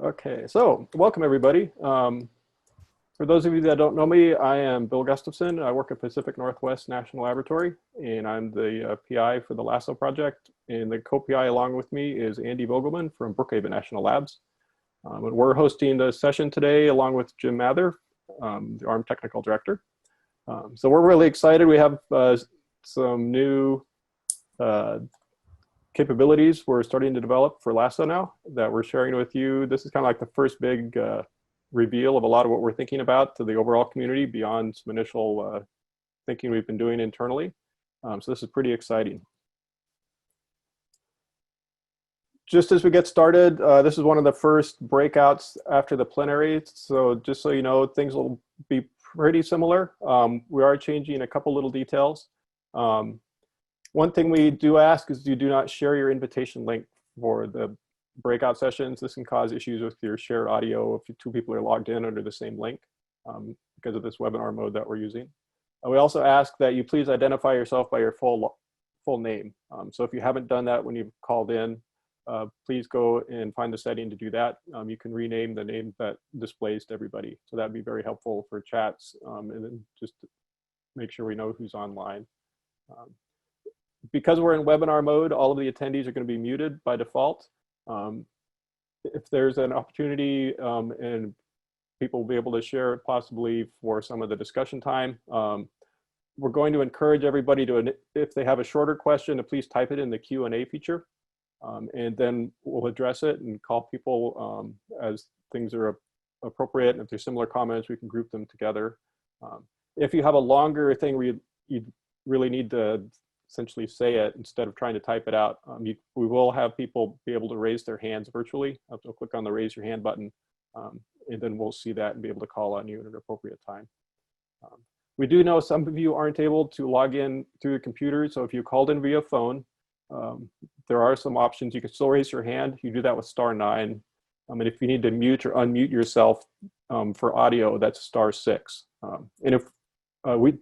Okay, so welcome everybody. For those of you that don't know me, I am Bill Gustafson. I work at Pacific Northwest National Laboratory, and I'm the PI for the LASSO project. And the co-PI along with me is Andy Vogelman from Brookhaven National Labs. And we're hosting the session today along with Jim Mather, the ARM Technical Director. So we're really excited. We have some new capabilities we're starting to develop for LASSO now that we're sharing with you. This is kind of like the first big reveal of a lot of what we're thinking about to the overall community beyond some initial thinking we've been doing internally. So this is pretty exciting. Just as we get started, this is one of the first breakouts after the plenary. So just so you know, things will be pretty similar. We are changing a couple little details. One thing we do ask is you do not share your invitation link for the breakout sessions. This can cause issues with your shared audio if two people are logged in under the same link because of this webinar mode that we're using. We also ask that you please identify yourself by your full name. So if you haven't done that when you've called in, please go and find the setting to do that. You can rename the name that displays to everybody. So that'd be very helpful for chats and then just make sure we know who's online. Because we're in webinar mode, all of the attendees are going to be muted by default. If there's an opportunity and people will be able to share it possibly for some of the discussion time, we're going to encourage everybody to, if they have a shorter question, to please type it in the Q&A feature. And then we'll address it and call people as things are appropriate. And if there's similar comments, we can group them together. If you have a longer thing where you really need to essentially say it instead of trying to type it out, we will have people be able to raise their hands virtually. So click on the raise your hand button, and then we'll see that and be able to call on you at an appropriate time. We do know some of you aren't able to log in through the computer, so if you called in via phone, there are some options. You can still raise your hand. You do that with *9. And if you need to mute or unmute yourself for audio, that's *6. And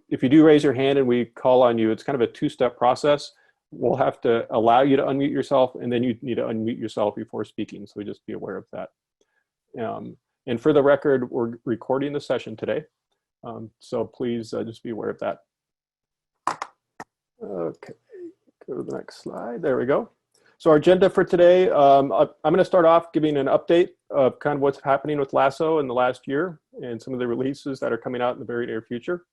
if you do raise your hand and we call on you, it's kind of a two-step process. We'll have to allow you to unmute yourself, and then you need to unmute yourself before speaking. So just be aware of that. And for the record, we're recording the session today. So please just be aware of that. Okay, go to the next slide. There we go. So our agenda for today, I'm going to start off giving an update of kind of what's happening with LASSO in the last year and some of the releases that are coming out in the very near future.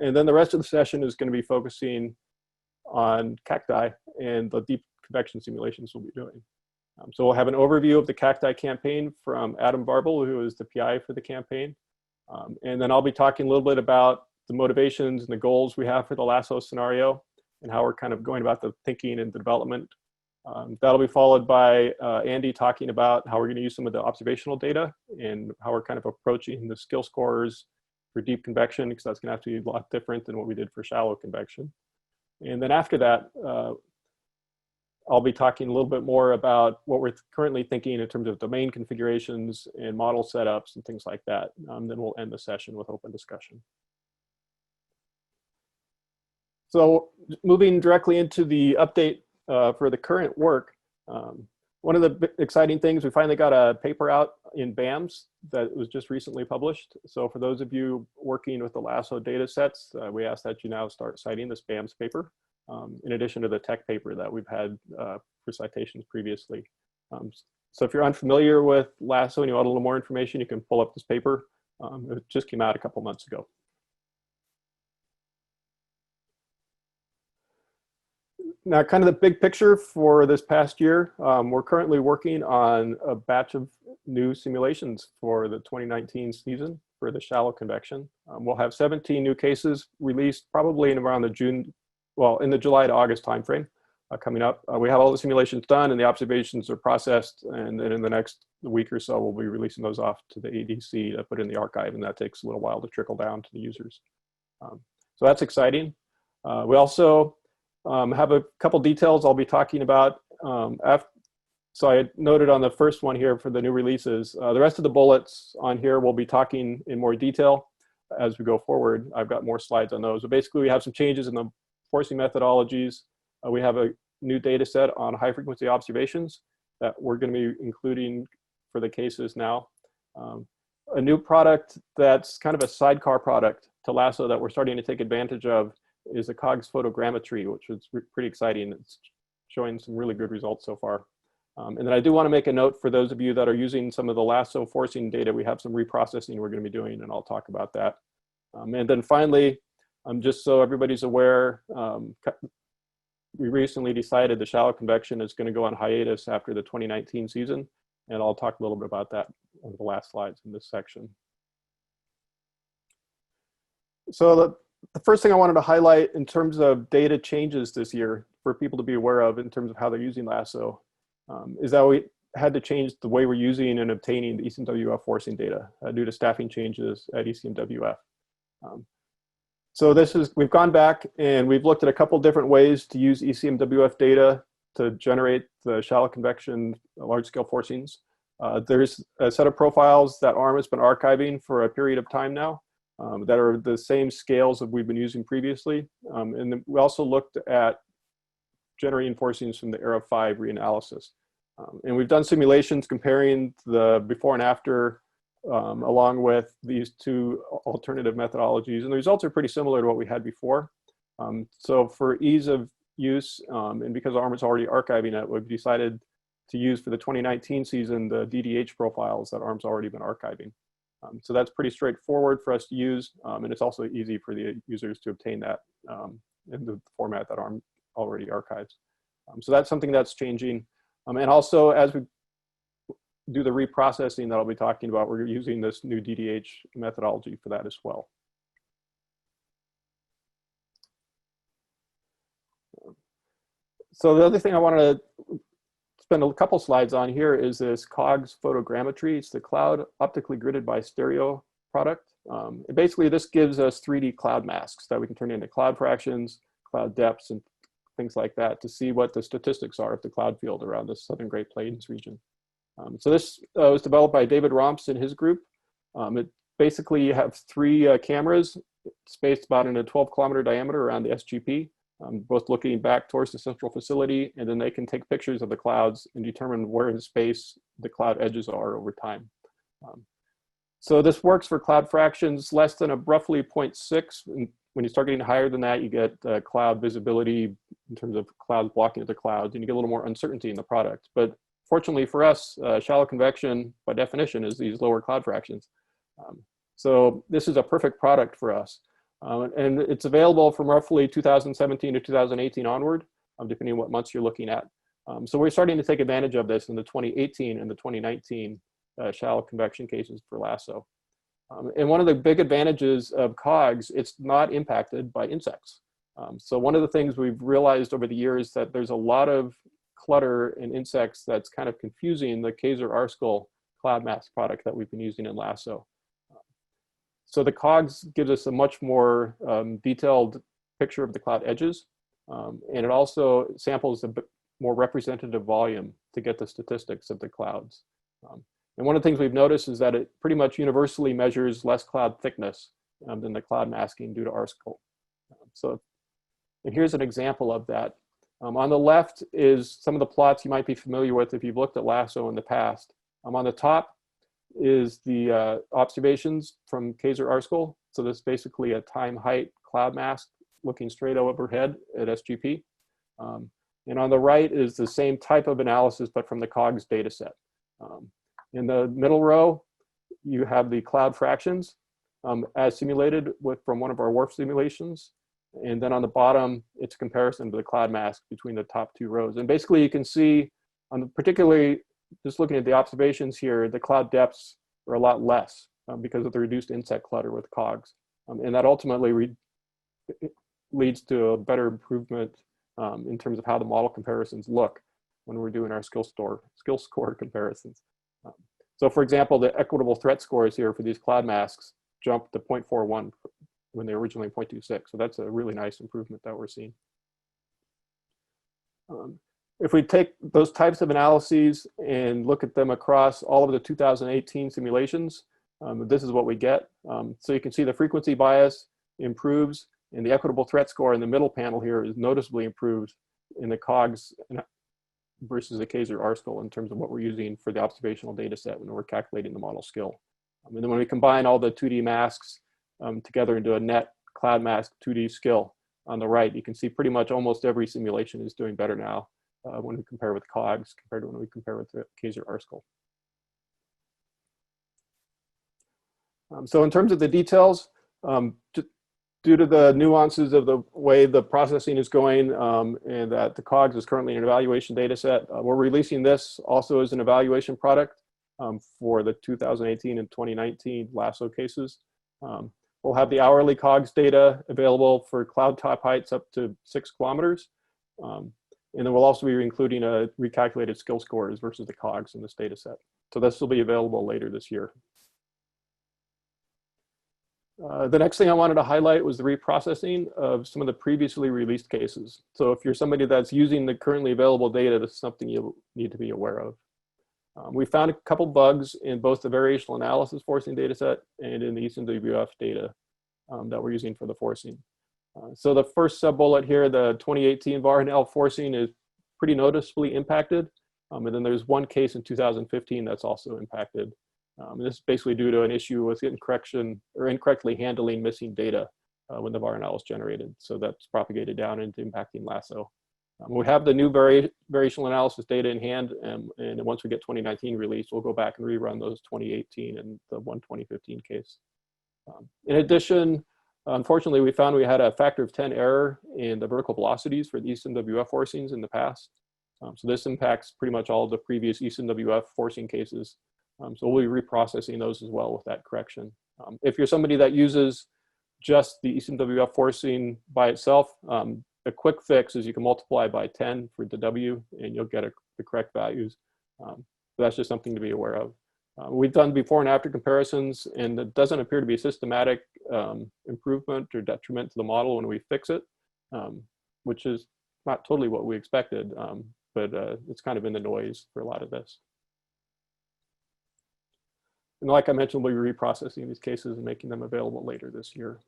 And then the rest of the session is going to be focusing on CACTI and the deep convection simulations we'll be doing. So we'll have an overview of the CACTI campaign from Adam Barbel, who is the PI for the campaign. And then I'll be talking a little bit about the motivations and the goals we have for the LASSO scenario and how we're kind of going about the thinking and the development. That'll be followed by Andy talking about how we're going to use some of the observational data and how we're kind of approaching the skill scores for deep convection, because that's going to have to be a lot different than what we did for shallow convection. And then after that, I'll be talking a little bit more about what we're currently thinking in terms of domain configurations and model setups and things like that. Then we'll end the session with open discussion. So moving directly into the update for the current work, one of the exciting things, we finally got a paper out in BAMS that was just recently published. So for those of you working with the LASSO data sets, we ask that you now start citing this BAMS paper, in addition to the tech paper that we've had for citations previously. So if you're unfamiliar with LASSO and you want a little more information, you can pull up this paper. It just came out a couple months ago. Now, kind of the big picture for this past year, we're currently working on a batch of new simulations for the 2019 season for the shallow convection. We'll have 17 new cases released probably in around the in the July to August timeframe coming up. We have all the simulations done and the observations are processed, and then in the next week or so, we'll be releasing those off to the ADC to put in the archive, and that takes a little while to trickle down to the users. So that's exciting. We also have a couple details I'll be talking about. So I had noted on the first one here for the new releases. The rest of the bullets on here we'll be talking in more detail as we go forward. I've got more slides on those. But basically, we have some changes in the forcing methodologies. We have a new data set on high frequency observations that we're going to be including for the cases now. A new product that's kind of a sidecar product to LASSO that we're starting to take advantage of is the COGS photogrammetry, which is pretty exciting. It's showing some really good results so far. And then I do want to make a note for those of you that are using some of the LASSO forcing data. We have some reprocessing we're going to be doing, and I'll talk about that. And then finally, just so everybody's aware, we recently decided the shallow convection is going to go on hiatus after the 2019 season, and I'll talk a little bit about that on the last slides in this section. So the first thing I wanted to highlight in terms of data changes this year for people to be aware of in terms of how they're using LASSO is that we had to change the way we're using and obtaining the ECMWF forcing data due to staffing changes at ECMWF. So we've gone back and we've looked at a couple different ways to use ECMWF data to generate the shallow convection large scale forcings. There's a set of profiles that ARM has been archiving for a period of time now that are the same scales that we've been using previously. And then we also looked at generating forcings from the ERA 5 reanalysis. And we've done simulations comparing the before and after along with these two alternative methodologies. And the results are pretty similar to what we had before. So for ease of use, and because ARM is already archiving it, we've decided to use for the 2019 season the DDH profiles that ARM's already been archiving. So that's pretty straightforward for us to use, and it's also easy for the users to obtain that in the format that ARM already archives. So that's something that's changing. And also, as we do the reprocessing that I'll be talking about, we're using this new DDH methodology for that as well. So the other thing I wanted to spend a couple slides on here is this COGS photogrammetry. It's the cloud optically gridded by stereo product. Basically, this gives us 3D cloud masks that we can turn into cloud fractions, cloud depths, and things like that to see what the statistics are of the cloud field around the Southern Great Plains region. So this was developed by David Romps and his group. Basically, you have 3 cameras spaced about in a 12-kilometer diameter around the SGP, both looking back towards the central facility, and then they can take pictures of the clouds and determine where in space the cloud edges are over time. So this works for cloud fractions less than a roughly 0.6. And when you start getting higher than that, you get cloud visibility in terms of clouds blocking the clouds, and you get a little more uncertainty in the product. But fortunately for us, shallow convection, by definition, is these lower cloud fractions. So this is a perfect product for us. And it's available from roughly 2017 to 2018 onward, depending on what months you're looking at. So we're starting to take advantage of this in the 2018 and the 2019 shallow convection cases for LASSO. And one of the big advantages of COGS, it's not impacted by insects. So one of the things we've realized over the years that there's a lot of clutter in insects that's kind of confusing the Kaiser R-Skull cloud mask product that we've been using in LASSO. So the COGS gives us a much more detailed picture of the cloud edges. And it also samples a bit more representative volume to get the statistics of the clouds. And one of the things we've noticed is that it pretty much universally measures less cloud thickness than the cloud masking due to R-Skull. And here's an example of that. On the left is some of the plots you might be familiar with if you've looked at LASSO in the past. On the top is the observations from Kaiser R-Skull. So this is basically a time height cloud mask looking straight overhead at SGP. And on the right is the same type of analysis, but from the COGS data set. In the middle row, you have the cloud fractions as simulated from one of our WRF simulations. And then on the bottom, it's a comparison to the cloud mask between the top 2 rows. And basically you can see, particularly just looking at the observations here, the cloud depths are a lot less because of the reduced insect clutter with COGS. And that ultimately leads to a better improvement in terms of how the model comparisons look when we're doing our skill score comparisons. So for example, the equitable threat scores here for these cloud masks jumped to 0.41 when they were originally 0.26. So that's a really nice improvement that we're seeing. If we take those types of analyses and look at them across all of the 2018 simulations, this is what we get. So you can see the frequency bias improves, and the equitable threat score in the middle panel here is noticeably improved in the COGS versus the Kaiser R-score in terms of what we're using for the observational data set when we're calculating the model skill. And then when we combine all the 2D masks together into a net cloud mask 2D skill on the right, you can see pretty much almost every simulation is doing better now when we compare with COGS compared to when we compare with the Kaiser R-score. So in terms of the details, due to the nuances of the way the processing is going and that the COGS is currently an evaluation data set, we're releasing this also as an evaluation product for the 2018 and 2019 LASSO cases. We'll have the hourly COGS data available for cloud top heights up to 6 kilometers. And then we'll also be including a recalculated skill scores versus the COGS in this data set. So this will be available later this year. The next thing I wanted to highlight was the reprocessing of some of the previously released cases. So if you're somebody that's using the currently available data, this is something you need to be aware of. We found a couple bugs in both the variational analysis forcing data set and in the ECMWF data that we're using for the forcing. So the first sub-bullet here, the 2018 var forcing is pretty noticeably impacted. And then there's one case in 2015 that's also impacted. And this is basically due to an issue with incorrectly handling missing data when the var is generated. So that's propagated down into impacting LASSO. We have the new variational analysis data in hand, and once we get 2019 released, we'll go back and rerun those 2018 and the 2015 case. In addition, unfortunately, we found we had a factor of 10 error in the vertical velocities for the ECMWF forcings in the past. So this impacts pretty much all of the previous ECMWF forcing cases. So we'll be reprocessing those as well with that correction. If you're somebody that uses just the ECMWF forcing by itself, a quick fix is you can multiply by 10 for the W and you'll get the correct values. So that's just something to be aware of. We've done before and after comparisons, and it doesn't appear to be a systematic improvement or detriment to the model when we fix it, which is not totally what we expected, but it's kind of in the noise for a lot of this. And like I mentioned, we'll be reprocessing these cases and making them available later this year.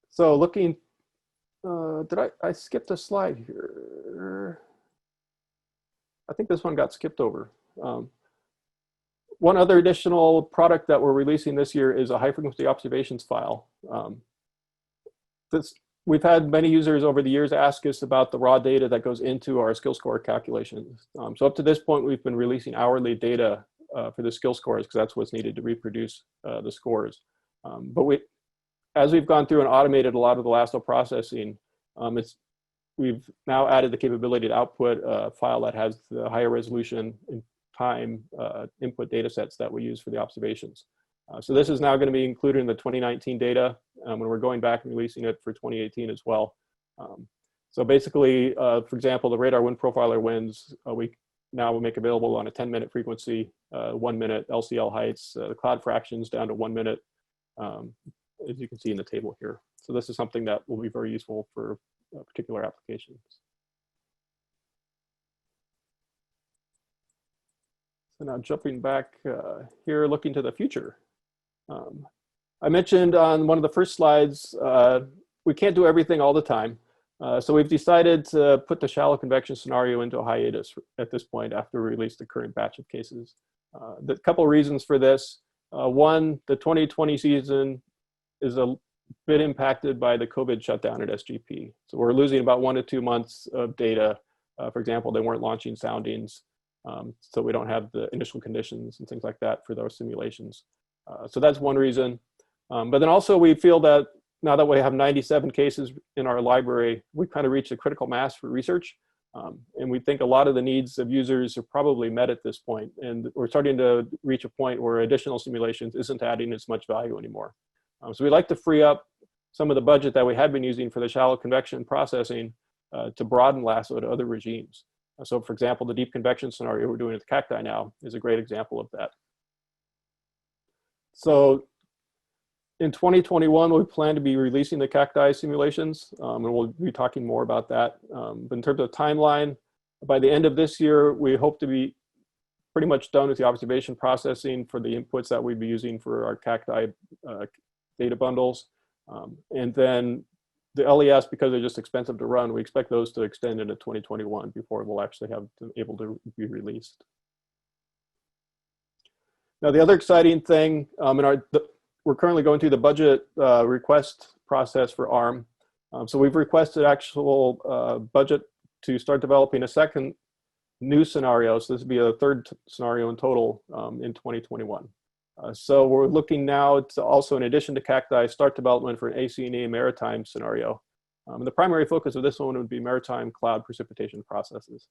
So looking, I skipped a slide here. I think this one got skipped over. One other additional product that we're releasing this year is a high frequency observations file. We've had many users over the years ask us about the raw data that goes into our skill score calculations. So up to this point, we've been releasing hourly data for the skill scores because that's what's needed to reproduce the scores. But as we've gone through and automated a lot of the LASSO processing, we've now added the capability to output a file that has the higher resolution and time input data sets that we use for the observations. So this is now going to be included in the 2019 data when we're going back and releasing it for 2018 as well. So basically, for example, the radar wind profiler winds, we now will make available on a 10-minute frequency, 1 minute LCL heights, the cloud fractions down to 1 minute, as you can see in the table here. So this is something that will be very useful for particular applications. So now jumping back here, looking to the future. I mentioned on one of the first slides, we can't do everything all the time. So we've decided to put the shallow convection scenario into a hiatus at this point after we release the current batch of cases. The couple of reasons for this. One, the 2020 season is a bit impacted by the COVID shutdown at SGP. So we're losing about 1 to 2 months of data. For example, they weren't launching soundings, so we don't have the initial conditions and things like that for those simulations. So that's one reason. But then also we feel that now that we have 97 cases in our library, we've kind of reached a critical mass for research. And we think a lot of the needs of users are probably met at this point. And we're starting to reach a point where additional simulations isn't adding as much value anymore. So we'd like to free up some of the budget that we had been using for the shallow convection processing to broaden LASSO to other regimes. So for example, the deep convection scenario we're doing with CACTI now is a great example of that. So in 2021, we plan to be releasing the CACTI simulations, and we'll be talking more about that. But in terms of timeline, by the end of this year, we hope to be pretty much done with the observation processing for the inputs that we'd be using for our CACTI data bundles. And then the LES, because they're just expensive to run, we expect those to extend into 2021 before we'll actually have them able to be released. Now, the other exciting thing, we're currently going through the budget request process for ARM. So we've requested actual budget to start developing a second new scenario. So this would be a third scenario in total in 2021. So we're looking now to also, in addition to CACTI, start development for an AC&E maritime scenario. And the primary focus of this one would be maritime cloud precipitation processes.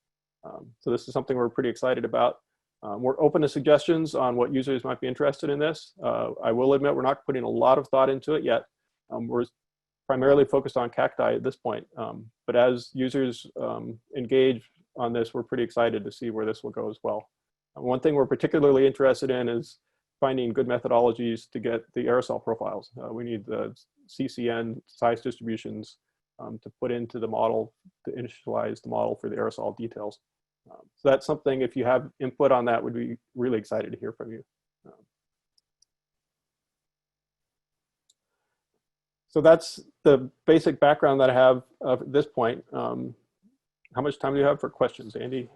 So this is something we're pretty excited about. We're open to suggestions on what users might be interested in this. I will admit we're not putting a lot of thought into it yet. We're primarily focused on CACTI at this point. But as users engage on this, we're pretty excited to see where this will go as well. One thing we're particularly interested in is finding good methodologies to get the aerosol profiles. We need the CCN size distributions to put into the model, to initialize the model for the aerosol details. So that's something, if you have input on that, would be really excited to hear from you. So that's the basic background that I have at this point. How much time do you have for questions, Andy?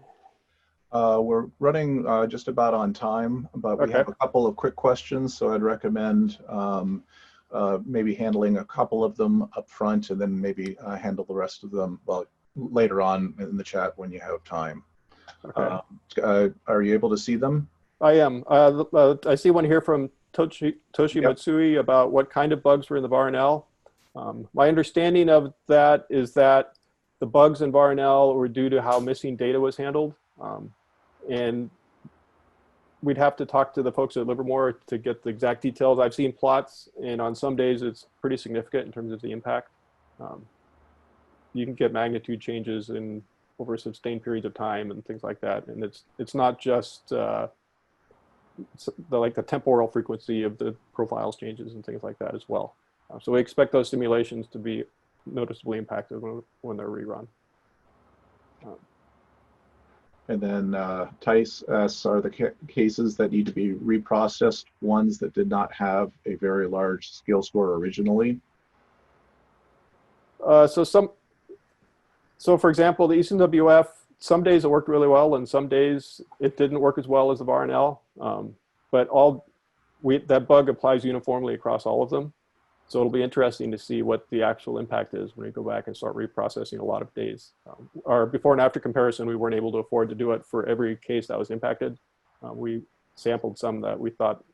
We're running just about on time, but we have a couple of quick questions, so I'd recommend maybe handling a couple of them up front and then maybe handle the rest of them later on in the chat when you have time. Okay. Are you able to see them? I am. I see one here from Toshi Matsui about what kind of bugs were in the VARNL. My understanding of that is that the bugs in VARNL were due to how missing data was handled. And we'd have to talk to the folks at Livermore to get the exact details. I've seen plots, and on some days it's pretty significant in terms of the impact. You can get magnitude changes in over sustained periods of time and things like that. And it's not just the temporal frequency of the profiles changes and things like that as well. So we expect those simulations to be noticeably impacted when they're rerun. And then Tice asks, are the cases that need to be reprocessed ones that did not have a very large scale score originally? So for example, the ECMWF, some days it worked really well and some days it didn't work as well as the VARNL. But that bug applies uniformly across all of them. So it'll be interesting to see what the actual impact is when we go back and start reprocessing a lot of days. Our before and after comparison, we weren't able to afford to do it for every case that was impacted. We sampled some that we thought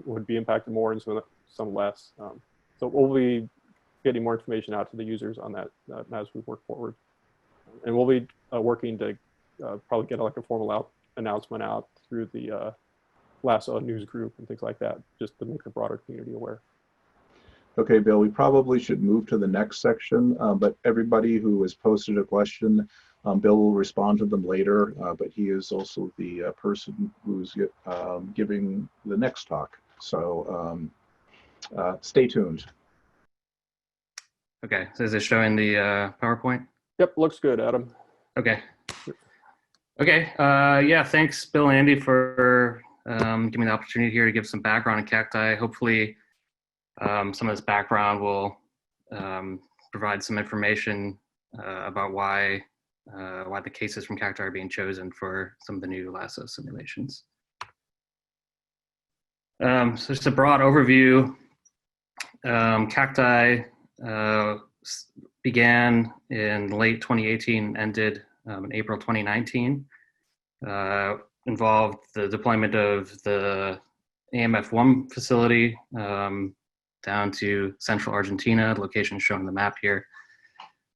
would be impacted more and some less. So we'll be getting more information out to the users on that as we work forward. And we'll be working to probably get like a formal announcement out through the LASSO news group and things like that, just to make the broader community aware. Okay, Bill, we probably should move to the next section, but everybody who has posted a question, Bill will respond to them later, but he is also the person who's giving the next talk. So stay tuned. Okay, so is it showing the PowerPoint? Yep, looks good, Adam. Okay. Okay, yeah, thanks, Bill and Andy, for giving me the opportunity here to give some background on CACTI. Hopefully, some of this background will provide some information about why the cases from CACTI are being chosen for some of the new LASSO simulations. So just a broad overview. CACTI began in late 2018, ended in April 2019. Involved the deployment of the AMF1 facility down to central Argentina, the location shown on the map here.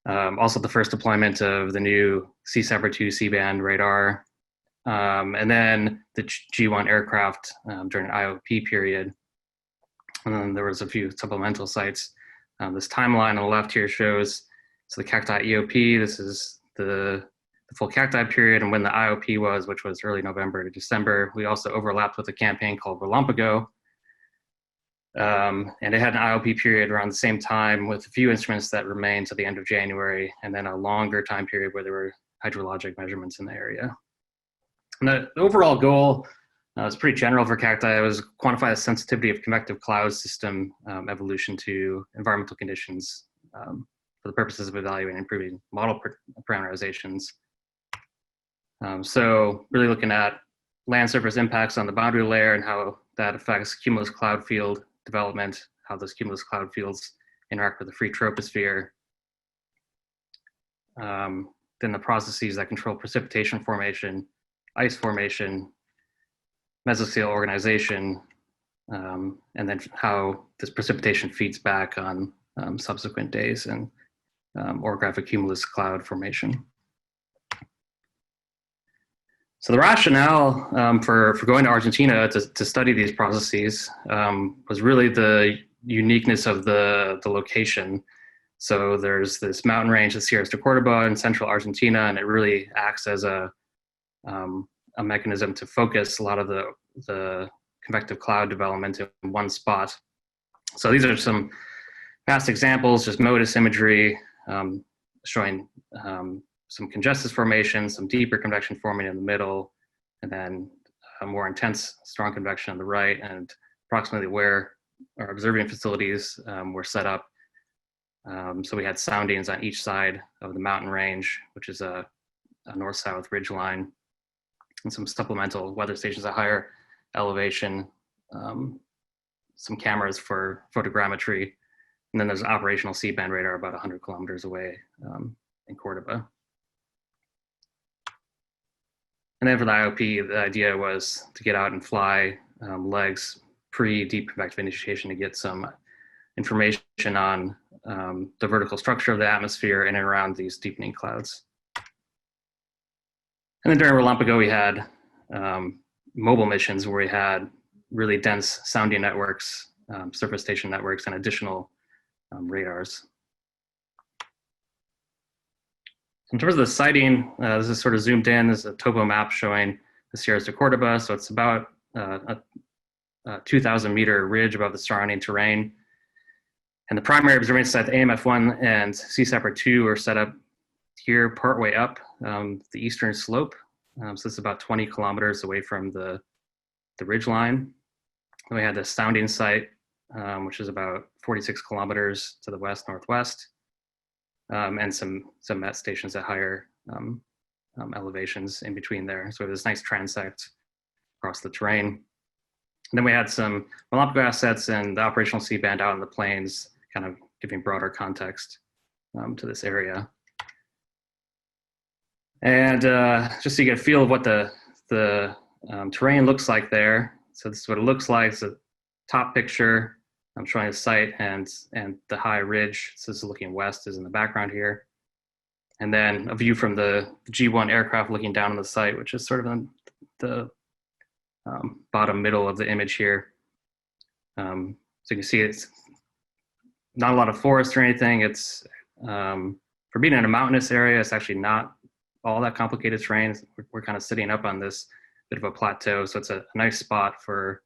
Also the first deployment of the new C-SABR-2 C-band radar, and then the G1 aircraft during an IOP period. And then there was a few supplemental sites. This timeline on the left here shows, so the CACTI EOP, this is the full CACTI period, and when the IOP was, which was early November to December. We also overlapped with a campaign called Relámpago. And it had an IOP period around the same time with a few instruments that remained to the end of January, and then a longer time period where there were hydrologic measurements in the area. And the overall goal was pretty general for CACTI. It was quantify the sensitivity of convective cloud system evolution to environmental conditions for the purposes of evaluating and improving model parameterizations. So really looking at land surface impacts on the boundary layer and how that affects cumulus cloud field development, how those cumulus cloud fields interact with the free troposphere. Then the processes that control precipitation formation, ice formation, mesoscale organization, and then how this precipitation feeds back on subsequent days and orographic cumulus cloud formation. So the rationale for going to Argentina to study these processes was really the uniqueness of the location. So there's this mountain range, the Sierras de Cordoba in central Argentina, and it really acts as a mechanism to focus a lot of the convective cloud development in one spot. So these are some past examples, just MODIS imagery showing some congestus formation, some deeper convection forming in the middle, and then a more intense strong convection on the right, and approximately where our observing facilities were set up. So we had soundings on each side of the mountain range, which is a north-south ridge line, and some supplemental weather stations at higher elevation, some cameras for photogrammetry, and then there's an operational C-band radar about 100 kilometers away in Cordoba. And then for the IOP, the idea was to get out and fly legs pre-deep convective initiation to get some information on the vertical structure of the atmosphere in and around these deepening clouds. And then during Relámpago, we had mobile missions where we had really dense sounding networks, surface station networks, and additional radars. In terms of the sighting, this is sort of zoomed in. This is a topo map showing the Sierras de Cordoba. So it's about a 2,000 meter ridge above the surrounding terrain. And the primary observation site, the AMF1 and CSAPR2 are set up here partway up the eastern slope. So it's about 20 kilometers away from the ridge line. Then we had the sounding site, which is about 46 kilometers to the west-northwest. And some MET stations at higher elevations in between there. So we have this nice transect across the terrain. And then we had some Relámpago assets and the operational C-band out in the plains, kind of giving broader context to this area. And just so you get a feel of what the terrain looks like there. So this is what it looks like. It's a top picture. I'm showing the site and the high ridge. So this is looking west is in the background here. And then a view from the G1 aircraft looking down on the site, which is sort of in the bottom middle of the image here. So you can see it's not a lot of forest or anything. It's, for being in a mountainous area, it's actually not all that complicated terrain. We're kind of sitting up on this bit of a plateau. So it's a nice spot for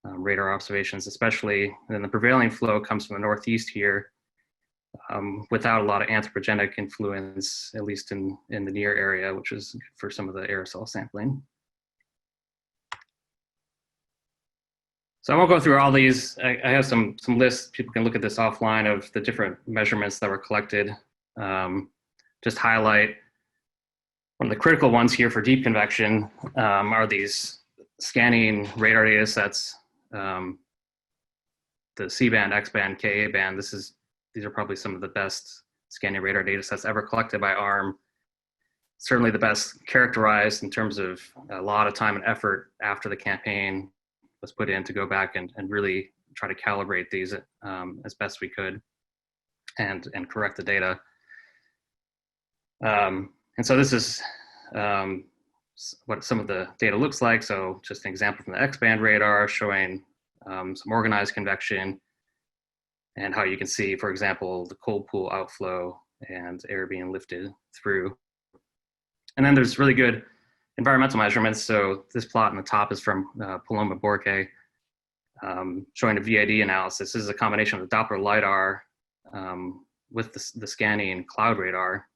radar observations, especially. And then the prevailing flow comes from the northeast here without a lot of anthropogenic influence, at least in the near area, which is good for some of the aerosol sampling. So I won't go through all these. I have some lists. People can look at this offline of the different measurements that were collected. Just highlight one of the critical ones here for deep convection are these scanning radar data sets. The C-band, X-band, Ka-band, these are probably some of the best scanning radar data sets ever collected by ARM. Certainly the best characterized in terms of a lot of time and effort after the campaign was put in to go back and really try to calibrate these as best we could and correct the data. And so this is what some of the data looks like. So just an example from the X-band radar showing some organized convection and how you can see, for example, the cold pool outflow and air being lifted through. And then there's really good environmental measurements. So this plot on the top is from Paloma Borque, showing a VID analysis. This is a combination of the Doppler LiDAR with the scanning cloud radar.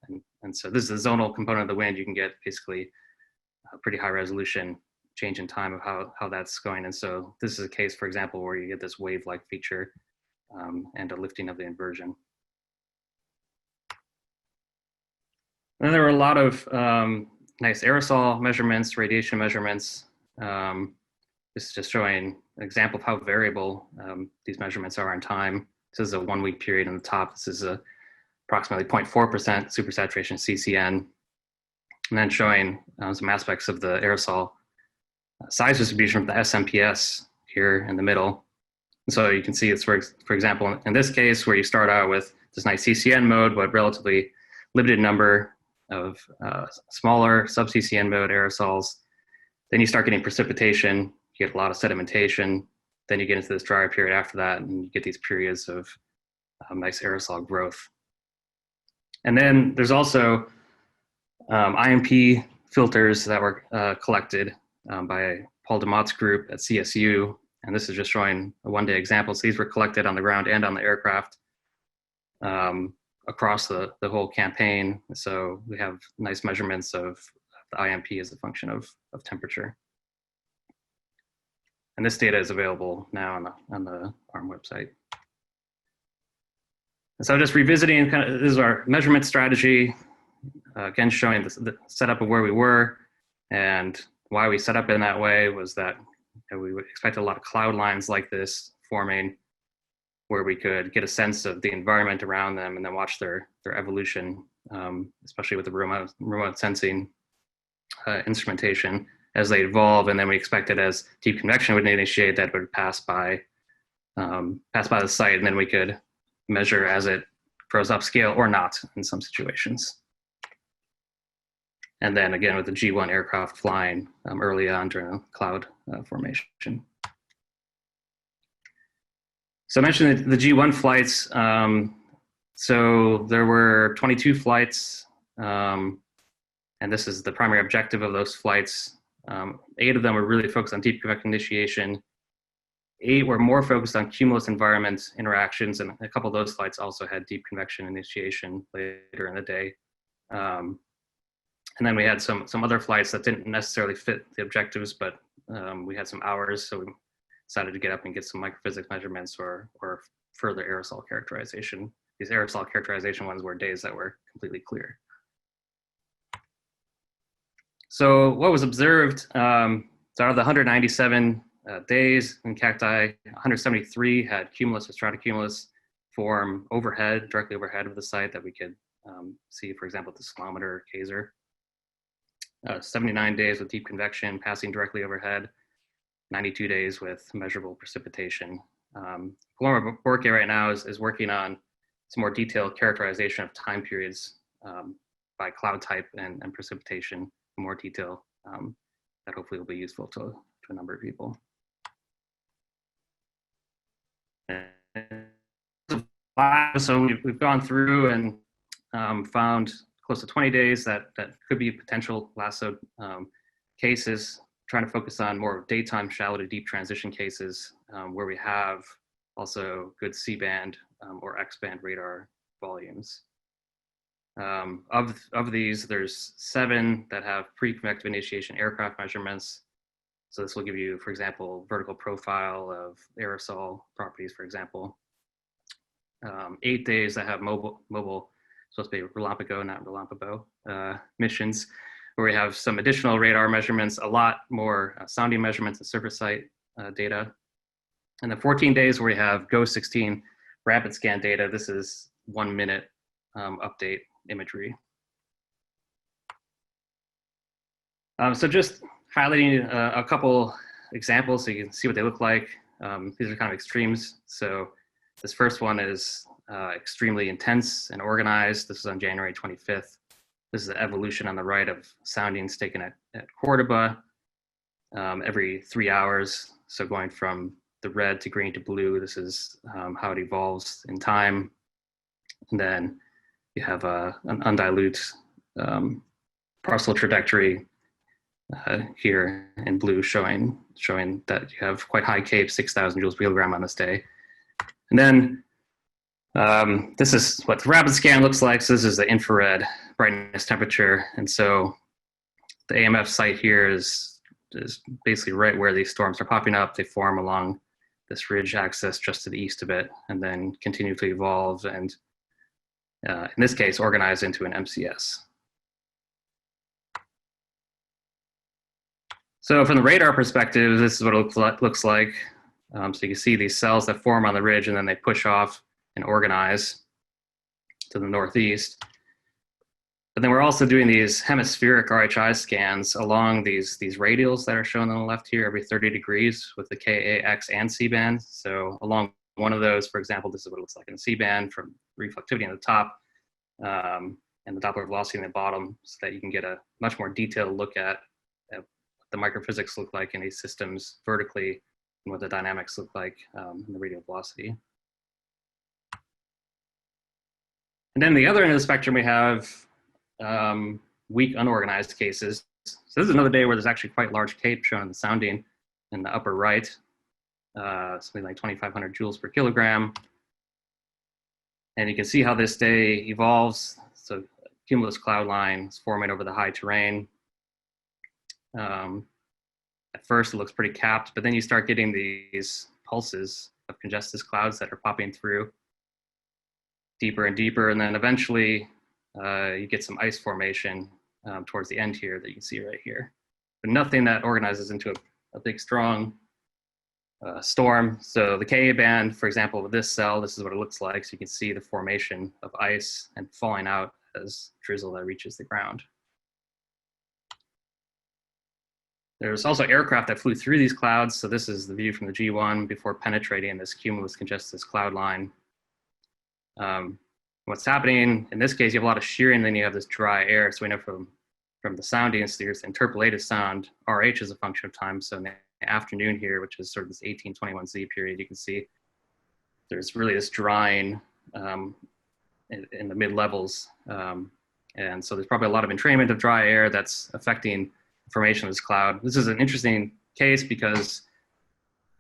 And so this is the zonal component of the wind. You can get basically a pretty high resolution change in time of how that's going. And so this is a case, for example, where you get this wave-like feature and a lifting of the inversion. And there were a lot of nice aerosol measurements, radiation measurements. This is just showing an example of how variable these measurements are in time. This is a 1 week period on the top. This is approximately 0.4% supersaturation CCN. And then showing some aspects of the aerosol size distribution from the SMPS here in the middle. And so you can see it's, for example, in this case, where you start out with this nice CCN mode, but relatively limited number of smaller sub-CCN mode aerosols. Then you start getting precipitation, you get a lot of sedimentation, then you get into this drier period after that, and you get these periods of nice aerosol growth. And then there's also IMP filters that were collected by Paul DeMott's group at CSU. And this is just showing a one-day example. So these were collected on the ground and on the aircraft across the whole campaign. So we have nice measurements of the IMP as a function of temperature. And this data is available now on the ARM website. And so just revisiting, this is our measurement strategy. Again, showing the setup of where we were, and why we set up in that way was that we would expect a lot of cloud lines like this forming, where we could get a sense of the environment around them and then watch their evolution, especially with the remote sensing instrumentation as they evolve. And then we expected as deep convection would initiate, that would pass by the site, and then we could measure as it grows upscale or not in some situations. And then again, with the G1 aircraft flying early on during cloud formation. So I mentioned the G1 flights. So there were 22 flights, and this is the primary objective of those flights. 8 of them were really focused on deep convection initiation. 8 were more focused on cumulus environment interactions, and a couple of those flights also had deep convection initiation later in the day. And then we had some other flights that didn't necessarily fit the objectives, but we had some hours, so we decided to get up and get some microphysics measurements or further aerosol characterization. These aerosol characterization ones were days that were completely clear. So what was observed, so out of the 197 days in CACTI, 173 had cumulus or stratocumulus form overhead, directly overhead of the site that we could see, for example, the salometer Kaiser. 79 days with deep convection passing directly overhead, 92 days with measurable precipitation. Paloma Borke right now is working on some more detailed characterization of time periods by cloud type and precipitation in more detail that hopefully will be useful to a number of people. So we've gone through and found close to 20 days that could be potential LASSO cases, trying to focus on more daytime shallow to deep transition cases where we have also good C-band or X-band radar volumes. Of these, there's 7 that have pre-convective initiation aircraft measurements. So this will give you, for example, vertical profile of aerosol properties, for example. 8 days that have mobile, supposed to be Relampico, not Relampibo, missions, where we have some additional radar measurements, a lot more sounding measurements and surface site data. And then 14 days where we have GO16 rapid scan data. This is 1 minute update imagery. So just highlighting a couple examples so you can see what they look like. These are kind of extremes. So this first one is extremely intense and organized. This is on January 25th. This is the evolution on the right of soundings taken at Cordoba every 3 hours. So going from the red to green to blue, this is how it evolves in time. And then you have an undilute parcel trajectory here in blue showing that you have quite high CAPE, 6,000 joules per kilogram on this day. And then this is what the rapid scan looks like. So this is the infrared brightness temperature. And so the AMF site here is basically right where these storms are popping up. They form along this ridge axis just to the east of it, and then continue to evolve and in this case, organize into an MCS. So from the radar perspective, this is what it looks like. So you can see these cells that form on the ridge and then they push off and organize to the northeast. But then we're also doing these hemispheric RHI scans along these radials that are shown on the left here every 30 degrees with the Ka, X, and C band. So along one of those, for example, this is what it looks like in the C band from reflectivity on the top and the Doppler velocity in the bottom, so that you can get a much more detailed look at what the microphysics look like in these systems vertically and what the dynamics look like in the radial velocity. And then the other end of the spectrum, we have weak unorganized cases. So this is another day where there's actually quite large CAPE shown in the sounding in the upper right, something like 2,500 joules per kilogram. And you can see how this day evolves. So cumulus cloud line is forming over the high terrain. At first it looks pretty capped, but then you start getting these pulses of congested clouds that are popping through deeper and deeper, and then eventually you get some ice formation towards the end here that you can see right here. But nothing that organizes into a big, strong storm. So the Ka band, for example, with this cell, this is what it looks like. So you can see the formation of ice and falling out as drizzle that reaches the ground. There's also aircraft that flew through these clouds. So this is the view from the G1 before penetrating this cumulus congestus cloud line. What's happening in this case, you have a lot of shearing, then you have this dry air. So we know from the soundings, there's interpolated sound, RH is a function of time. So in the afternoon here, which is sort of this 1821Z period, you can see there's really this drying in the mid levels. And so there's probably a lot of entrainment of dry air that's affecting formation of this cloud. This is an interesting case because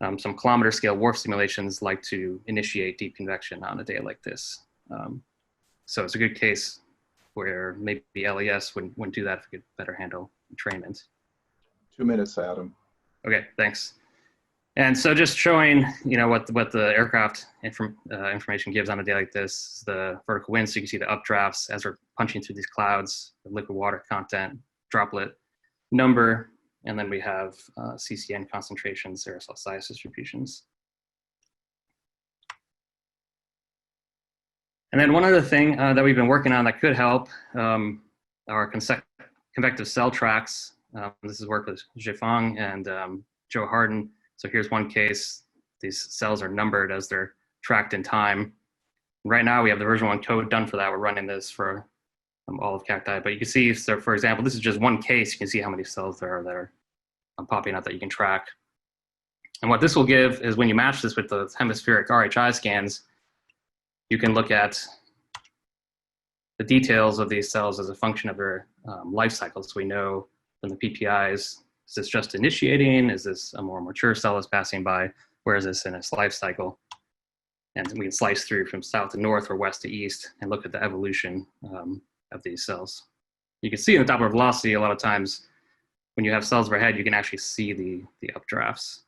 some kilometer scale WRF simulations like to initiate deep convection on a day like this. So it's a good case where maybe LAS wouldn't do that if it could better handle entrainment. 2 minutes, Adam. Okay, thanks. And so just showing, what the aircraft information gives on a day like this, the vertical wind, so you can see the updrafts as we're punching through these clouds, the liquid water content, droplet number, and then we have CCN concentrations, aerosol size distributions. And then one other thing that we've been working on that could help are convective cell tracks. This is work with Zhifeng and Joe Harden. So here's one case. These cells are numbered as they're tracked in time. And right now we have the version 1 code done for that. We're running this for all of CACTI. But you can see, so for example, this is just one case. You can see how many cells there are that are popping out that you can track. And what this will give is when you match this with the hemispheric RHI scans, you can look at the details of these cells as a function of their life cycle. So we know from the PPIs, is this just initiating? Is this a more mature cell that's passing by? Where is this in its life cycle? And we can slice through from south to north or west to east and look at the evolution of these cells. You can see in the Doppler velocity, a lot of times when you have cells overhead, you can actually see the updrafts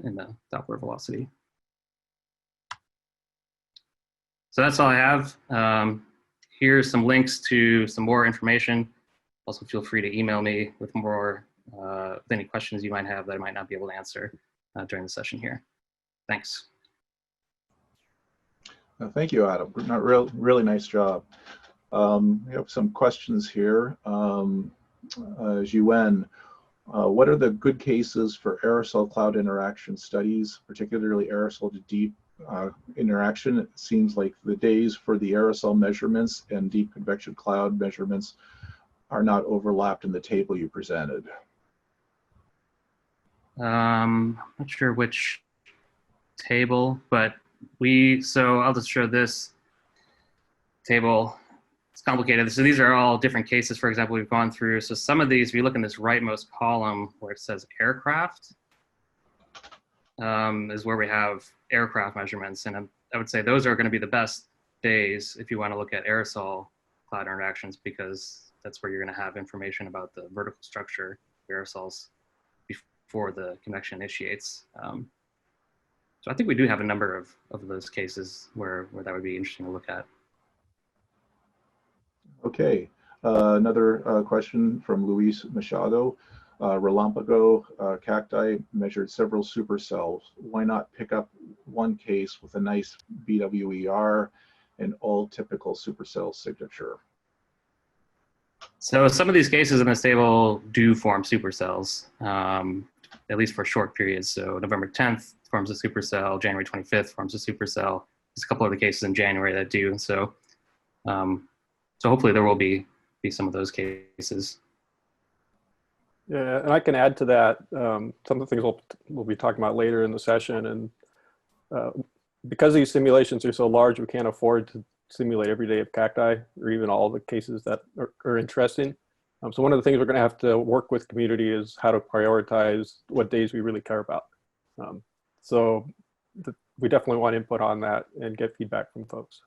in the Doppler velocity. So that's all I have. Here's some links to some more information. Also feel free to email me with any questions you might have that I might not be able to answer during the session here. Thanks. Thank you, Adam. Really nice job. We have some questions here. Jiwen, what are the good cases for aerosol cloud interaction studies, particularly aerosol to deep interaction? It seems like the days for the aerosol measurements and deep convection cloud measurements are not overlapped in the table you presented. I'm not sure which table, but so I'll just show this table. It's complicated. So these are all different cases, for example, we've gone through. So some of these, if you look in this rightmost column where it says aircraft, is where we have aircraft measurements. And I would say those are going to be the best days if you want to look at aerosol cloud interactions, because that's where you're going to have information about the vertical structure of aerosols before the convection initiates. So I think we do have a number of those cases where that would be interesting to look at. Okay, another question from Luis Machado. Relampago cacti measured several supercells. Why not pick up one case with a nice BWER and all typical supercell signature? So some of these cases in this table do form supercells, at least for short periods. So November 10th forms a supercell, January 25th forms a supercell. There's a couple of the cases in January that do. So hopefully there will be some of those cases. Yeah, and I can add to that some of the things we'll be talking about later in the session. And because these simulations are so large, we can't afford to simulate every day of cacti or even all the cases that are interesting. So one of the things we're going to have to work with community is how to prioritize what days we really care about. So we definitely want input on that and get feedback from folks.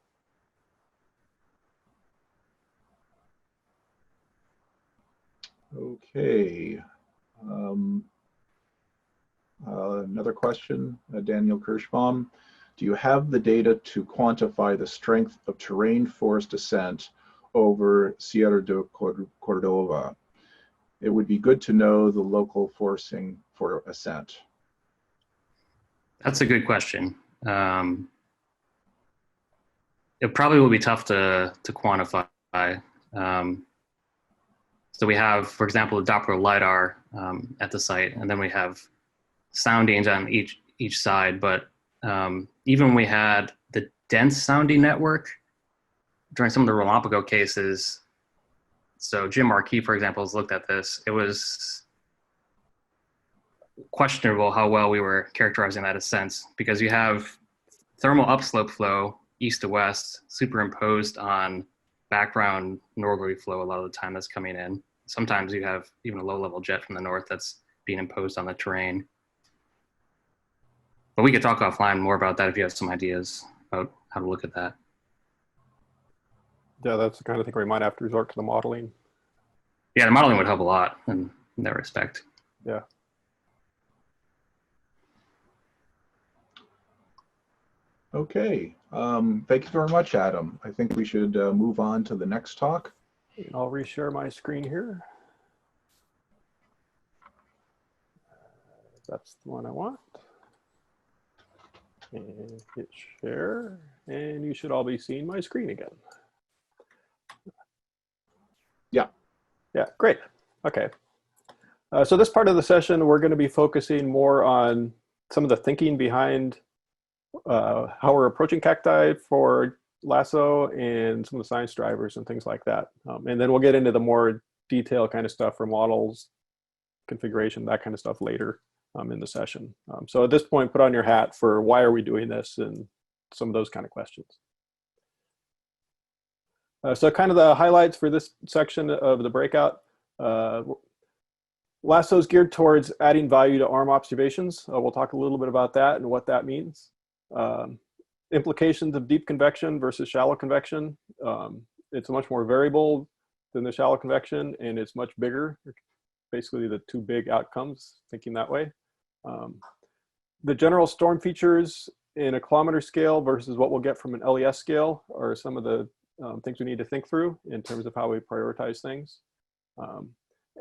Okay. Another question, Daniel Kirschbaum. Do you have the data to quantify the strength of terrain force descent over Sierra de Cordova? It would be good to know the local forcing for ascent. That's a good question. It probably will be tough to quantify. So we have, for example, the Doppler LiDAR at the site, and then we have soundings on each side. But even when we had the dense sounding network during some of the Relampago cases, so Jim Markey, for example, has looked at this. It was questionable how well we were characterizing that ascent, because you have thermal upslope flow east to west superimposed on background northerly flow a lot of the time that's coming in. Sometimes you have even a low-level jet from the north that's being imposed on the terrain. But we could talk offline more about that if you have some ideas about how to look at that. Yeah, that's the kind of thing where we might have to resort to the modeling. Yeah, the modeling would help a lot in that respect. Yeah. Okay, thank you very much, Adam. I think we should move on to the next talk. I'll reshare my screen here. That's the one I want. And hit share, and you should all be seeing my screen again. Yeah. Yeah, great. Okay. So this part of the session, we're going to be focusing more on some of the thinking behind how we're approaching cacti for LASSO and some of the science drivers and things like that. And then we'll get into the more detailed kind of stuff for models, configuration, that kind of stuff later in the session. So at this point, put on your hat for why are we doing this and some of those kind of questions. So kind of the highlights for this section of the breakout. LASSO is geared towards adding value to ARM observations. We'll talk a little bit about that and what that means. Implications of deep convection versus shallow convection. It's much more variable than the shallow convection, and it's much bigger. Basically the two big outcomes, thinking that way. The general storm features in a kilometer scale versus what we'll get from an LES scale are some of the things we need to think through in terms of how we prioritize things.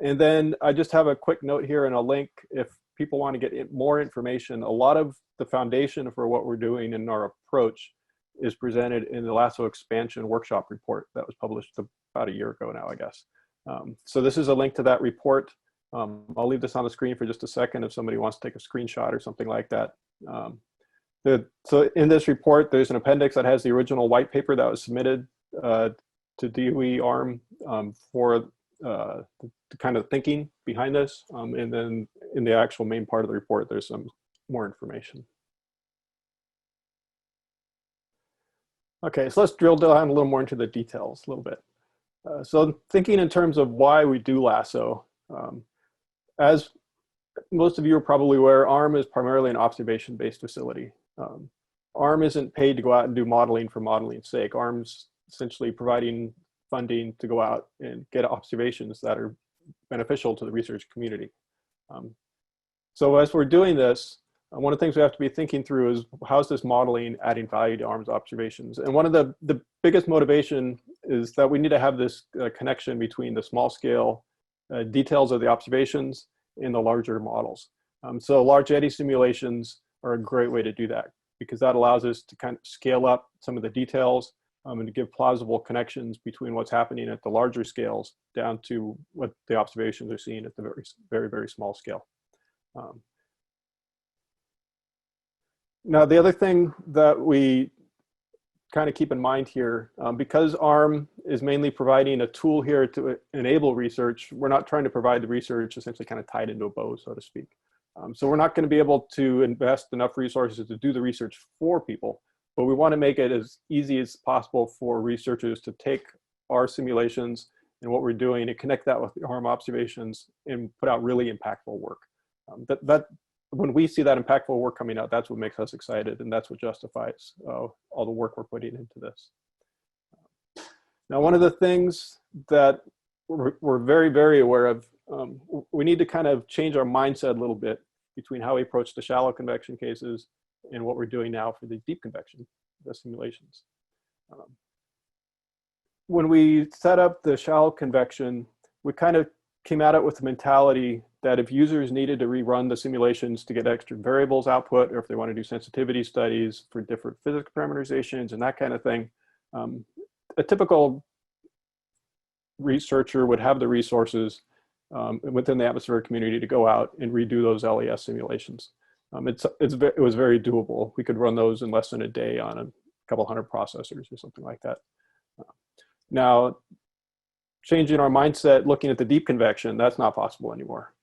And then I just have a quick note here and a link if people want to get more information. A lot of the foundation for what we're doing in our approach is presented in the LASSO expansion workshop report that was published about a year ago now, I guess. So this is a link to that report. I'll leave this on the screen for just a second if somebody wants to take a screenshot or something like that. So in this report, there's an appendix that has the original white paper that was submitted to DOE ARM for the kind of thinking behind this. And then in the actual main part of the report, there's some more information. Okay, so let's drill down a little more into the details a little bit. So thinking in terms of why we do LASSO, as most of you are probably aware, ARM is primarily an observation-based facility. ARM isn't paid to go out and do modeling for modeling's sake. ARM's essentially providing funding to go out and get observations that are beneficial to the research community. So as we're doing this, one of the things we have to be thinking through is how's this modeling adding value to ARM's observations? And one of the biggest motivation is that we need to have this connection between the small scale details of the observations in the larger models. So large eddy simulations are a great way to do that, because that allows us to kind of scale up some of the details and to give plausible connections between what's happening at the larger scales down to what the observations are seeing at the very small scale. Now, the other thing that we kind of keep in mind here, because ARM is mainly providing a tool here to enable research, we're not trying to provide the research essentially kind of tied into a bow, so to speak. So we're not going to be able to invest enough resources to do the research for people, but we want to make it as easy as possible for researchers to take our simulations and what we're doing and connect that with the ARM observations and put out really impactful work. When we see that impactful work coming out, that's what makes us excited, and that's what justifies all the work we're putting into this. Now, one of the things that we're very aware of, we need to kind of change our mindset a little bit between how we approach the shallow convection cases and what we're doing now for the deep convection simulations. When we set up the shallow convection, we kind of came at it with the mentality that if users needed to rerun the simulations to get extra variables output, or if they want to do sensitivity studies for different physics parameterizations and that kind of thing, a typical researcher would have the resources within the atmospheric community to go out and redo those LAS simulations. It was very doable. We could run those in less than a day on a couple hundred processors or something like that. Now, changing our mindset, looking at the deep convection, that's not possible anymore.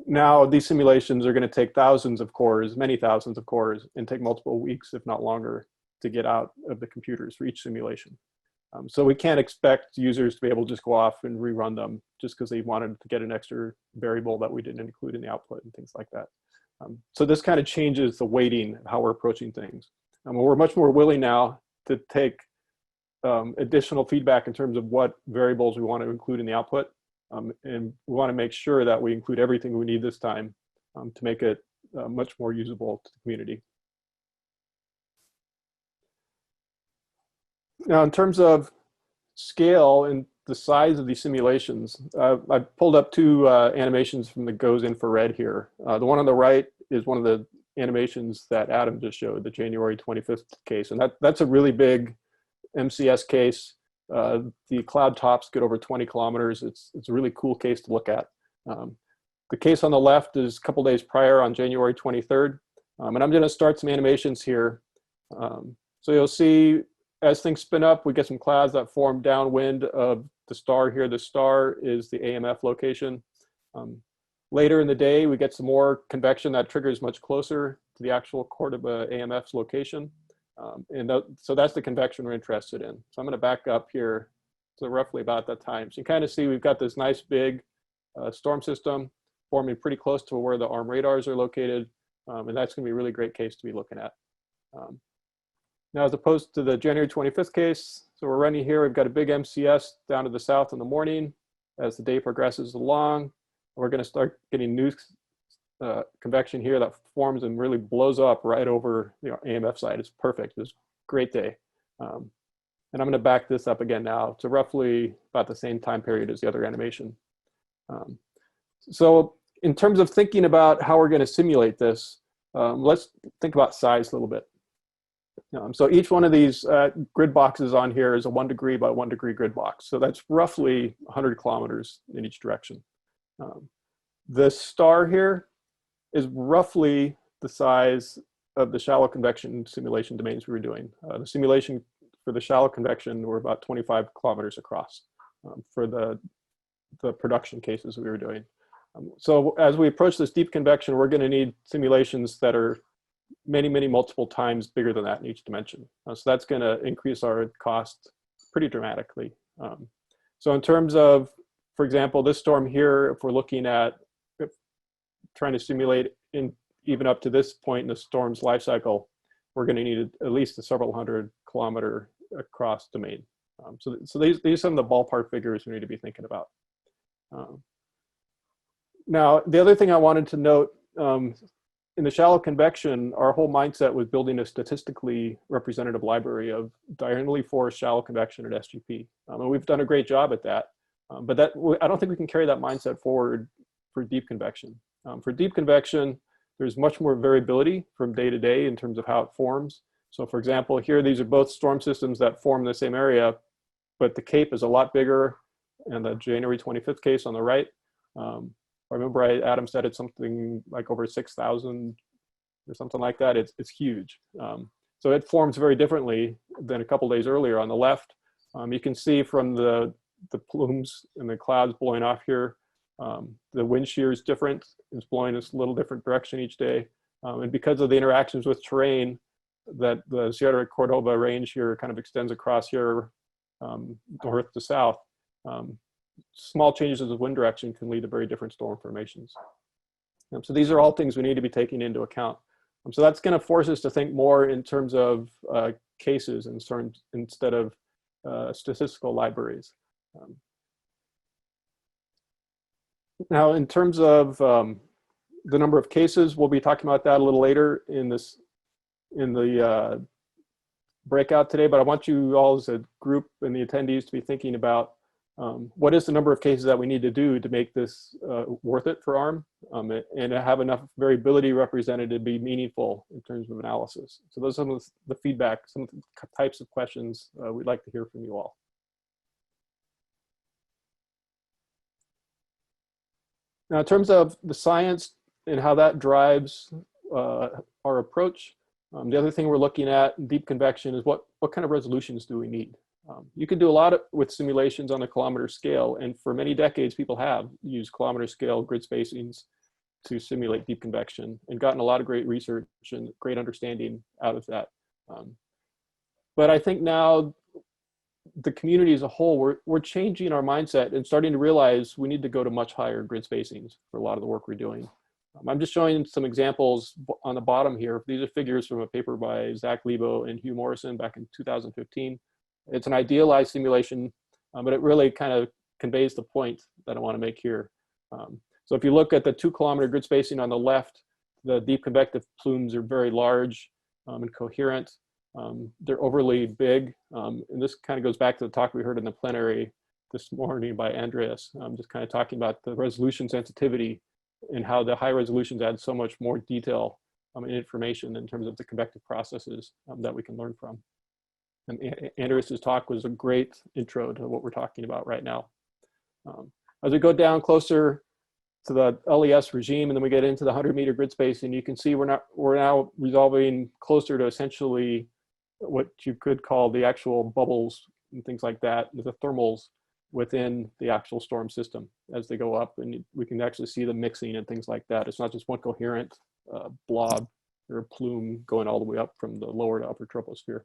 Now these simulations are going to take thousands of cores, many thousands of cores, and take multiple weeks, if not longer, to get out of the computers for each simulation. So we can't expect users to be able to just go off and rerun them just because they wanted to get an extra variable that we didn't include in the output and things like that. So this kind of changes the weighting of how we're approaching things. We're much more willing now to take additional feedback in terms of what variables we want to include in the output. And we want to make sure that we include everything we need this time to make it much more usable to the community. Now, in terms of scale and the size of these simulations, I pulled up two animations from the GOES infrared here. The one on the right is one of the animations that Adam just showed, the January 25th case. And that's a really big MCS case. The cloud tops get over 20 kilometers. It's a really cool case to look at. The case on the left is a couple days prior on January 23rd. And I'm going to start some animations here. So you'll see as things spin up, we get some clouds that form downwind of the star here. The star is the AMF location. Later in the day, we get some more convection that triggers much closer to the actual Cordoba AMF's location. So that's the convection we're interested in. So I'm going to back up here to roughly about that time. So you kind of see we've got this nice big storm system forming pretty close to where the ARM radars are located. And that's going to be a really great case to be looking at. Now, as opposed to the January 25th case, so we're running here, we've got a big MCS down to the south in the morning. As the day progresses along, we're going to start getting new convection here that forms and really blows up right over the AMF side. It's perfect. It's a great day. And I'm going to back this up again now to roughly about the same time period as the other animation. So in terms of thinking about how we're going to simulate this, let's think about size a little bit. So each one of these grid boxes on here is a 1 degree by 1 degree grid box. So that's roughly 100 kilometers in each direction. The star here is roughly the size of the shallow convection simulation domains we were doing. The simulation for the shallow convection were about 25 kilometers across for the production cases we were doing. So as we approach this deep convection, we're going to need simulations that are many multiple times bigger than that in each dimension. So that's going to increase our cost pretty dramatically. So in terms of, for example, this storm here, if we're looking at trying to simulate in even up to this point in the storm's life cycle, we're going to need at least a several 100 kilometer across domain. So these are some of the ballpark figures we need to be thinking about. Now, the other thing I wanted to note, in the shallow convection, our whole mindset was building a statistically representative library of diurnally forced shallow convection at SGP. And we've done a great job at that. But I don't think we can carry that mindset forward for deep convection. For deep convection, there's much more variability from day to day in terms of how it forms. So for example, here, these are both storm systems that form the same area, but the Cape is a lot bigger, and the January 25th case on the right. I remember Adam said it's something like over 6,000 or something like that. It's huge. So it forms very differently than a couple days earlier. On the left, you can see from the plumes and the clouds blowing off here, the wind shear is different. It's blowing a little different direction each day. And because of the interactions with terrain, that the Sierra Cordoba range here kind of extends across here, north to south, small changes of wind direction can lead to very different storm formations. So these are all things we need to be taking into account. So that's going to force us to think more in terms of cases instead of statistical libraries. Now, in terms of the number of cases, we'll be talking about that a little later in the breakout today, but I want you all as a group and the attendees to be thinking about what is the number of cases that we need to do to make this worth it for ARM, and have enough variability represented to be meaningful in terms of analysis. So those are some of the feedback, some of the types of questions we'd like to hear from you all. Now, in terms of the science and how that drives our approach, the other thing we're looking at in deep convection is what kind of resolutions do we need? You can do a lot with simulations on the kilometer scale, and for many decades, people have used kilometer scale grid spacings to simulate deep convection and gotten a lot of great research and great understanding out of that. But I think now the community as a whole, we're changing our mindset and starting to realize we need to go to much higher grid spacings for a lot of the work we're doing. I'm just showing some examples on the bottom here. These are figures from a paper by Zach Lebo and Hugh Morrison back in 2015. It's an idealized simulation, but it really kind of conveys the point that I want to make here. So if you look at the 2 kilometer grid spacing on the left, the deep convective plumes are very large and coherent. They're overly big. And this kind of goes back to the talk we heard in the plenary this morning by Andreas. Just kind of talking about the resolution sensitivity and how the high resolutions add so much more detail and information in terms of the convective processes that we can learn from. And Andreas's talk was a great intro to what we're talking about right now. As we go down closer to the LES regime, and then we get into the 100-meter grid spacing, you can see we're now resolving closer to essentially what you could call the actual bubbles and things like that, the thermals within the actual storm system as they go up, and we can actually see the mixing and things like that. It's not just one coherent blob or plume going all the way up from the lower to upper troposphere.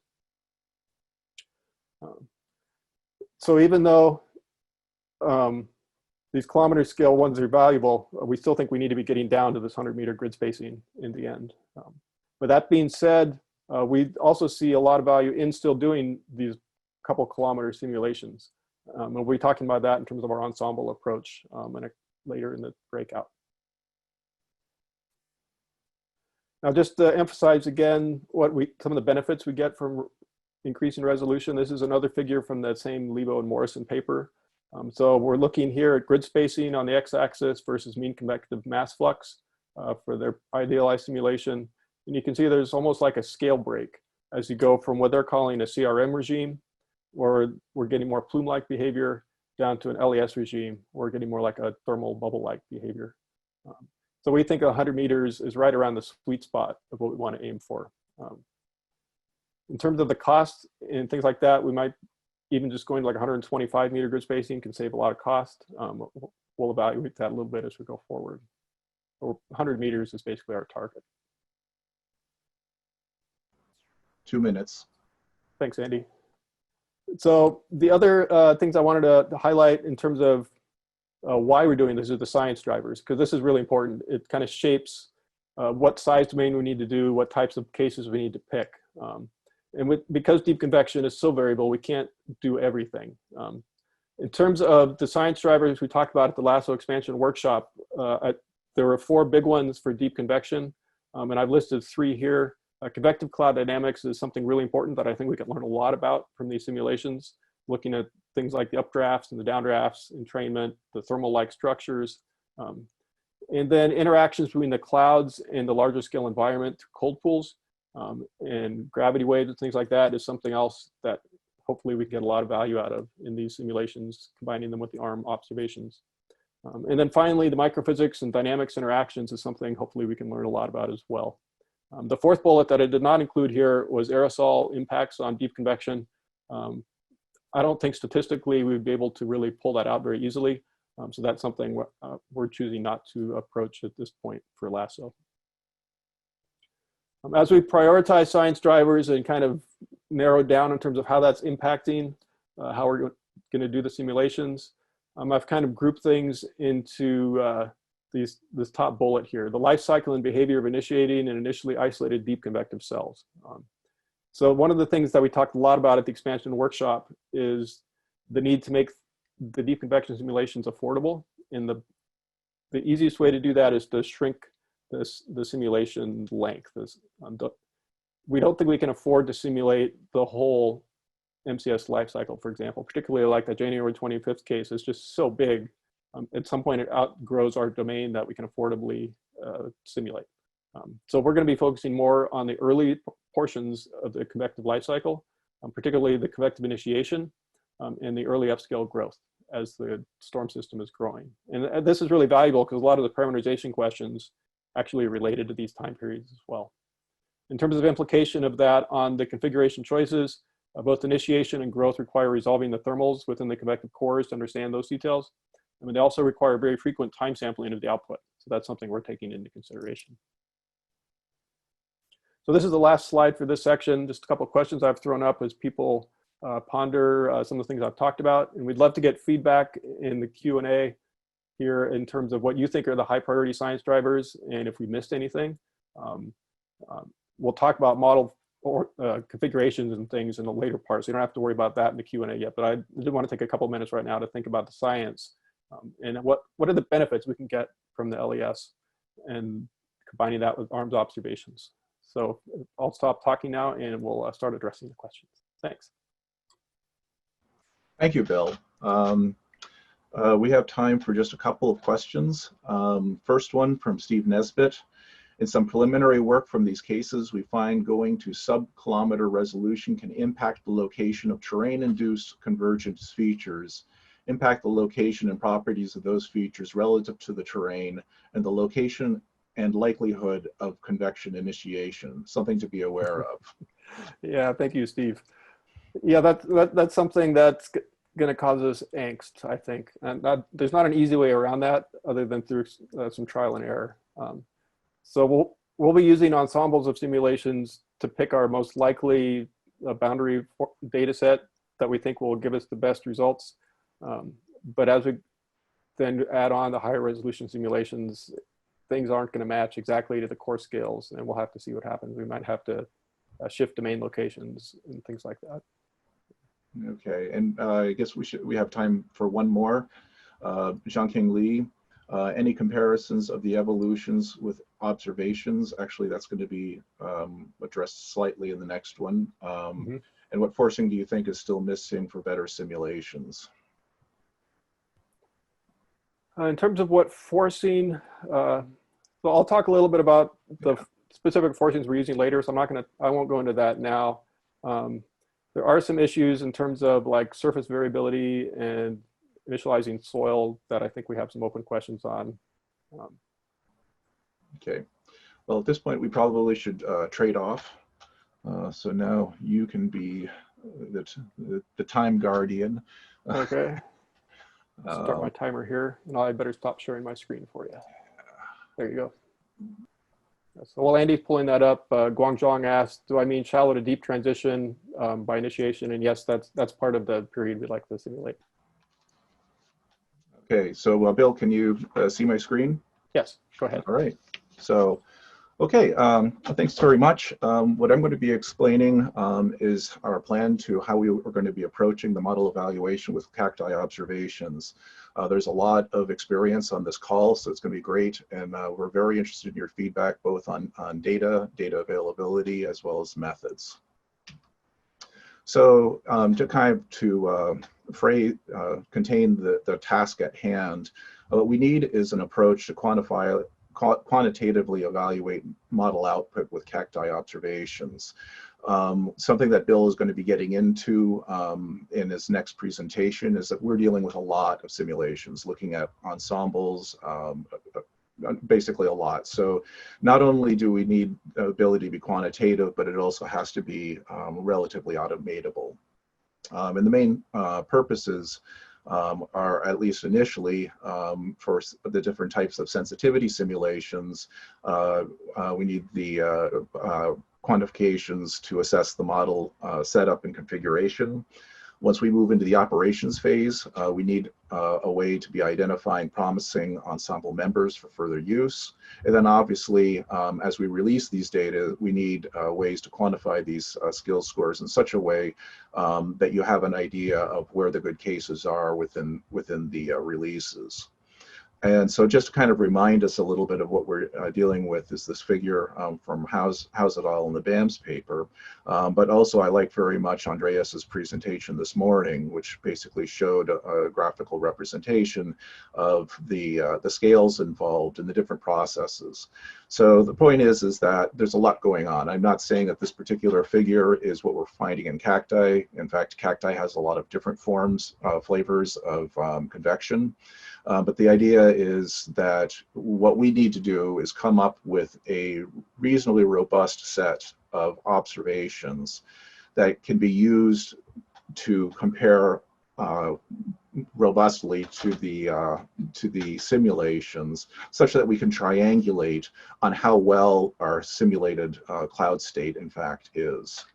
So even though these kilometer scale ones are valuable, we still think we need to be getting down to this 100-meter grid spacing in the end. But that being said, we also see a lot of value in still doing these couple kilometer simulations. And we'll be talking about that in terms of our ensemble approach later in the breakout. Now, just to emphasize again some of the benefits we get from increasing resolution. This is another figure from the same Lebo and Morrison paper. So we're looking here at grid spacing on the x-axis versus mean convective mass flux for their idealized simulation. And you can see there's almost like a scale break as you go from what they're calling a CRM regime, where we're getting more plume-like behavior, down to an LES regime, where we're getting more like a thermal bubble-like behavior. So we think 100 meters is right around the sweet spot of what we want to aim for. In terms of the cost and things like that, we might even just going to like 125-meter grid spacing can save a lot of cost. We'll evaluate that a little bit as we go forward. 100 meters is basically our target. 2 minutes. Thanks, Andy. So the other things I wanted to highlight in terms of why we're doing this is the science drivers, because this is really important. It kind of shapes what size domain we need to do, what types of cases we need to pick. Because deep convection is so variable, we can't do everything. In terms of the science drivers we talked about at the LASSO expansion workshop, there were 4 big ones for deep convection, and I've listed 3 here. Convective cloud dynamics is something really important that I think we can learn a lot about from these simulations, looking at things like the updrafts and the downdrafts, entrainment, the thermal-like structures. And then interactions between the clouds and the larger scale environment through cold pools and gravity waves and things like that is something else that hopefully we can get a lot of value out of in these simulations, combining them with the ARM observations. And then finally, the microphysics and dynamics interactions is something hopefully we can learn a lot about as well. The fourth bullet that I did not include here was aerosol impacts on deep convection. I don't think statistically we would be able to really pull that out very easily. So that's something we're choosing not to approach at this point for LASSO. As we prioritize science drivers and kind of narrow down in terms of how that's impacting how we're going to do the simulations, I've kind of grouped things into this top bullet here, the life cycle and behavior of initiating and initially isolated deep convective cells. So one of the things that we talked a lot about at the expansion workshop is the need to make the deep convection simulations affordable. And the easiest way to do that is to shrink the simulation length. We don't think we can afford to simulate the whole MCS lifecycle, for example, particularly like the January 25th case is just so big. At some point it outgrows our domain that we can affordably simulate. So we're going to be focusing more on the early portions of the convective lifecycle, particularly the convective initiation and the early upscale growth as the storm system is growing. And this is really valuable because a lot of the parameterization questions actually are related to these time periods as well. In terms of implication of that on the configuration choices, both initiation and growth require resolving the thermals within the convective cores to understand those details. I mean, they also require very frequent time sampling of the output. So that's something we're taking into consideration. So this is the last slide for this section. Just a couple of questions I've thrown up as people ponder some of the things I've talked about. And we'd love to get feedback in the Q&A here in terms of what you think are the high priority science drivers and if we missed anything. We'll talk about model or configurations and things in the later part, so you don't have to worry about that in the Q&A yet. But I did want to take a couple of minutes right now to think about the science and what are the benefits we can get from the LES and combining that with ARMS observations. So I'll stop talking now and we'll start addressing the questions. Thanks. Thank you, Bill. We have time for just a couple of questions. First one from Steve Nesbitt. In some preliminary work from these cases, we find going to sub-kilometer resolution can impact the location of terrain-induced convergence features, impact the location and properties of those features relative to the terrain, and the location and likelihood of convection initiation, something to be aware of. Yeah, thank you, Steve. Yeah, that's something that's going to cause us angst, I think. And there's not an easy way around that other than through some trial and error. So we'll be using ensembles of simulations to pick our most likely boundary data set that we think will give us the best results. But as we then add on the higher resolution simulations, things aren't going to match exactly to the core scales, and we'll have to see what happens. We might have to shift domain locations and things like that. Okay, and I guess we have time for one more. Zhangking Li, any comparisons of the evolutions with observations? Actually, that's going to be addressed slightly in the next one. And what forcing do you think is still missing for better simulations? In terms of what forcing, so I'll talk a little bit about the specific forcings we're using later, so I won't go into that now. There are some issues in terms of like surface variability and initializing soil that I think we have some open questions on. Okay, well, at this point, we probably should trade off. So now you can be the time guardian. Okay. Start my timer here, and I better stop sharing my screen for you. There you go. So while Andy's pulling that up, Guangzhong asked, do I mean shallow to deep transition by initiation? And yes, that's part of the period we'd like to simulate. Okay, so Bill, can you see my screen? Yes, go ahead. All right, so, okay, thanks very much. What I'm going to be explaining is our plan to how we are going to be approaching the model evaluation with CACTI observations. There's a lot of experience on this call, so it's going to be great, and we're very interested in your feedback both on data availability, as well as methods. So to kind of contain the task at hand, What we need is an approach to quantitatively evaluate model output with CACTI observations. Something that Bill is going to be getting into in his next presentation is that we're dealing with a lot of simulations, looking at ensembles, basically a lot. So not only do we need the ability to be quantitative, but it also has to be relatively automatable. And the main purposes are, at least initially, for the different types of sensitivity simulations, we need the quantifications to assess the model setup and configuration. Once we move into the operations phase, we need a way to be identifying promising ensemble members for further use. And then obviously, as we release these data, we need ways to quantify these skill scores in such a way that you have an idea of where the good cases are within the releases. And so just to kind of remind us a little bit of what we're dealing with is this figure from Howes et al. In the BAMS paper. But also I like very much Andreas's presentation this morning, which basically showed a graphical representation of the scales involved in the different processes. So the point is that there's a lot going on. I'm not saying that this particular figure is what we're finding in CACTI. In fact, CACTI has a lot of different forms, flavors of convection. But the idea is that what we need to do is come up with a reasonably robust set of observations that can be used to compare robustly to the simulations, such that we can triangulate on how well our simulated cloud state in fact is.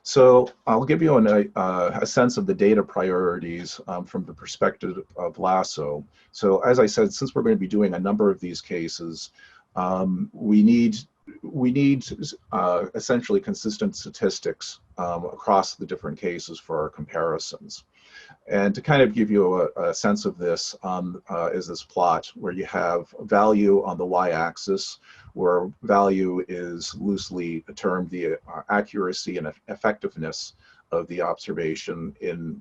So I'll give you a sense of the data priorities from the perspective of LASSO. So as I said, since we're going to be doing a number of these cases, we need essentially consistent statistics across the different cases for our comparisons. And to kind of give you a sense of this is this plot where you have value on the y-axis, where value is loosely termed the accuracy and effectiveness of the observation in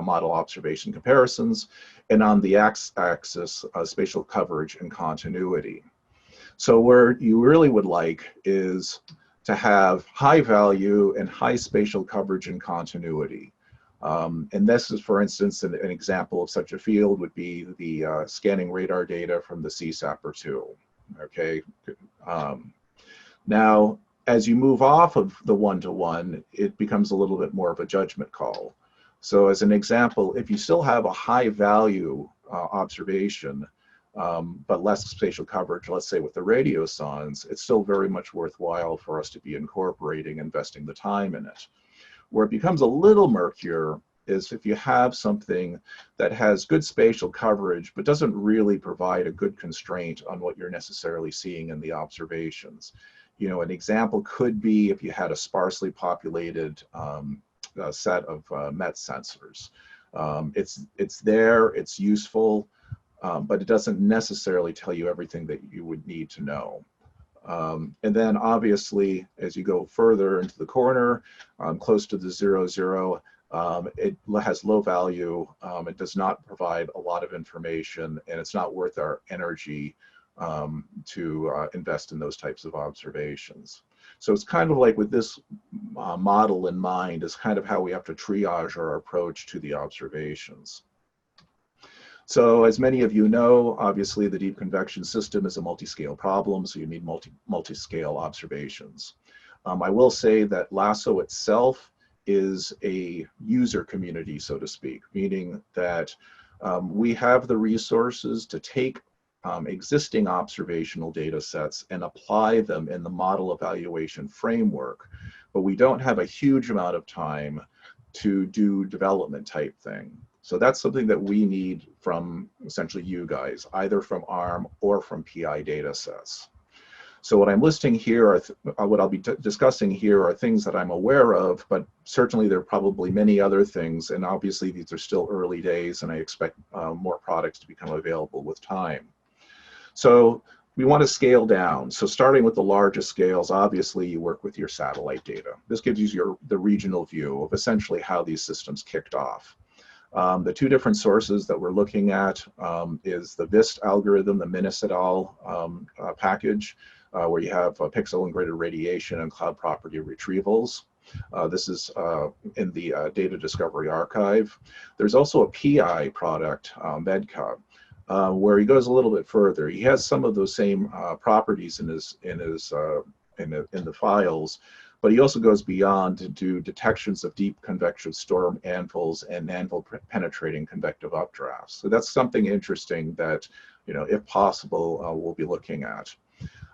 model observation comparisons, and on the x-axis, spatial coverage and continuity. So where you really would like is to have high value and high spatial coverage and continuity. And this is, for instance, an example of such a field would be the scanning radar data from the CSAPR2. Okay. Now, as you move off of the one-to-one, it becomes a little bit more of a judgment call. So as an example, if you still have a high value observation, but less spatial coverage, let's say with the radiosondes, it's still very much worthwhile for us to be incorporating, investing the time in it. Where it becomes a little murkier is if you have something that has good spatial coverage, but doesn't really provide a good constraint on what you're necessarily seeing in the observations. You know, an example could be if you had a sparsely populated set of MET sensors. It's there, it's useful, but it doesn't necessarily tell you everything that you would need to know. And then obviously, as you go further into the corner, close to the 0,0, it has low value, it does not provide a lot of information, and it's not worth our energy to invest in those types of observations. So it's kind of like with this model in mind is kind of how we have to triage our approach to the observations. So as many of you know, obviously the deep convection system is a multi-scale problem, so you need multi-scale observations. I will say that LASSO itself is a user community, so to speak, meaning that we have the resources to take existing observational data sets and apply them in the model evaluation framework, but we don't have a huge amount of time to do development type thing. So that's something that we need from essentially you guys, either from ARM or from PI data sets. So what I'm listing here, are what I'll be discussing here are things that I'm aware of, but certainly there are probably many other things, and obviously these are still early days, and I expect more products to become available with time. So we want to scale down. So starting with the largest scales, obviously you work with your satellite data. This gives you the regional view of essentially how these systems kicked off. The two different sources that we're looking at is the VIST algorithm, the Minnis et al. Package, where you have pixel and graded radiation and cloud property retrievals. This is in the Data Discovery Archive. There's also a PI product, MedCub, where he goes a little bit further. He has some of those same properties in the files, but he also goes beyond to do detections of deep convection storm anvils and anvil penetrating convective updrafts. So that's something interesting that, if possible, we'll be looking at.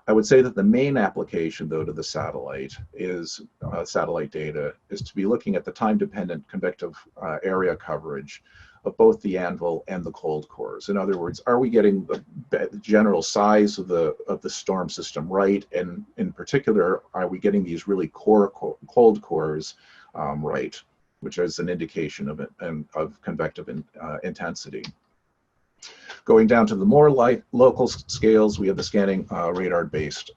I would say that the main application, though, to the satellite is satellite data is to be looking at the time-dependent convective area coverage of both the anvil and the cold cores. In other words, are we getting the general size of the storm system right? And in particular, are we getting these really cold cores right, which is an indication of convective intensity. Going down to the more local scales, we have the scanning radar-based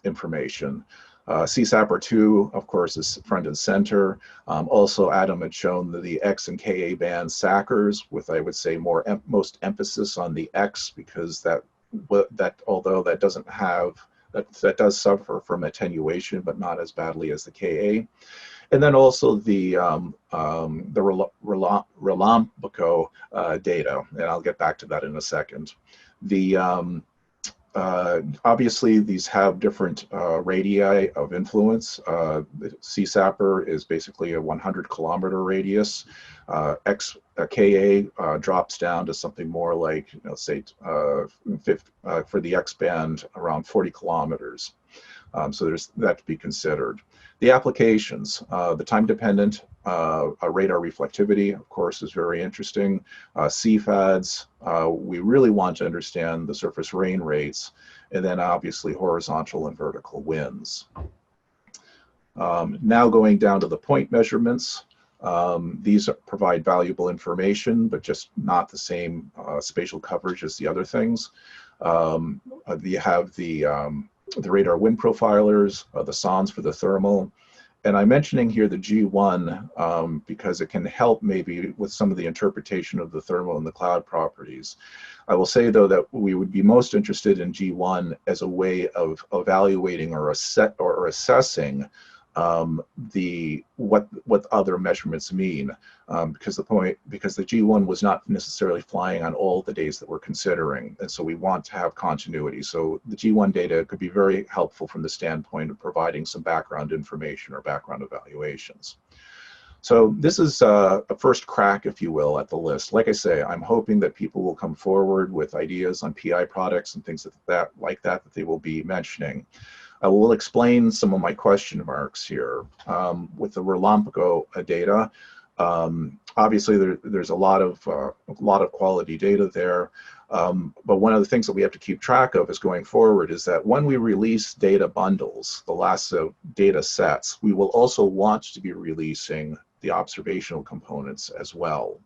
information. CSAPR2, of course, is front and center. Also, Adam had shown the X and Ka band SACers, with, I would say, most emphasis on the X, because that although that doesn't have, that does suffer from attenuation, but not as badly as the Ka. And then also the Relambico data, and I'll get back to that in a second. Obviously, these have different radii of influence. The CSAPR is basically a 100-kilometer radius. Ka drops down to something more like, say, for the X band, around 40 kilometers. So there's that to be considered. The applications, the time-dependent radar reflectivity, of course, is very interesting. CFADs, we really want to understand the surface rain rates, and then obviously horizontal and vertical winds. Now going down to the point measurements, these provide valuable information, but just not the same spatial coverage as the other things. You have the radar wind profilers, the SONs for the thermal. And I'm mentioning here the G1 because it can help maybe with some of the interpretation of the thermal and the cloud properties. I will say, though, that we would be most interested in G1 as a way of evaluating or assessing what other measurements mean, because the G1 was not necessarily flying on all the days that we're considering, and so we want to have continuity. So the G1 data could be very helpful from the standpoint of providing some background information or background evaluations. So this is a first crack, if you will, at the list. Like I say, I'm hoping that people will come forward with ideas on PI products and things like that they will be mentioning. I will explain some of my question marks here. With the Relambico data, obviously there's a lot of quality data there, but one of the things that we have to keep track of is going forward is that when we release data bundles, the LASSO data sets, we will also want to be releasing the observational components as well.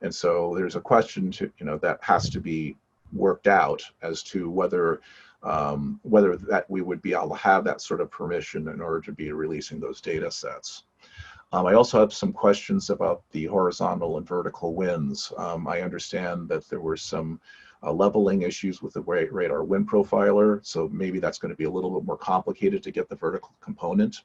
And so there's a question that has to be worked out as to whether that we would be able to have that sort of permission in order to be releasing those data sets. I also have some questions about the horizontal and vertical winds. I understand that there were some leveling issues with the radar wind profiler, so maybe that's going to be a little bit more complicated to get the vertical component.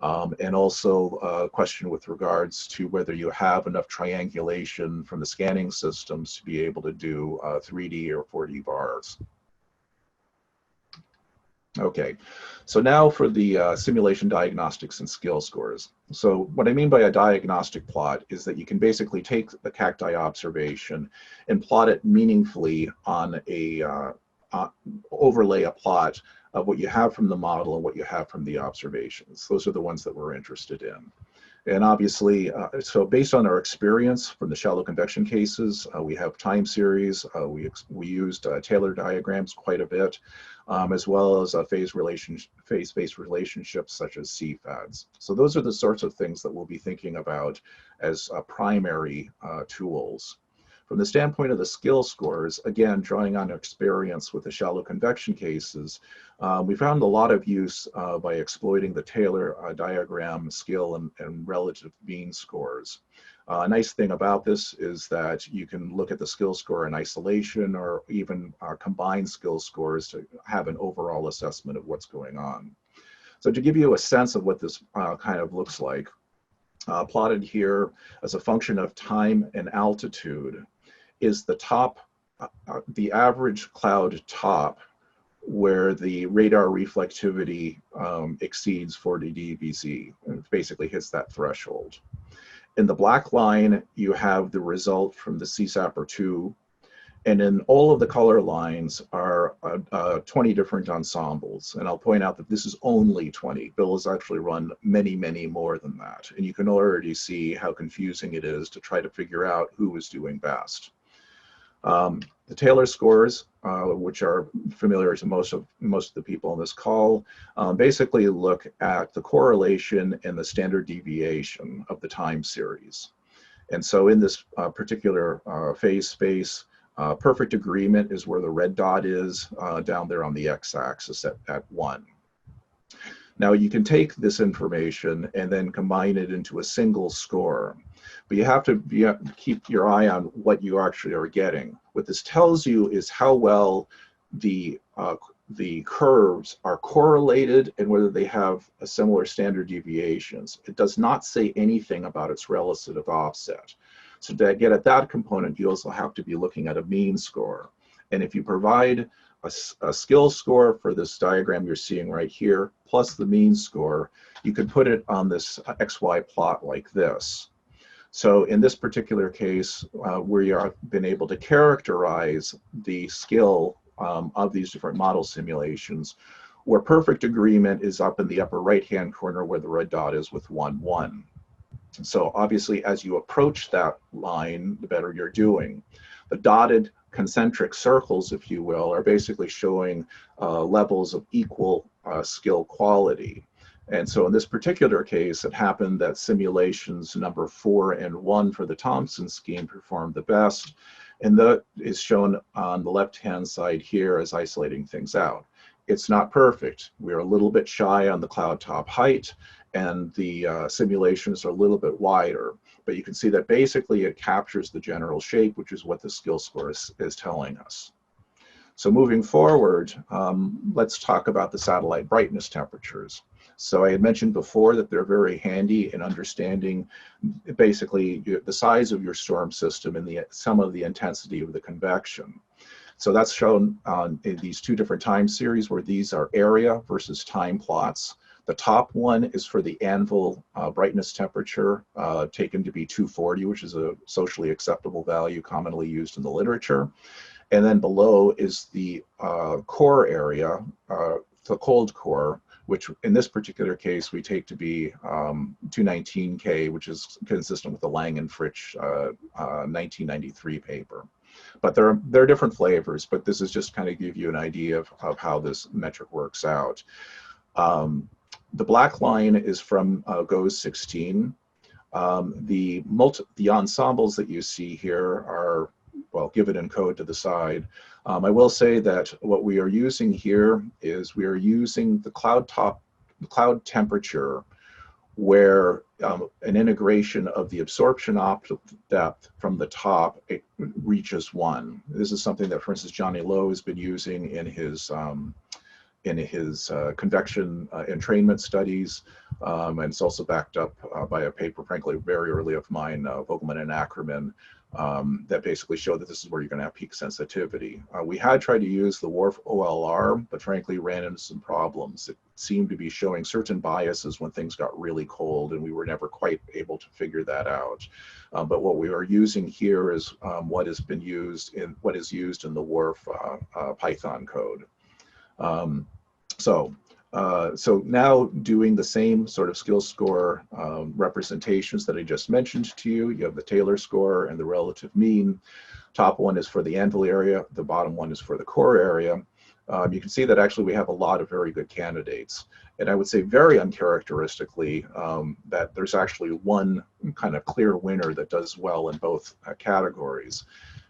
And also a question with regards to whether you have enough triangulation from the scanning systems to be able to do 3D or 4D bars. Okay, so now for the simulation diagnostics and skill scores. So what I mean by a diagnostic plot is that you can basically take the CACTI observation and plot it meaningfully on a overlay a plot of what you have from the model and what you have from the observations. Those are the ones that we're interested in. And obviously, so based on our experience from the shallow convection cases, we have time series. We used Taylor diagrams quite a bit, as well as phase-based relationships such as CFADs. So those are the sorts of things that we'll be thinking about as primary tools. From the standpoint of the skill scores, again, drawing on experience with the shallow convection cases, we found a lot of use by exploiting the Taylor diagram skill and relative mean scores. A nice thing about this is that you can look at the skill score in isolation or even combine skill scores to have an overall assessment of what's going on. So to give you a sense of what this kind of looks like, plotted here as a function of time and altitude is the top, the average cloud top where the radar reflectivity exceeds 40 dBz, and basically hits that threshold. In the black line, you have the result from the CSAPR2, and in all of the color lines are 20 different ensembles. And I'll point out that this is only 20. Bill has actually run many, many more than that. And you can already see how confusing it is to try to figure out who is doing best. The Taylor scores, which are familiar to most of the people on this call, basically look at the correlation and the standard deviation of the time series. And so in this particular phase space, perfect agreement is where the red dot is down there on the x-axis at 1. Now you can take this information and then combine it into a single score, but you have to keep your eye on what you actually are getting. What this tells you is how well the curves are correlated and whether they have a similar standard deviations. It does not say anything about its relative offset. So to get at that component, you also have to be looking at a mean score. And if you provide a skill score for this diagram you're seeing right here, plus the mean score, you could put it on this XY plot like this. So in this particular case, we have been able to characterize the skill of these different model simulations, where perfect agreement is up in the upper right-hand corner where the red dot is with 1, 1. So obviously, as you approach that line, the better you're doing. The dotted concentric circles, if you will, are basically showing levels of equal skill quality. And so in this particular case, it happened that simulations number 4 and 1 for the Thompson scheme performed the best. And that is shown on the left-hand side here as isolating things out. It's not perfect. We're a little bit shy on the cloud top height, and the simulations are a little bit wider. But you can see that basically it captures the general shape, which is what the skill score is telling us. So moving forward, let's talk about the satellite brightness temperatures. So I had mentioned before that they're very handy in understanding basically the size of your storm system and some of the intensity of the convection. So that's shown in these two different time series where these are area versus time plots. The top one is for the anvil brightness temperature taken to be 240, which is a socially acceptable value commonly used in the literature. And then below is the core area, the cold core, which in this particular case we take to be 219K, which is consistent with the Lang and Fritsch 1993 paper. But there are different flavors, but this is just kind of give you an idea of how this metric works out. The black line is from GOES 16. The ensembles that you see here are, well, given in code to the side. I will say that what we are using here is we are using the cloud temperature where an integration of the absorption depth from the top reaches 1. This is something that, for instance, Johnny Lowe has been using in his convection entrainment studies, and it's also backed up by a paper, frankly, very early of mine, Vogelman and Ackerman, that basically showed that this is where you're going to have peak sensitivity. We had tried to use the WRF OLR, but frankly ran into some problems. It seemed to be showing certain biases when things got really cold, and we were never quite able to figure that out. But what we are using here is what is used in the WRF Python code. So now doing the same sort of skill score representations that I just mentioned to you, you have the Taylor score and the relative mean. Top one is for the anvil area, the bottom one is for the core area. You can see that actually we have a lot of very good candidates. And I would say very uncharacteristically that there's actually one kind of clear winner that does well in both categories.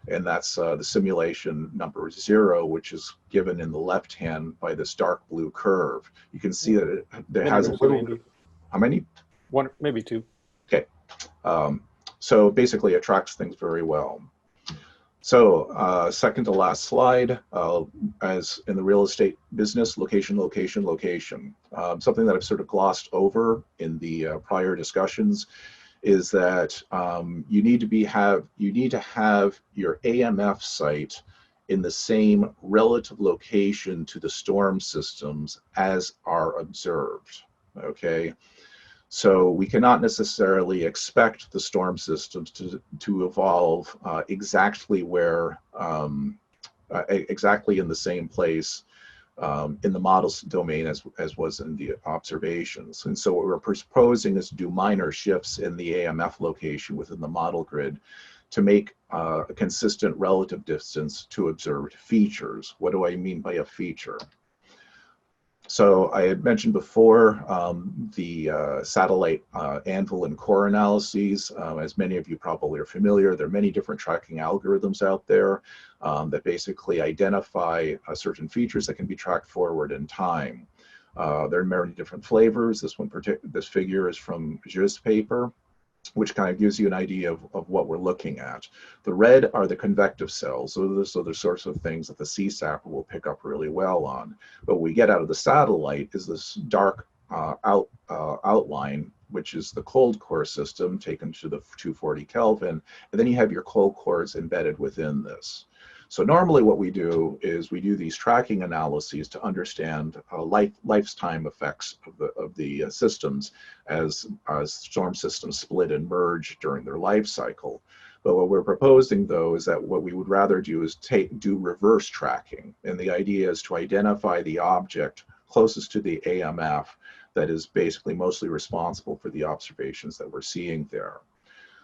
And that's the simulation number 0, which is given in the left hand by this dark blue curve. You can see that it has a little bit. How many? One, maybe 2. Okay. So basically, it tracks things very well. So second to last slide, as in the real estate business, location, location, location. Something that I've sort of glossed over in the prior discussions is that you need to have your AMF site in the same relative location to the storm systems as are observed. Okay. So we cannot necessarily expect the storm systems to evolve exactly where, exactly in the same place in the models domain as was in the observations. And so what we're proposing is to do minor shifts in the AMF location within the model grid to make a consistent relative distance to observed features. What do I mean by a feature? So I had mentioned before the satellite anvil and core analyses. As many of you probably are familiar, there are many different tracking algorithms out there that basically identify certain features that can be tracked forward in time. There are many different flavors. This figure is from Jus paper, which kind of gives you an idea of what we're looking at. The red are the convective cells. So those are the sorts of things that the CSAP will pick up really well on. But what we get out of the satellite is this dark outline, which is the cold core system taken to the 240 Kelvin. And then you have your cold cores embedded within this. So normally what we do is we do these tracking analyses to understand lifetime effects of the systems as storm systems split and merge during their life cycle. But what we're proposing, though, is that what we would rather do is do reverse tracking. And the idea is to identify the object closest to the AMF that is basically mostly responsible for the observations that we're seeing there.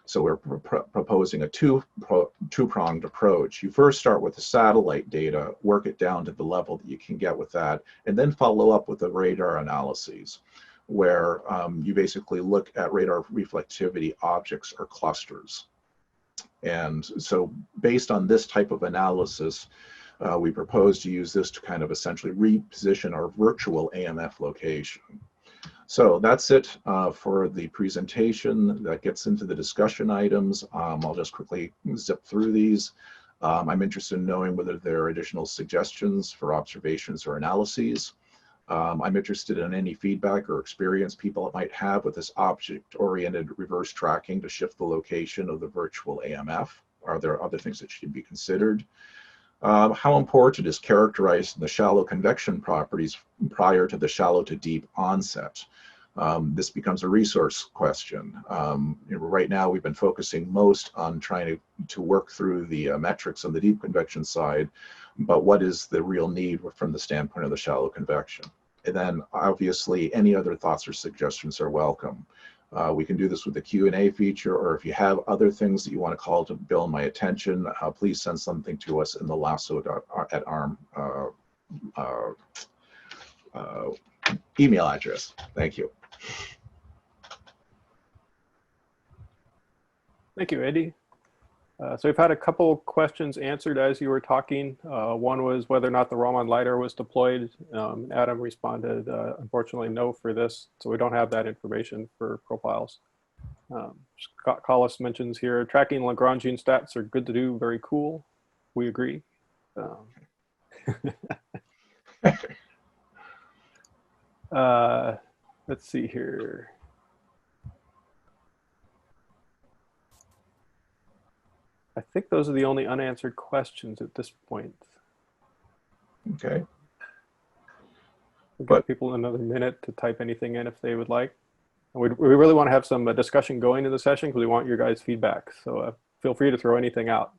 So we're proposing a two-pronged approach. You first start with the satellite data, work it down to the level that you can get with that, and then follow up with the radar analyses, where you basically look at radar reflectivity objects or clusters. And so based on this type of analysis, we propose to use this to kind of essentially reposition our virtual AMF location. So that's it for the presentation. That gets into the discussion items. I'll just quickly zip through these. I'm interested in knowing whether there are additional suggestions for observations or analyses. I'm interested in any feedback or experience people might have with this object-oriented reverse tracking to shift the location of the virtual AMF. Are there other things that should be considered? How important is characterizing the shallow convection properties prior to the shallow to deep onset? This becomes a resource question. Right now, we've been focusing most on trying to work through the metrics on the deep convection side, but what is the real need from the standpoint of the shallow convection? And then obviously, any other thoughts or suggestions are welcome. We can do this with the Q&A feature, or if you have other things that you want to call to bill my attention, please send something to us in the lasso@arm email address. Thank you. Thank you, Andy. So we've had a couple questions answered as you were talking. One was whether or not the Raman LiDAR was deployed. Adam responded, unfortunately, no for this. So we don't have that information for profiles. Scott Collis mentions here, tracking Lagrangian stats are good to do, very cool. We agree. Let's see here. I think those are the only unanswered questions at this point. Okay. We've got people another minute to type anything in if they would like. And we really want to have some discussion going in the session because we want your guys' feedback. So feel free to throw anything out.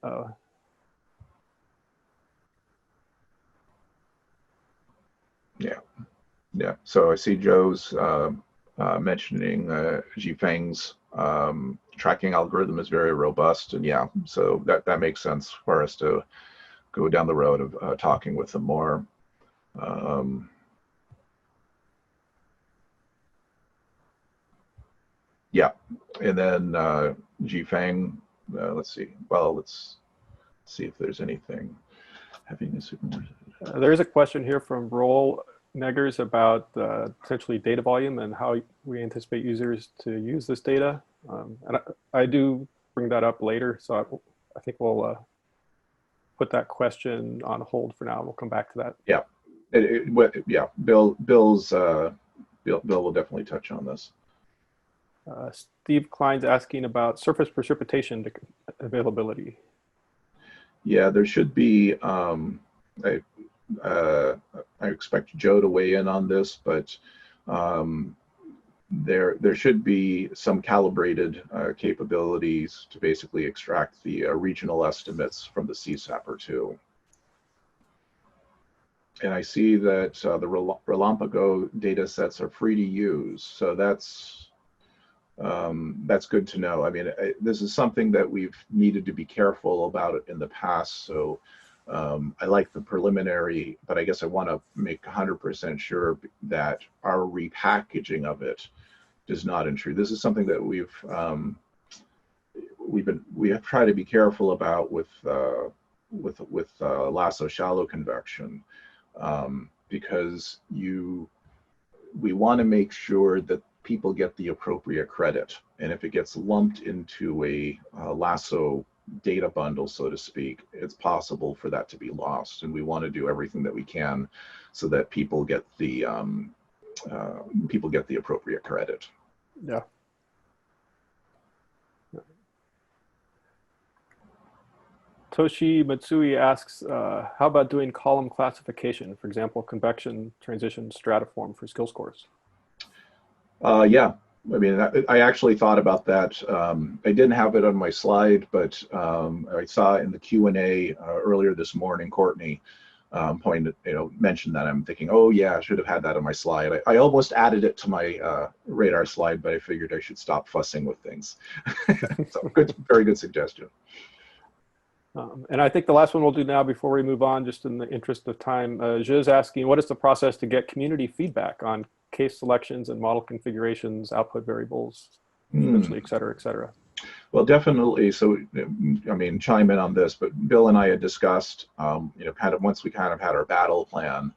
Yeah. So I see Joe's mentioning Jifeng's tracking algorithm is very robust, and yeah, so that makes sense for us to go down the road of talking with them more. Yeah, and then Jifeng, let's see. Well, let's see if there's anything. There is a question here from Roll Neggers about potentially data volume and how we anticipate users to use this data. And I do bring that up later. So I think we'll put that question on hold for now. We'll come back to that. Yeah, yeah. Bill will definitely touch on this. Steve Klein's asking about surface precipitation availability. Yeah, there should be. I expect Joe to weigh in on this, but there should be some calibrated capabilities to basically extract the regional estimates from the CSAPR too. And I see that the Relampago data sets are free to use, so that's good to know. I mean, this is something that we've needed to be careful about it in the past. So I like the preliminary, but I guess I want to make 100% sure that our repackaging of it does not intrude. This is something that we have tried to be careful about with LASSO shallow convection, because we want to make sure that people get the appropriate credit, and if it gets lumped into a LASSO data bundle, so to speak, it's possible for that to be lost, and we want to do everything that we can so that people get the appropriate credit. Yeah. Toshi Matsui asks, how about doing column classification, for example, convection, transition, stratiform for skill scores? Yeah, I mean, I actually thought about that. I didn't have it on my slide, but I saw in the Q&A earlier this morning, Courtney mentioned that. I'm thinking, oh yeah, I should have had that on my slide. I almost added it to my radar slide, but I figured I should stop fussing with things. So good, very good suggestion. And I think the last one we'll do now before we move on, just in the interest of time, Zhi's asking, what is the process to get community feedback on case selections and model configurations, output variables, eventually, et cetera, et cetera? Well, definitely. So, I mean, chime in on this, but Bill and I had discussed, kind of once we kind of had our battle plan,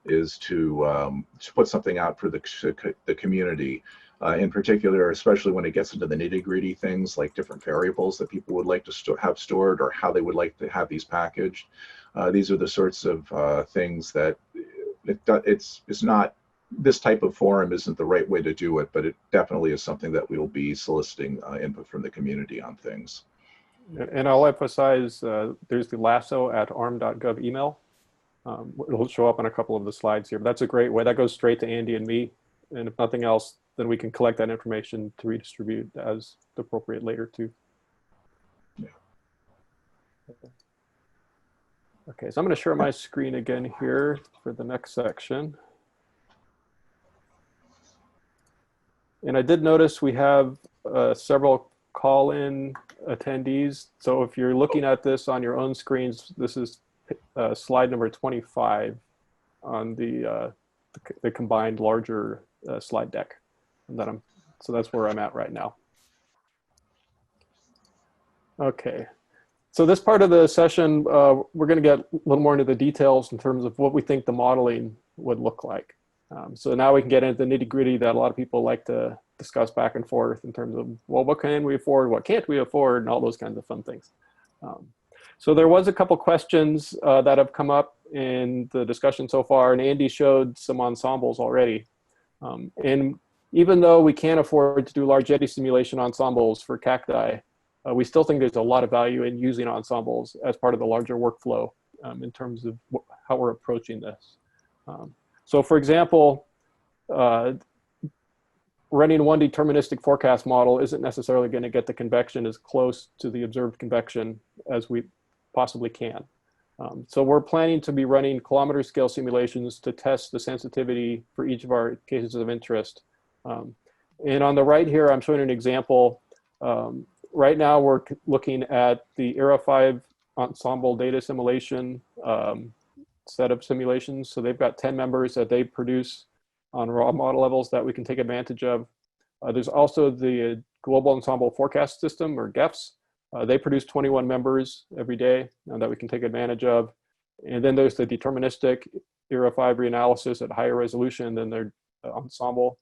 is to put something out for the community. In particular, especially when it gets into the nitty-gritty things like different variables that people would like to have stored, or how they would like to have these packaged. These are the sorts of things that it's not, this type of forum isn't the right way to do it, but it definitely is something that we will be soliciting input from the community on things. And I'll emphasize, there's the lasso@arm.gov email. It'll show up on a couple of the slides here, but that's a great way. That goes straight to Andy and me. And if nothing else, then we can collect that information to redistribute as appropriate later too. Yeah. Okay, so I'm going to share my screen again here for the next section. And I did notice we have several call-in attendees. So if you're looking at this on your own screens, this is slide number 25 on the combined larger slide deck. And so that's where I'm at right now. Okay, so this part of the session, we're going to get a little more into the details in terms of what we think the modeling would look like. So now we can get into the nitty-gritty that a lot of people like to discuss back and forth in terms of, well, what can we afford, what can't we afford, and all those kinds of fun things. So there was a couple questions that have come up in the discussion so far, and Andy showed some ensembles already. And even though we can't afford to do large eddy simulation ensembles for CACTI, we still think there's a lot of value in using ensembles as part of the larger workflow in terms of how we're approaching this. So for example, running one deterministic forecast model isn't necessarily going to get the convection as close to the observed convection as we possibly can. So we're planning to be running kilometer scale simulations to test the sensitivity for each of our cases of interest. And on the right here, I'm showing an example. Right now, we're looking at the ERA 5 ensemble data simulation set of simulations. So they've got 10 members that they produce on raw model levels that we can take advantage of. There's also the Global Ensemble Forecast System, or GEFS. They produce 21 members every day that we can take advantage of. And then there's the deterministic ERA 5 reanalysis at higher resolution than their ensemble,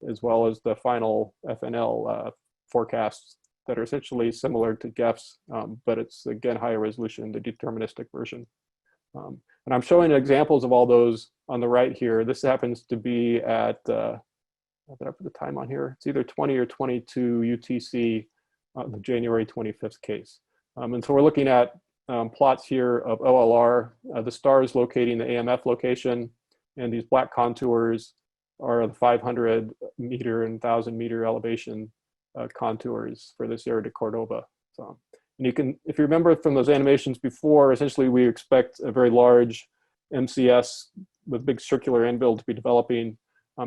as well as the final FNL forecasts that are essentially similar to GEFs, but it's again higher resolution, the deterministic version. And I'm showing examples of all those on the right here. This happens to be at, did I put the time on here? It's either 20 or 22 UTC, the January 25th case. And so we're looking at plots here of OLR, the stars locating the AMF location, and these black contours are the 500 meter and 1,000 meter elevation contours for the Sierra de Cordoba. So, and you can, if you remember from those animations before, essentially we expect a very large MCS with big circular end build to be developing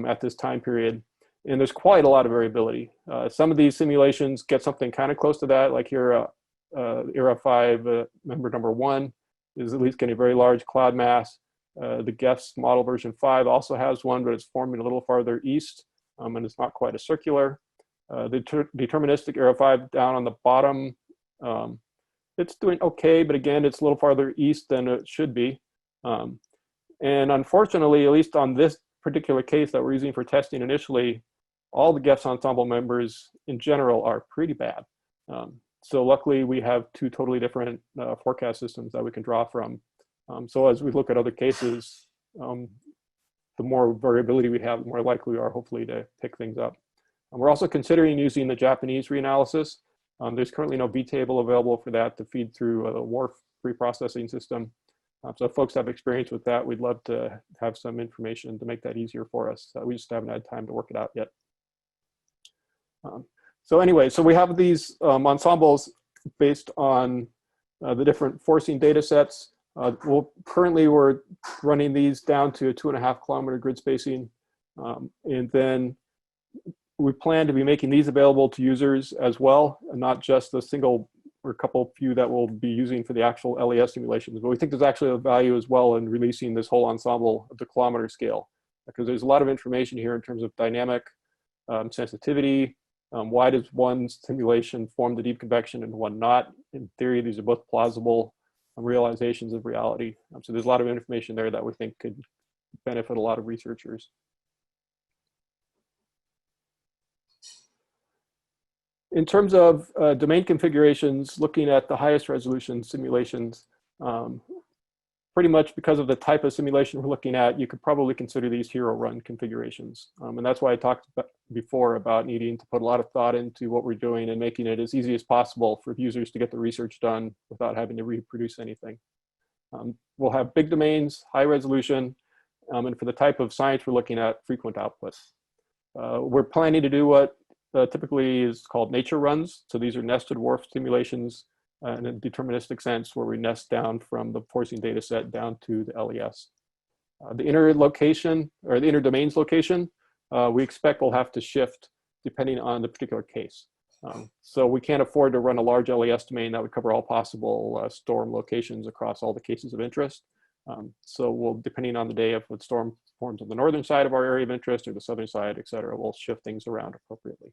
at this time period. And there's quite a lot of variability. Some of these simulations get something kind of close to that, like here, ERA 5 member number 1 is at least getting a very large cloud mass. The GEFS model version 5 also has one, but it's forming a little farther east, and it's not quite as circular. The deterministic ERA 5 down on the bottom, it's doing okay, but again, it's a little farther east than it should be. And unfortunately, at least on this particular case that we're using for testing initially, all the GEFS ensemble members in general are pretty bad. So luckily we have two totally different forecast systems that we can draw from. So as we look at other cases, the more variability we have, the more likely we are hopefully to pick things up. We're also considering using the Japanese reanalysis. There's currently no V-table available for that to feed through a WRF preprocessing system. So if folks have experience with that, we'd love to have some information to make that easier for us. We just haven't had time to work it out yet. So anyway, so we have these ensembles based on the different forcing data sets. Currently we're running these down to a 2.5 kilometer grid spacing. And then we plan to be making these available to users as well, and not just a single or a couple few that we'll be using for the actual LES simulations. But we think there's actually a value as well in releasing this whole ensemble of the kilometer scale, because there's a lot of information here in terms of dynamic sensitivity. Why does one simulation form the deep convection and one not? In theory, these are both plausible realizations of reality. So there's a lot of information there that we think could benefit a lot of researchers. In terms of domain configurations, looking at the highest resolution simulations, pretty much because of the type of simulation we're looking at, you could probably consider these hero run configurations. And that's why I talked before about needing to put a lot of thought into what we're doing and making it as easy as possible for users to get the research done without having to reproduce anything. We'll have big domains, high resolution, and for the type of science we're looking at, frequent outputs. We're planning to do what typically is called nature runs. So these are nested WRF simulations in a deterministic sense, where we nest down from the forcing data set down to the LES. The inner location, or the inner domains location, we expect will have to shift depending on the particular case. So we can't afford to run a large LES domain that would cover all possible storm locations across all the cases of interest. So we'll, depending on the day, if the storm forms on the northern side of our area of interest or the southern side, et cetera, we'll shift things around appropriately.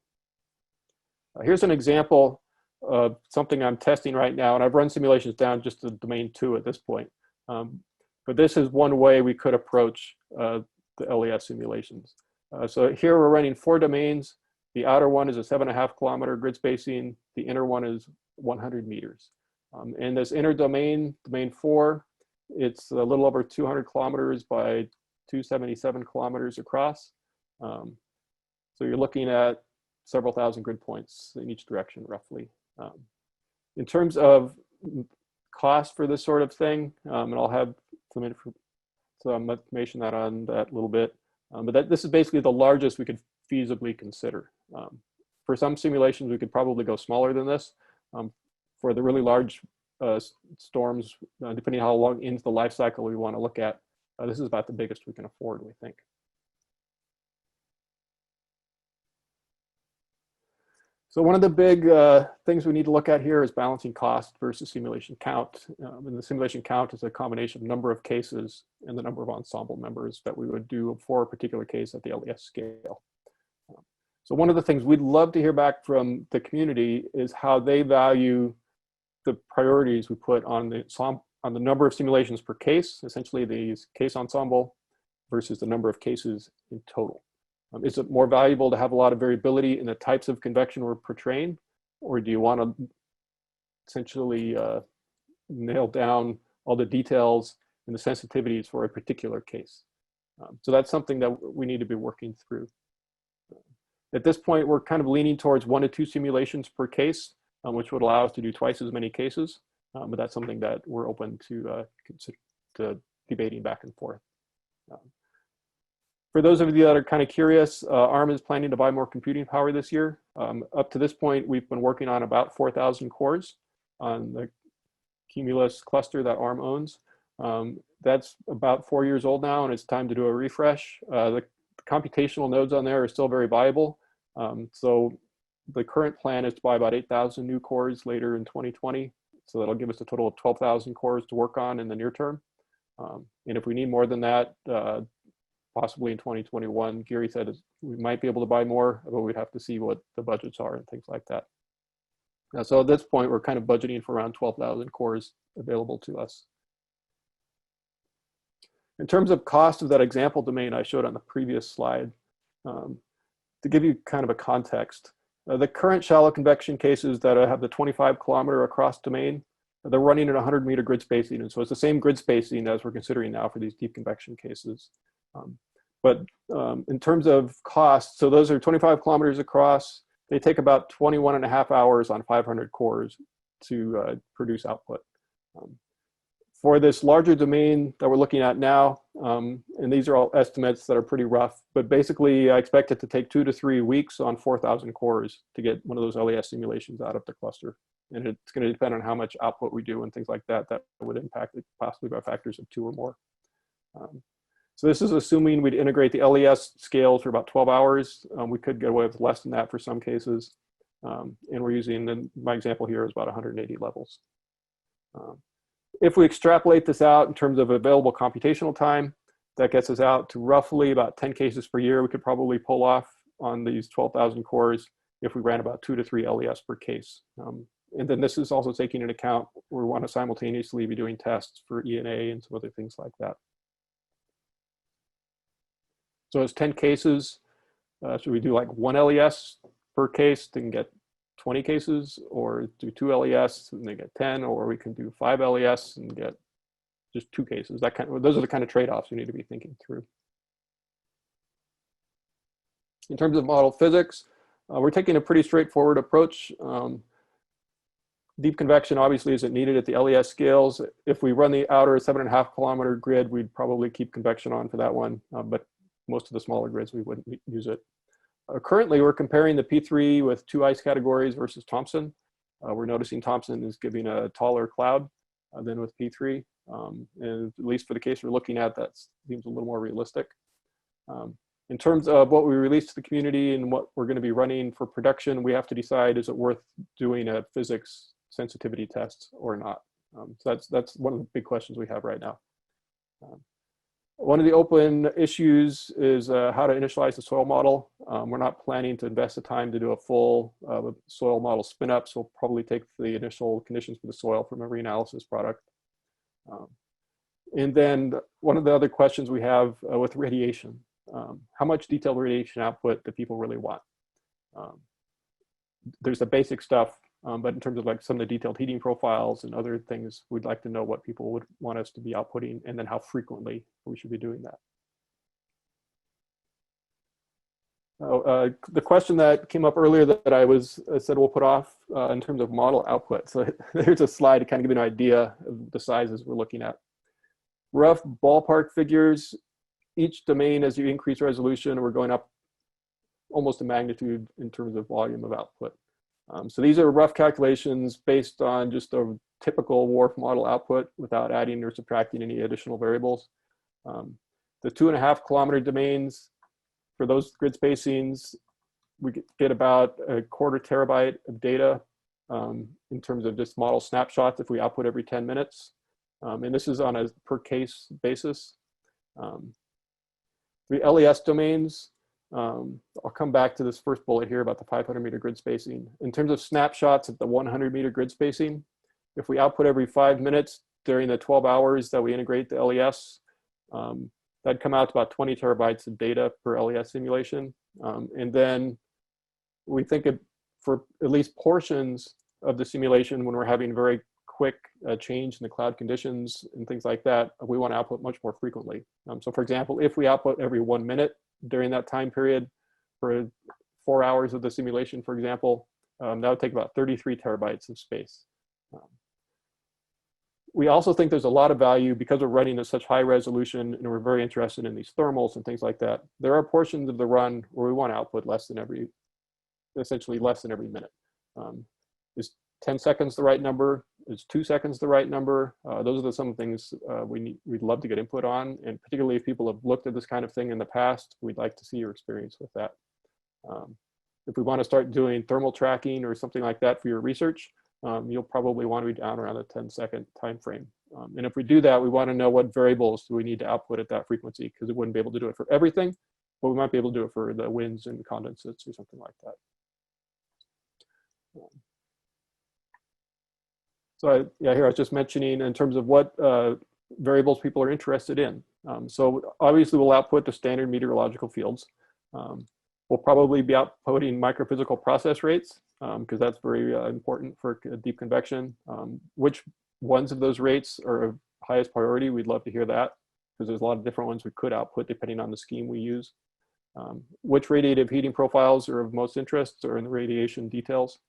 Here's an example of something I'm testing right now, and I've run simulations down just to domain 2 at this point. But this is one way we could approach the LES simulations. So here we're running 4 domains. The outer one is a 7.5 kilometer grid spacing. The inner one is 100 meters. And this inner domain, domain 4, it's a little over 200 kilometers by 277 kilometers across. So you're looking at several thousand grid points in each direction, roughly. In terms of cost for this sort of thing, and I'll have some information on that a little bit, but this is basically the largest we could feasibly consider. For some simulations, we could probably go smaller than this. For the really large storms, depending on how long into the life cycle we want to look at, this is about the biggest we can afford, we think. So one of the big things we need to look at here is balancing cost versus simulation count. And the simulation count is a combination of number of cases and the number of ensemble members that we would do for a particular case at the LES scale. So one of the things we'd love to hear back from the community is how they value the priorities we put on the number of simulations per case, essentially the case ensemble, versus the number of cases in total. Is it more valuable to have a lot of variability in the types of convection we're portraying, or do you want to essentially nail down all the details and the sensitivities for a particular case? So that's something that we need to be working through. At this point, we're kind of leaning towards 1 to 2 simulations per case, which would allow us to do twice as many cases. But that's something that we're open to debating back and forth. For those of you that are kind of curious, ARM is planning to buy more computing power this year. Up to this point, we've been working on about 4,000 cores on the Cumulus cluster that ARM owns. That's about 4 years old now, and it's time to do a refresh. The computational nodes on there are still very viable. So the current plan is to buy about 8,000 new cores later in 2020. So that'll give us a total of 12,000 cores to work on in the near term. And if we need more than that, possibly in 2021, Gary said we might be able to buy more, but we'd have to see what the budgets are and things like that. So at this point, we're kind of budgeting for around 12,000 cores available to us. In terms of cost of that example domain I showed on the previous slide, to give you kind of a context, the current shallow convection cases that have the 25-kilometer across domain, they're running at 100-meter grid spacing. And so it's the same grid spacing as we're considering now for these deep convection cases. But in terms of cost, so those are 25 kilometers across. They take about 21.5 hours on 500 cores to produce output. For this larger domain that we're looking at now, and these are all estimates that are pretty rough, but basically I expect it to take 2 to 3 weeks on 4,000 cores to get one of those LAS simulations out of the cluster. And it's going to depend on how much output we do and things like that. That would impact it possibly by factors of 2 or more. So this is assuming we'd integrate the LES scales for about 12 hours. We could get away with less than that for some cases. And we're using, my example here is about 180 levels. If we extrapolate this out in terms of available computational time, that gets us out to roughly about 10 cases per year. We could probably pull off on these 12,000 cores if we ran about 2 to 3 LES per case. And then this is also taking into account, we want to simultaneously be doing tests for ENA and some other things like that. So it's 10 cases. Should we do like 1 LES per case to get 20 cases, or do 2 LES and they get 10, or we can do 5 LES and get just 2 cases. Those are the kind of trade-offs we need to be thinking through. In terms of model physics, we're taking a pretty straightforward approach. Deep convection obviously isn't needed at the LES scales. If we run the outer 7.5 kilometer grid, we'd probably keep convection on for that one, but most of the smaller grids, we wouldn't use it. Currently, we're comparing the P3 with 2 ice categories versus Thompson. We're noticing Thompson is giving a taller cloud than with P3. And at least for the case we're looking at, that seems a little more realistic. In terms of what we release to the community and what we're going to be running for production, we have to decide, is it worth doing a physics sensitivity test or not? So that's one of the big questions we have right now. One of the open issues is how to initialize the soil model. We're not planning to invest the time to do a full soil model spin up, so we'll probably take the initial conditions for the soil from a reanalysis product. And then one of the other questions we have with radiation, how much detailed radiation output do people really want? There's the basic stuff, but in terms of like some of the detailed heating profiles and other things, we'd like to know what people would want us to be outputting and then how frequently we should be doing that. The question that came up earlier that I said we'll put off in terms of model output. So there's a slide to kind of give you an idea of the sizes we're looking at. Rough ballpark figures, each domain as you increase resolution, we're going up almost a magnitude in terms of volume of output. So these are rough calculations based on just a typical WRF model output without adding or subtracting any additional variables. The 2.5 kilometer domains, for those grid spacings, we get about a 1/4 terabyte of data in terms of just model snapshots if we output every 10 minutes. And this is on a per case basis. The LES domains, I'll come back to this first bullet here about the 500 meter grid spacing. In terms of snapshots at the 100 meter grid spacing, if we output every 5 minutes during the 12 hours that we integrate the LES, that'd come out to about 20 terabytes of data per LES simulation. And then we think for at least portions of the simulation, when we're having very quick change in the cloud conditions and things like that, we want to output much more frequently. So for example, if we output every 1 minute during that time period for 4 hours of the simulation, for example, that would take about 33 terabytes of space. We also think there's a lot of value because we're running at such high resolution and we're very interested in these thermals and things like that. There are portions of the run where we want to output essentially less than every minute. Is 10 seconds the right number? Is 2 seconds the right number? Those are some things we'd love to get input on, and particularly if people have looked at this kind of thing in the past, we'd like to see your experience with that. If we want to start doing thermal tracking or something like that for your research, you'll probably want to be down around a 10-second time frame. And if we do that, we want to know what variables do we need to output at that frequency, because we wouldn't be able to do it for everything, but we might be able to do it for the winds and condensates or something like that. So yeah, here I was just mentioning in terms of what variables people are interested in. So obviously we'll output the standard meteorological fields. We'll probably be outputting microphysical process rates, because that's very important for deep convection. Which ones of those rates are of highest priority? We'd love to hear that, because there's a lot of different ones we could output depending on the scheme we use. Which radiative heating profiles are of most interest or in the radiation details.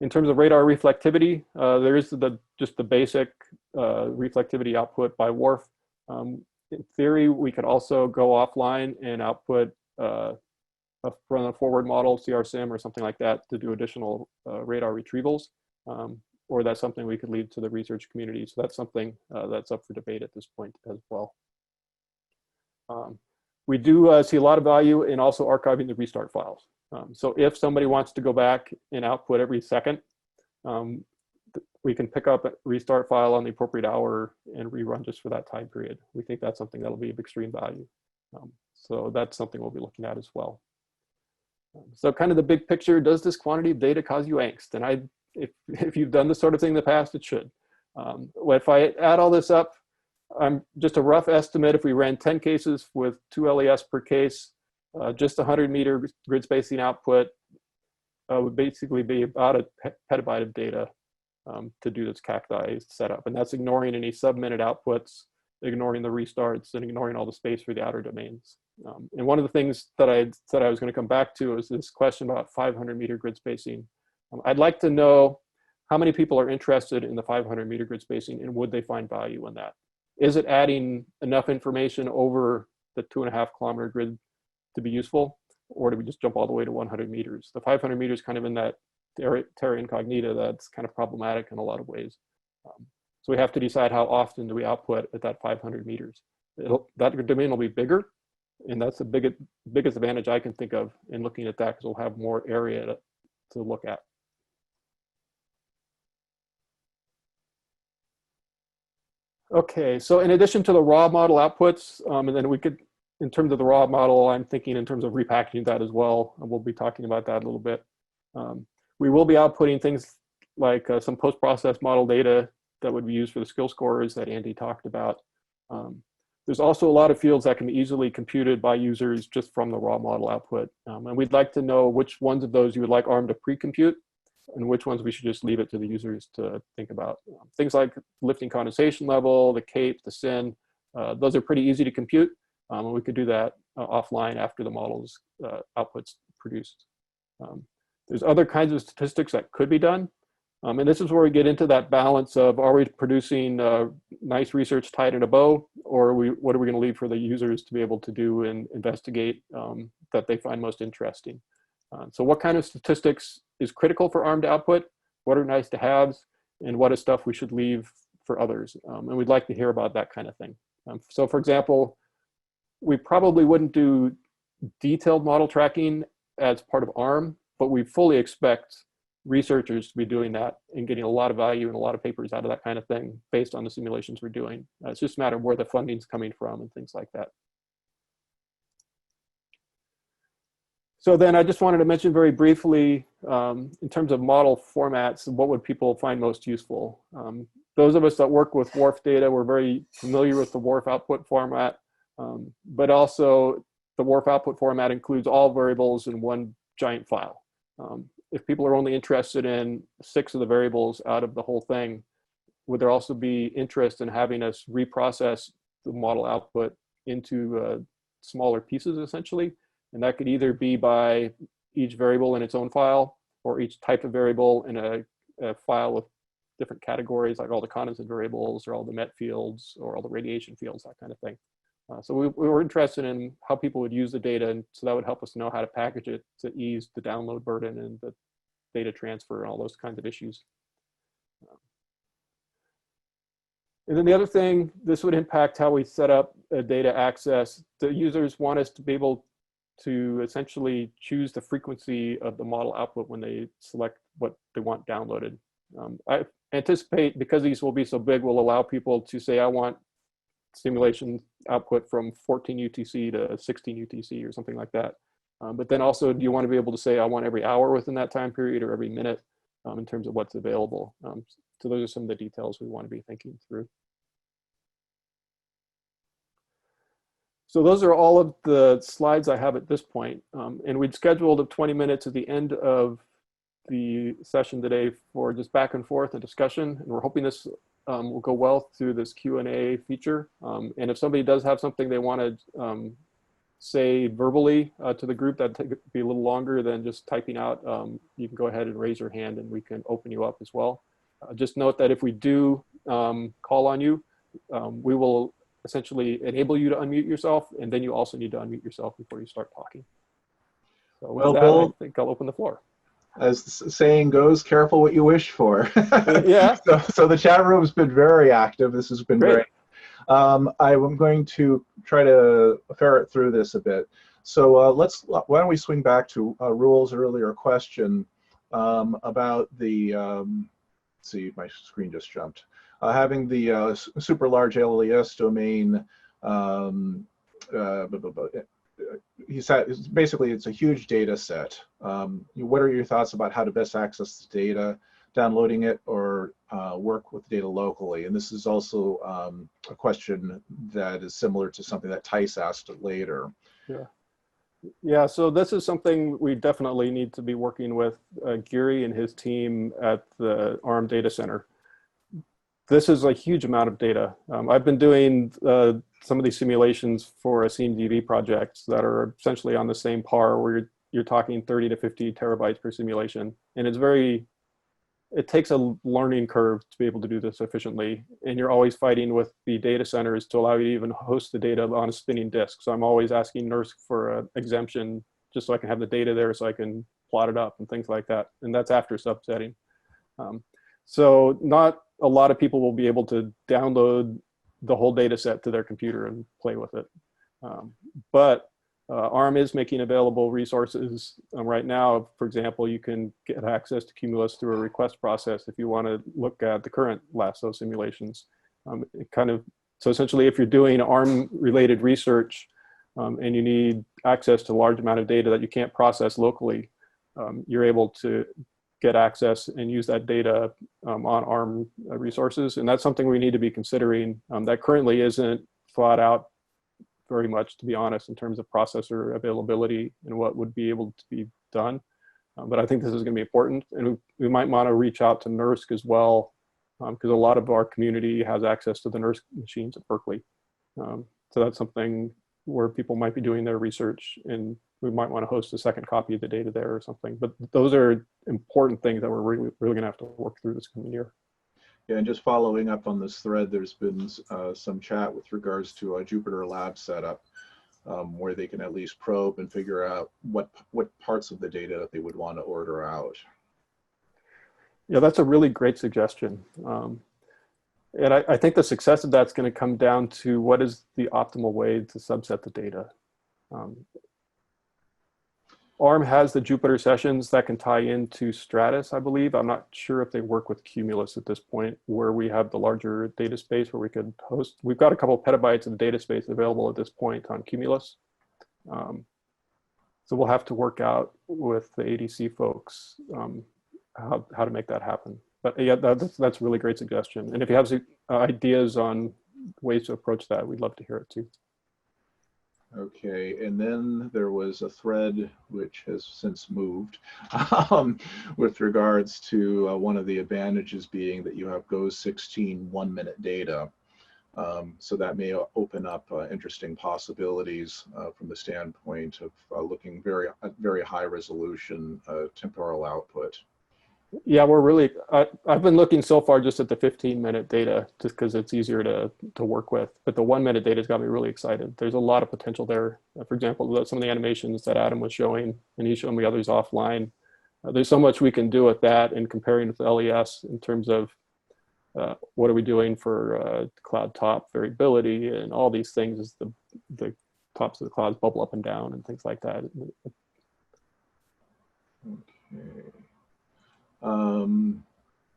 In terms of radar reflectivity, there is just the basic reflectivity output by WRF. In theory, we could also go offline and output run a forward model, CRSIM or something like that, to do additional radar retrievals. Or that's something we could leave to the research community. So that's something that's up for debate at this point as well. We do see a lot of value in also archiving the restart files. So if somebody wants to go back and output every second, we can pick up a restart file on the appropriate hour and rerun just for that time period. We think that's something that'll be of extreme value. So that's something we'll be looking at as well. So kind of the big picture, does this quantity of data cause you angst? And if you've done this sort of thing in the past, it should. If I add all this up, just a rough estimate, if we ran 10 cases with 2 LES per case, just 100-meter grid spacing output would basically be about a petabyte of data to do this CACTI setup. And that's ignoring any sub-minute outputs, ignoring the restarts, and ignoring all the space for the outer domains. And one of the things that I said I was going to come back to is this question about 500-meter grid spacing. I'd like to know how many people are interested in the 500-meter grid spacing, and would they find value in that? Is it adding enough information over the 2.5-kilometer grid to be useful, or do we just jump all the way to 100 meters? The 500 meters kind of in that terra incognita that's kind of problematic in a lot of ways. So we have to decide how often do we output at that 500 meters. That domain will be bigger, and that's the biggest advantage I can think of in looking at that, because we'll have more area to look at. Okay, so in addition to the raw model outputs, and then we could, in terms of the raw model, I'm thinking in terms of repackaging that as well, and we'll be talking about that a little bit. We will be outputting things like some post-process model data that would be used for the skill scores that Andy talked about. There's also a lot of fields that can be easily computed by users just from the raw model output. And we'd like to know which ones of those you would like ARM to pre-compute, and which ones we should just leave it to the users to think about. Things like lifting condensation level, the CAPE, the SIN, those are pretty easy to compute. And we could do that offline after the model's output's produced. There's other kinds of statistics that could be done. And this is where we get into that balance of, are we producing nice research tied in a bow, or what are we going to leave for the users to be able to do and investigate that they find most interesting? So what kind of statistics is critical for ARM to output? What are nice to haves? And what is stuff we should leave for others? And we'd like to hear about that kind of thing. So for example, we probably wouldn't do detailed model tracking as part of ARM, but we fully expect researchers to be doing that and getting a lot of value and a lot of papers out of that kind of thing based on the simulations we're doing. It's just a matter of where the funding's coming from and things like that. So then I just wanted to mention very briefly, in terms of model formats, what would people find most useful? Those of us that work with WRF data, we're very familiar with the WRF output format, but also the WRF output format includes all variables in one giant file. If people are only interested in 6 of the variables out of the whole thing, would there also be interest in having us reprocess the model output into smaller pieces, essentially? And that could either be by each variable in its own file, or each type of variable in a file with different categories, like all the condensate variables, or all the MET fields, or all the radiation fields, that kind of thing. So we were interested in how people would use the data, and so that would help us know how to package it to ease the download burden and the data transfer and all those kinds of issues. And then the other thing, this would impact how we set up data access. The users want us to be able to essentially choose the frequency of the model output when they select what they want downloaded. I anticipate, because these will be so big, we'll allow people to say, I want simulation output from 14 UTC to 16 UTC or something like that. But then also, do you want to be able to say, I want every hour within that time period or every minute in terms of what's available? So those are some of the details we want to be thinking through. So those are all of the slides I have at this point. And we'd scheduled 20 minutes at the end of the session today for just back and forth and discussion. And we're hoping this will go well through this Q&A feature. And if somebody does have something they want to say verbally to the group, that'd be a little longer than just typing out, you can go ahead and raise your hand and we can open you up as well. Just note that if we do call on you, we will essentially enable you to unmute yourself, and then you also need to unmute yourself before you start talking. So with that, Bill, I think I'll open the floor. As the saying goes, careful what you wish for. Yeah. So the chat room has been very active. This has been great. I'm going to try to ferret through this a bit. So why don't we swing back to Rule's earlier question about the, see, my screen just jumped. Having the super large LAS domain, he said basically it's a huge data set. What are your thoughts about how to best access the data, downloading it, or work with the data locally? And this is also a question that is similar to something that Tice asked later. Yeah, so this is something we definitely need to be working with Giri and his team at the ARM data center. This is a huge amount of data. I've been doing some of these simulations for a CMDB projects that are essentially on the same par, where you're talking 30 to 50 terabytes per simulation. And it takes a learning curve to be able to do this efficiently. And you're always fighting with the data centers to allow you to even host the data on a spinning disk. So I'm always asking NERSC for an exemption just so I can have the data there so I can plot it up and things like that. And that's after subsetting. So not a lot of people will be able to download the whole data set to their computer and play with it. But ARM is making available resources right now. For example, you can get access to Cumulus through a request process if you want to look at the current LASSO simulations. So essentially, if you're doing ARM-related research and you need access to a large amount of data that you can't process locally, you're able to get access and use that data on ARM resources. And that's something we need to be considering. That currently isn't thought out very much, to be honest, in terms of processor availability and what would be able to be done. But I think this is going to be important. And we might want to reach out to NERSC as well, because a lot of our community has access to the NERSC machines at Berkeley. So that's something where people might be doing their research, and we might want to host a second copy of the data there or something. But those are important things that we're really going to have to work through this coming year. Yeah, and just following up on this thread, there's been some chat with regards to a Jupyter Lab setup where they can at least probe and figure out what parts of the data that they would want to order out. Yeah, that's a really great suggestion. And I think the success of that's going to come down to what is the optimal way to subset the data. ARM has the Jupyter sessions that can tie into Stratus, I believe. I'm not sure if they work with Cumulus at this point, where we have the larger data space where we could host. We've got a couple of petabytes of data space available at this point on Cumulus. So we'll have to work out with the ADC folks how to make that happen. But yeah, that's a really great suggestion. And if you have ideas on ways to approach that, we'd love to hear it too. Okay, and then there was a thread which has since moved with regards to one of the advantages being that you have GOES 16 1-minute data. So that may open up interesting possibilities from the standpoint of looking at very high resolution temporal output. Yeah, I've been looking so far just at the 15-minute data just because it's easier to work with. But the 1-minute data's got me really excited. There's a lot of potential there. For example, some of the animations that Adam was showing, and he showed me others offline. There's so much we can do with that and comparing with LES in terms of what are we doing for cloud top variability and all these things as the tops of the clouds bubble up and down and things like that. Okay.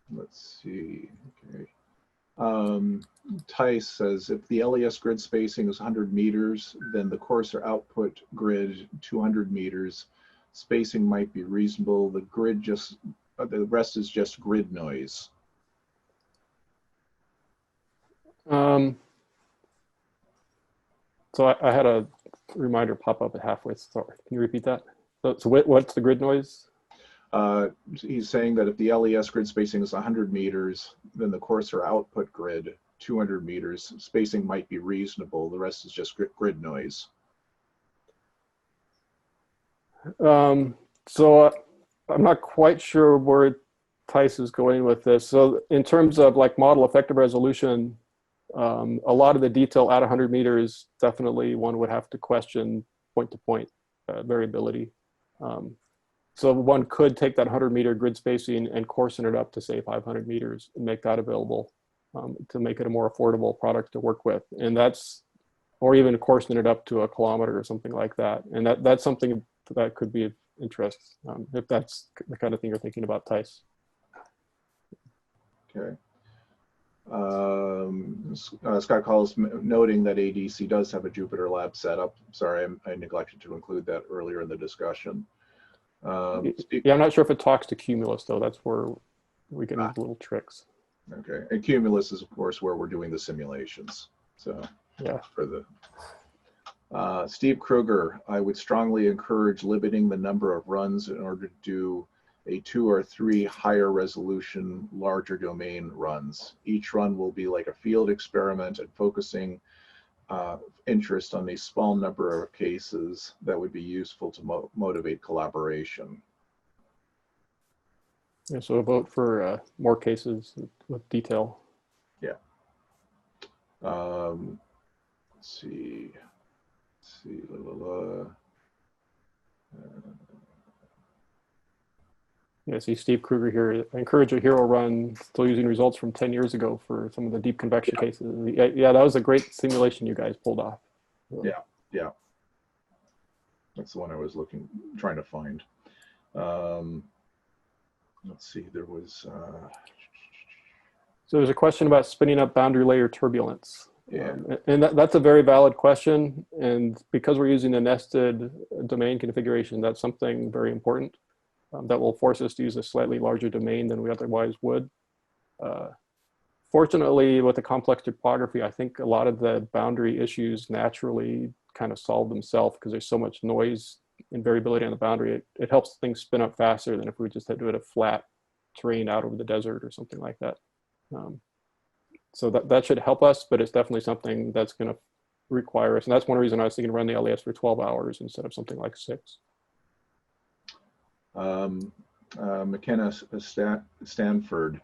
Let's see. Okay. Tice says if the LES grid spacing is 100 meters, then the coarser output grid 200 meters. Spacing might be reasonable. The rest is just grid noise. So I had a reminder pop up at halfway. Sorry, can you repeat that? So what's the grid noise? He's saying that if the LES grid spacing is 100 meters, then the coarser output grid 200 meters. Spacing might be reasonable. The rest is just grid noise. So I'm not quite sure where Tice is going with this. So in terms of like model effective resolution, a lot of the detail at 100 meters, definitely one would have to question point-to-point variability. So one could take that 100-meter grid spacing and coarsen it up to say 500 meters and make that available to make it a more affordable product to work with. And or even coarsen it up to 1 kilometer or something like that. And that's something that could be of interest if that's the kind of thing you're thinking about, Tice. Okay. Scott Calls noting that ADC does have a Jupyter Lab setup. Sorry, I neglected to include that earlier in the discussion. Yeah, I'm not sure if it talks to Cumulus though. That's where we get into little tricks. Okay, and Cumulus is of course where we're doing the simulations. So yeah, for the Steve Kruger, I would strongly encourage limiting the number of runs in order to do a 2 or 3 higher resolution, larger domain runs. Each run will be like a field experiment and focusing interest on a small number of cases that would be useful to motivate collaboration. Yeah, so a vote for more cases with detail. Yeah. Let's see. Yeah, see Steve Kruger here. I encourage a hero run, still using results from 10 years ago for some of the deep convection cases. Yeah, that was a great simulation you guys pulled off. Yeah. That's the one I was trying to find. Let's see, there was... So there's a question about spinning up boundary layer turbulence. Yeah. And that's a very valid question. And because we're using a nested domain configuration, that's something very important. That will force us to use a slightly larger domain than we otherwise would. Fortunately, with the complex topography, I think a lot of the boundary issues naturally kind of solve themselves because there's so much noise and variability on the boundary. It helps things spin up faster than if we just had to do it a flat terrain out over the desert or something like that. So that should help us, but it's definitely something that's going to require us. And that's one reason I was thinking run the LAS for 12 hours instead of something like 6. McKenna Stanford,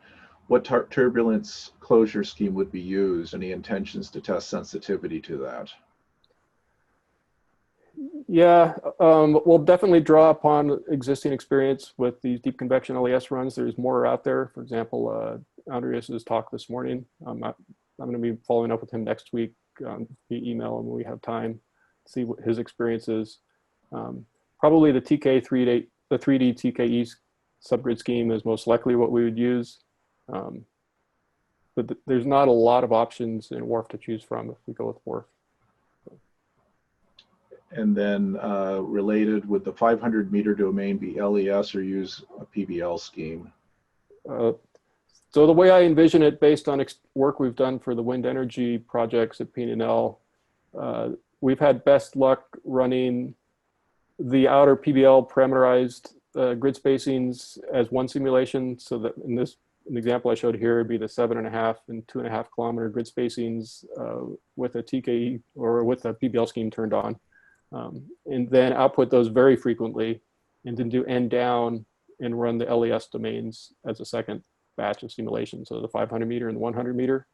what turbulence closure scheme would be used? Any intentions to test sensitivity to that? Yeah, we'll definitely draw upon existing experience with these deep convection LAS runs. There's more out there. For example, Andreas's talk this morning. I'm going to be following up with him next week via email and when we have time to see what his experience is. Probably the 3D TKE subgrid scheme is most likely what we would use. But there's not a lot of options in WRF to choose from if we go with WRF. And then related, would the 500-meter domain be LES or use a PBL scheme? So the way I envision it, based on work we've done for the wind energy projects at P&L, we've had best luck running the outer PBL parameterized grid spacings as one simulation. So that in the example I showed here would be the 7.5 and 2.5 kilometer grid spacings with a TKE or with a PBL scheme turned on. And then output those very frequently and then do end down and run the LES domains as a second batch of simulation. So the 500 meter and the 100 meter.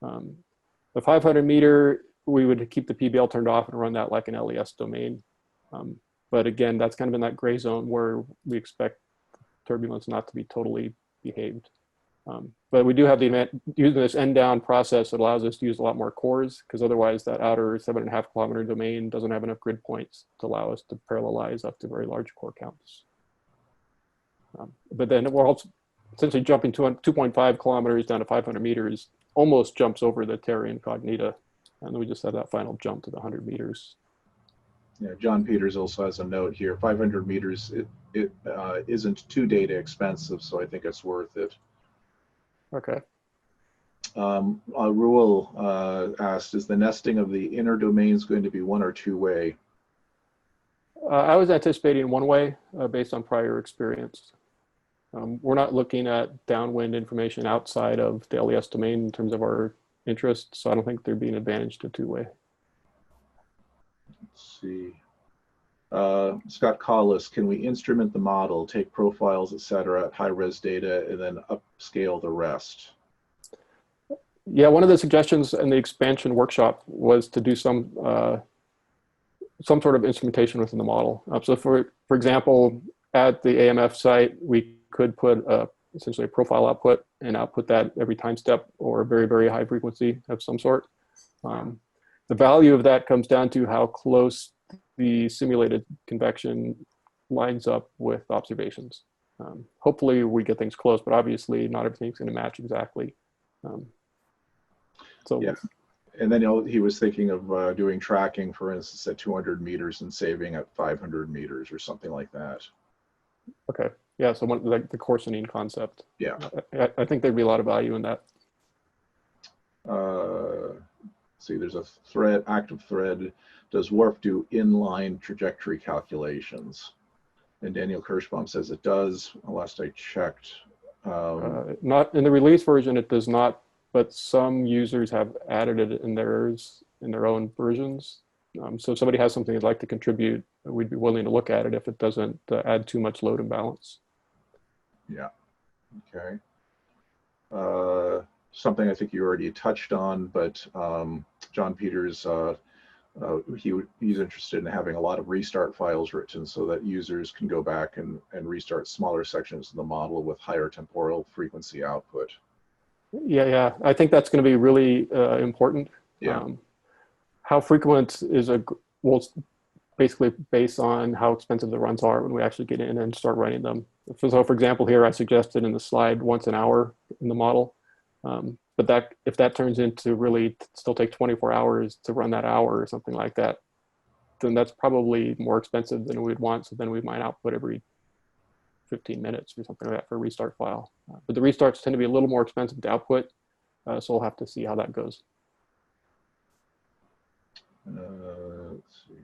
The 500 meter, we would keep the PBL turned off and run that like an LES domain. But again, that's kind of in that gray zone where we expect turbulence not to be totally behaved. But we do have the event using this end down process that allows us to use a lot more cores, because otherwise that outer 7.5 kilometer domain doesn't have enough grid points to allow us to parallelize up to very large core counts. But then we're also essentially jumping 2.5 kilometers down to 500 meters, almost jumps over the terra incognita. And then we just have that final jump to the 100 meters. Yeah, John Peters also has a note here. 500 meters, it isn't too data expensive, so I think it's worth it. Okay. Ruel asked, is the nesting of the inner domains going to be one or two way? I was anticipating one way based on prior experience. We're not looking at downwind information outside of the LES domain in terms of our interest, so I don't think there'd be an advantage to two-way. Let's see. Scott Collis, can we instrument the model, take profiles, et cetera, at high-res data, and then upscale the rest? Yeah, one of the suggestions in the expansion workshop was to do some sort of instrumentation within the model. So for example, at the AMF site, we could put essentially a profile output and output that every time step or a very, very high frequency of some sort. The value of that comes down to how close the simulated convection lines up with observations. Hopefully we get things close, but obviously not everything's going to match exactly. So yeah. And then he was thinking of doing tracking, for instance, at 200 meters and saving at 500 meters or something like that. Okay. Yeah. So like the coarsening concept. Yeah. I think there'd be a lot of value in that. See, there's a thread, active thread. Does WARF do inline trajectory calculations? And Daniel Kirschbaum says it does. Last I checked. Not in the release version, it does not, but some users have added it in their own versions. So if somebody has something they'd like to contribute, we'd be willing to look at it if it doesn't add too much load imbalance. Yeah. Okay. Something I think you already touched on, but John Peters, he's interested in having a lot of restart files written so that users can go back and restart smaller sections of the model with higher temporal frequency output. Yeah. I think that's going to be really important. Yeah. How frequent is well, it's basically based on how expensive the runs are when we actually get in and start running them. So for example, here I suggested in the slide once an hour in the model. But if that turns into really still take 24 hours to run that hour or something like that, then that's probably more expensive than we'd want. So then we might output every 15 minutes or something like that for a restart file. But the restarts tend to be a little more expensive to output. So we'll have to see how that goes. Let's see.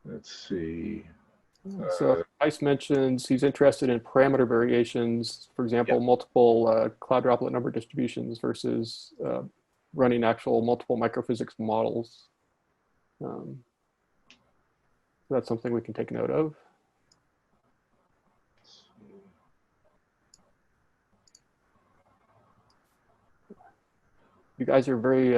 Let's see. So Ice mentions he's interested in parameter variations, for example, multiple cloud droplet number distributions versus running actual multiple microphysics models. That's something we can take note of. You guys are very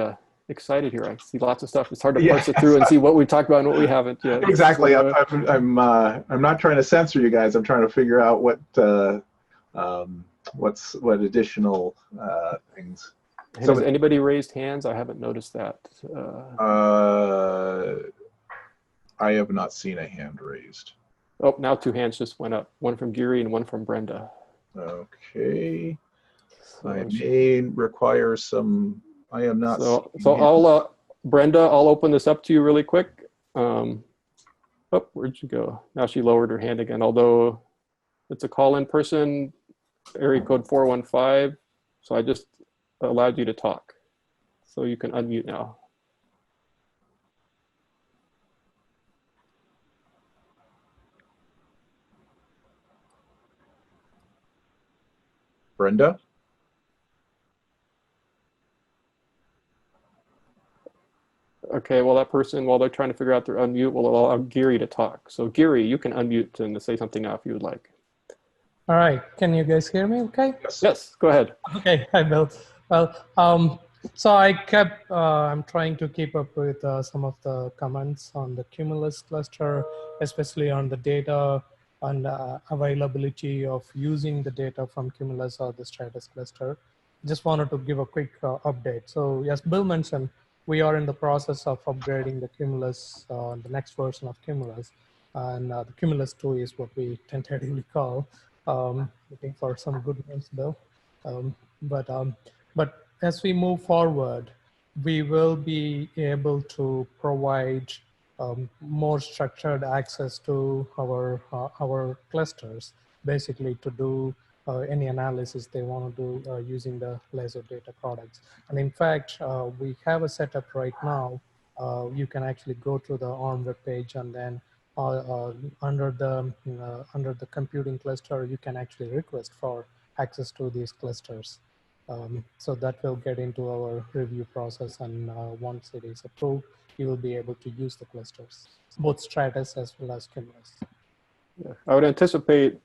excited here. I see lots of stuff. It's hard to parse it through and see what we talked about and what we haven't yet. Exactly. So, I'm not trying to censor you guys. I'm trying to figure out what additional things. Has anybody raised hands? I haven't noticed that. I have not seen a hand raised. Oh, now two hands just went up. One from Giri and one from Brenda. Okay. So I may require some. I am not. So I'll Brenda, I'll open this up to you really quick. Oh, where'd you go? Now she lowered her hand again. Although it's a call-in person, area code 415. So I just allowed you to talk. So you can unmute now. Brenda? Okay, well, that person, while they're trying to figure out their unmute, will allow Giri to talk. So Giri, you can unmute and say something now if you would like. All right, can you guys hear me okay? Yes. Yes, go ahead. Okay, hi Bill. Well, so I'm trying to keep up with some of the comments on the Cumulus cluster, especially on the data and availability of using the data from Cumulus or the Stratus cluster. Just wanted to give a quick update. So yes, Bill mentioned we are in the process of upgrading the Cumulus, the next version of Cumulus, and the Cumulus 2 is what we tentatively call. Looking for some good news, Bill. But as we move forward, we will be able to provide more structured access to our clusters, basically to do any analysis they want to do using the LASSO data products. And in fact, we have a setup right now. You can actually go to the ARM web page, and then under the computing cluster, you can actually request for access to these clusters. So that will get into our review process, and once it is approved, you will be able to use the clusters, both Stratus as well as Cumulus. Yeah. I would anticipate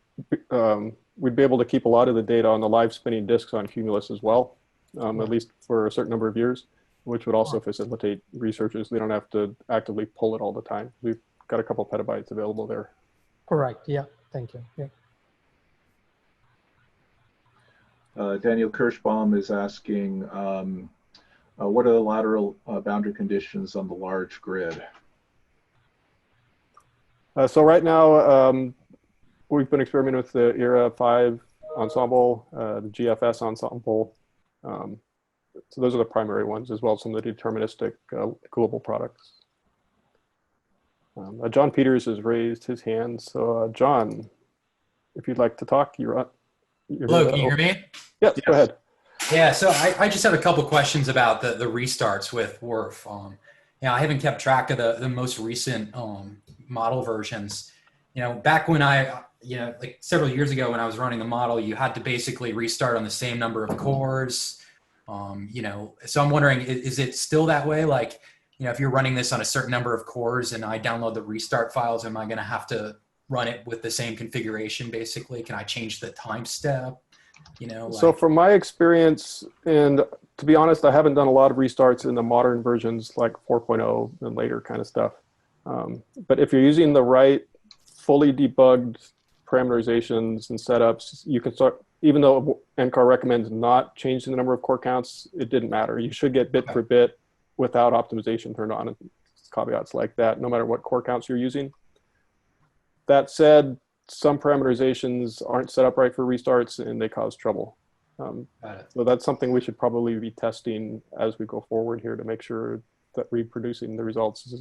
we'd be able to keep a lot of the data on the live spinning disks on Cumulus as well, at least for a certain number of years, which would also facilitate researchers. They don't have to actively pull it all the time. We've got a couple petabytes available there. Correct. Yeah. Thank you. Yeah. Daniel Kirschbaum is asking, what are the lateral boundary conditions on the large grid? So right now, we've been experimenting with the ERA 5 ensemble, the GFS ensemble. So those are the primary ones, as well as some of the deterministic global products. John Peters has raised his hand. So John, if you'd like to talk, you're up. Hello, can you hear me? Yes, go ahead. Yeah, so I just have a couple questions about the restarts with WRF. I haven't kept track of the most recent model versions. Back when like several years ago when I was running the model, you had to basically restart on the same number of cores. So I'm wondering, is it still that way? Like, if you're running this on a certain number of cores and I download the restart files, am I going to have to run it with the same configuration, basically? Can I change the time step? So from my experience, and to be honest, I haven't done a lot of restarts in the modern versions like 4.0 and later kind of stuff. But if you're using the right fully debugged parameterizations and setups, you can start, even though NCAR recommends not changing the number of core counts, it didn't matter. You should get bit for bit without optimization turned on. Caveats like that, no matter what core counts you're using. That said, some parameterizations aren't set up right for restarts and they cause trouble. So that's something we should probably be testing as we go forward here to make sure that reproducing the results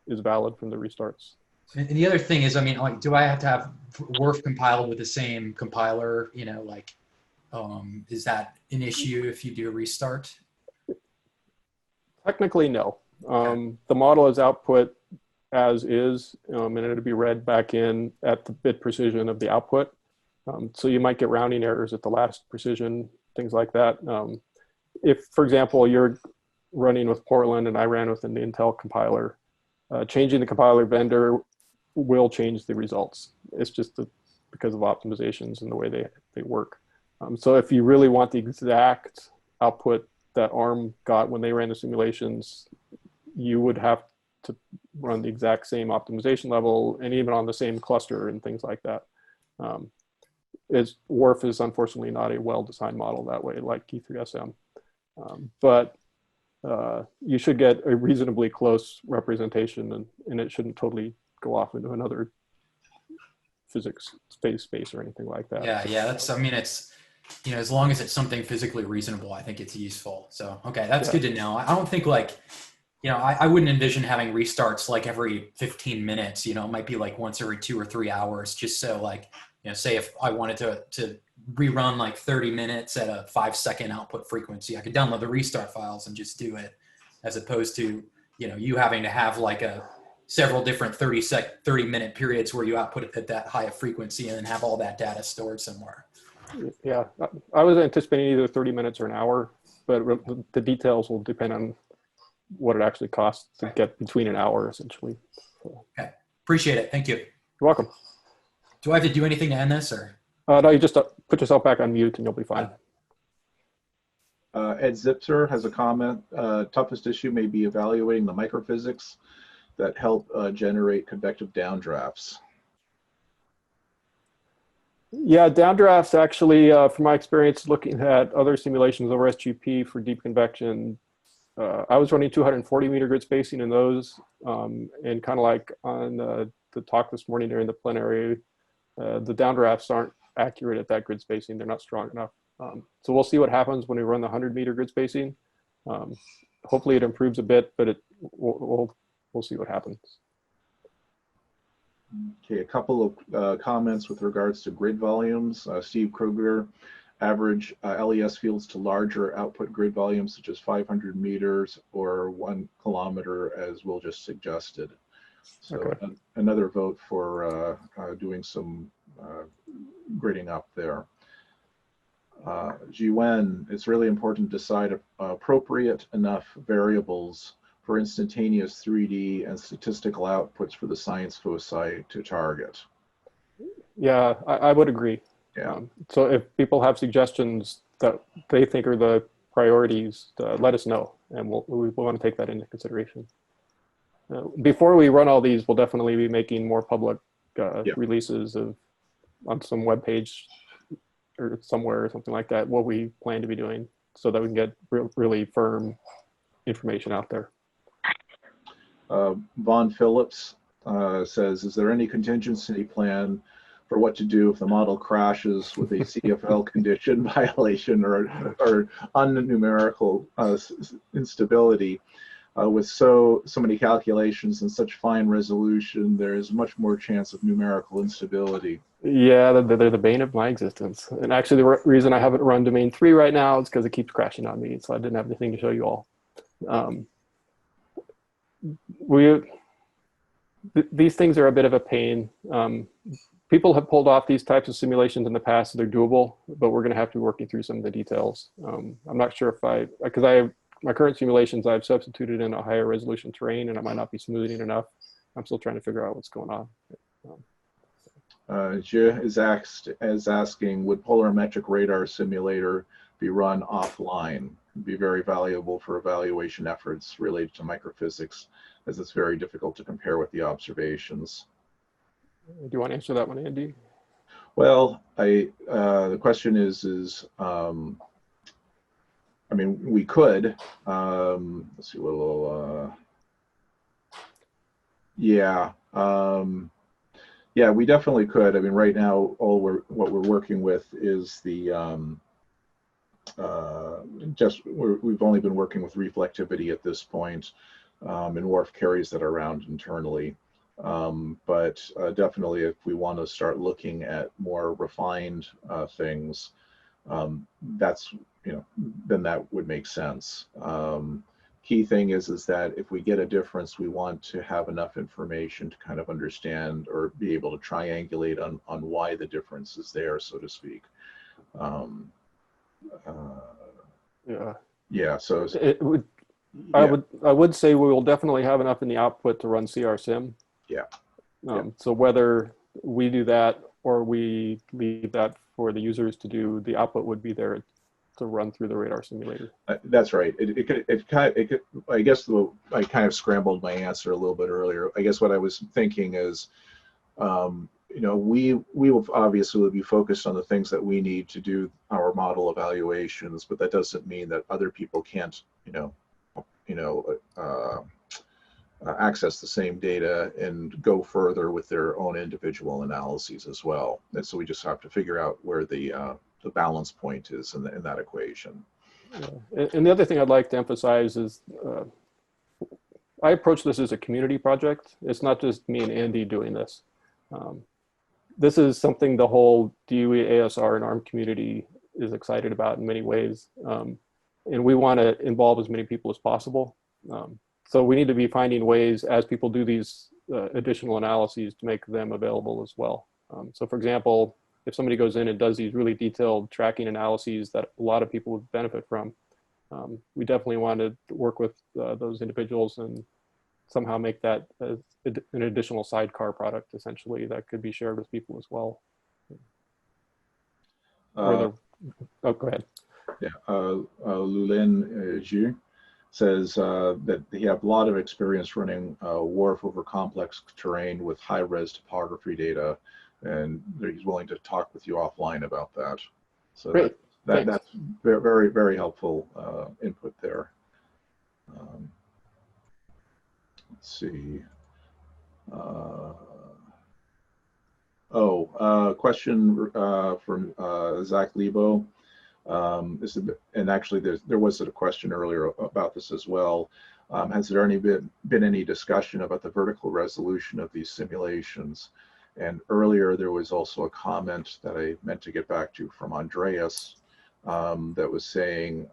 is valid from the restarts. And the other thing is, like, do I have to have WRF compiled with the same compiler? Is that an issue if you do a restart? Technically, no. The model is output as is, and it'll be read back in at the bit precision of the output. So you might get rounding errors at the last precision, things like that. If, for example, you're running with Portland and I ran with an Intel compiler, changing the compiler vendor will change the results. It's just because of optimizations and the way they work. So if you really want the exact output that ARM got when they ran the simulations, you would have to run the exact same optimization level and even on the same cluster and things like that. WRF is unfortunately not a well-designed model that way, like E3SM. But you should get a reasonably close representation, and it shouldn't totally go off into another physics space or anything like that. Yeah. That's, it's, as long as it's something physically reasonable, I think it's useful. So, okay, that's good to know. I don't think like, I wouldn't envision having restarts like every 15 minutes, it might be like once every 2 or 3 hours, just so like, You know, say if I wanted to rerun like 30 minutes at a 5-second output frequency, I could download the restart files and just do it, as opposed to, you know, you having to have like several different 30-minute periods where you output at that high a frequency and then have all that data stored somewhere. Yeah, I was anticipating either 30 minutes or an hour, but the details will depend on what it actually costs to get between an hour, essentially. So. Okay, appreciate it. Thank you. You're welcome. Do I have to do anything to end this, or? No, you just put yourself back on mute and you'll be fine. Ed Zipser has a comment. Toughest issue may be evaluating the microphysics that help generate convective downdrafts. Yeah, downdrafts actually, from my experience looking at other simulations over SGP for deep convection, I was running 240 meter grid spacing in those, and kind of like on the talk this morning during the plenary, the downdrafts aren't accurate at that grid spacing. They're not strong enough. So we'll see what happens when we run the 100 meter grid spacing. Hopefully it improves a bit, but we'll see what happens. Okay, a couple of comments with regards to grid volumes. Steve Kruger, average LES fields to larger output grid volumes, such as 500 meters or 1 kilometer, as Will just suggested. So okay. Another vote for doing some gridding up there. Jiwen, it's really important to decide appropriate enough variables for instantaneous 3D and statistical outputs for the science foci to target. Yeah, I would agree. Yeah. So if people have suggestions that they think are the priorities, let us know, and we want to take that into consideration. Before we run all these, we'll definitely be making more public releases on some web page or somewhere or something like that, what we plan to be doing, so that we can get really firm information out there. Vaughn Phillips says, is there any contingency plan for what to do if the model crashes with a CFL condition violation or unnumerical instability? With so many calculations and such fine resolution, there is much more chance of numerical instability. Yeah, they're the bane of my existence. And actually the reason I haven't run domain 3 right now is because it keeps crashing on me, so I didn't have anything to show you all. These things are a bit of a pain. People have pulled off these types of simulations in the past, so they're doable, but we're going to have to be working through some of the details. I'm not sure if because my current simulations, I've substituted in a higher resolution terrain, and I might not be smoothing enough. I'm still trying to figure out what's going on. Je is asking, would polarimetric radar simulator be run offline? It'd be very valuable for evaluation efforts related to microphysics, as it's very difficult to compare with the observations. Do you want to answer that one, Andy? Well, the question is I mean, we could. Let's see, yeah, we definitely could. I mean, right now, what we're working with is the we've only been working with reflectivity at this point, and WRF carries that around internally. But definitely, if we want to start looking at more refined things, that's, then that would make sense. Key thing is that if we get a difference, we want to have enough information to kind of understand or be able to triangulate on why the difference is there, so to speak. Yeah. So it would. Yeah. I would say we will definitely have enough in the output to run CRSim. Yeah. So whether we do that or we leave that for the users to do, the output would be there to run through the radar simulator. That's right. It could. I guess I kind of scrambled my answer a little bit earlier. I guess what I was thinking is, we will obviously be focused on the things that we need to do our model evaluations, but that doesn't mean that other people can't, access the same data and go further with their own individual analyses as well. And so we just have to figure out where the balance point is in that equation. Yeah. And the other thing I'd like to emphasize is I approach this as a community project. It's not just me and Andy doing this. this is something the whole DOE, ASR, and ARM community is excited about in many ways. And we want to involve as many people as possible. So we need to be finding ways as people do these additional analyses to make them available as well. So for example, if somebody goes in and does these really detailed tracking analyses that a lot of people would benefit from, we definitely want to work with those individuals and somehow make that an additional sidecar product, essentially, that could be shared with people as well. Oh, go ahead. Yeah, Lulin Zhu says that he have a lot of experience running WRF over complex terrain with high-res topography data, and he's willing to talk with you offline about that. So great. That's very, very helpful input there. Let's see. Question from Zach Lebo. And actually, there was a question earlier about this as well. Has there been any discussion about the vertical resolution of these simulations? And earlier, there was also a comment that I meant to get back to from Andreas that was saying,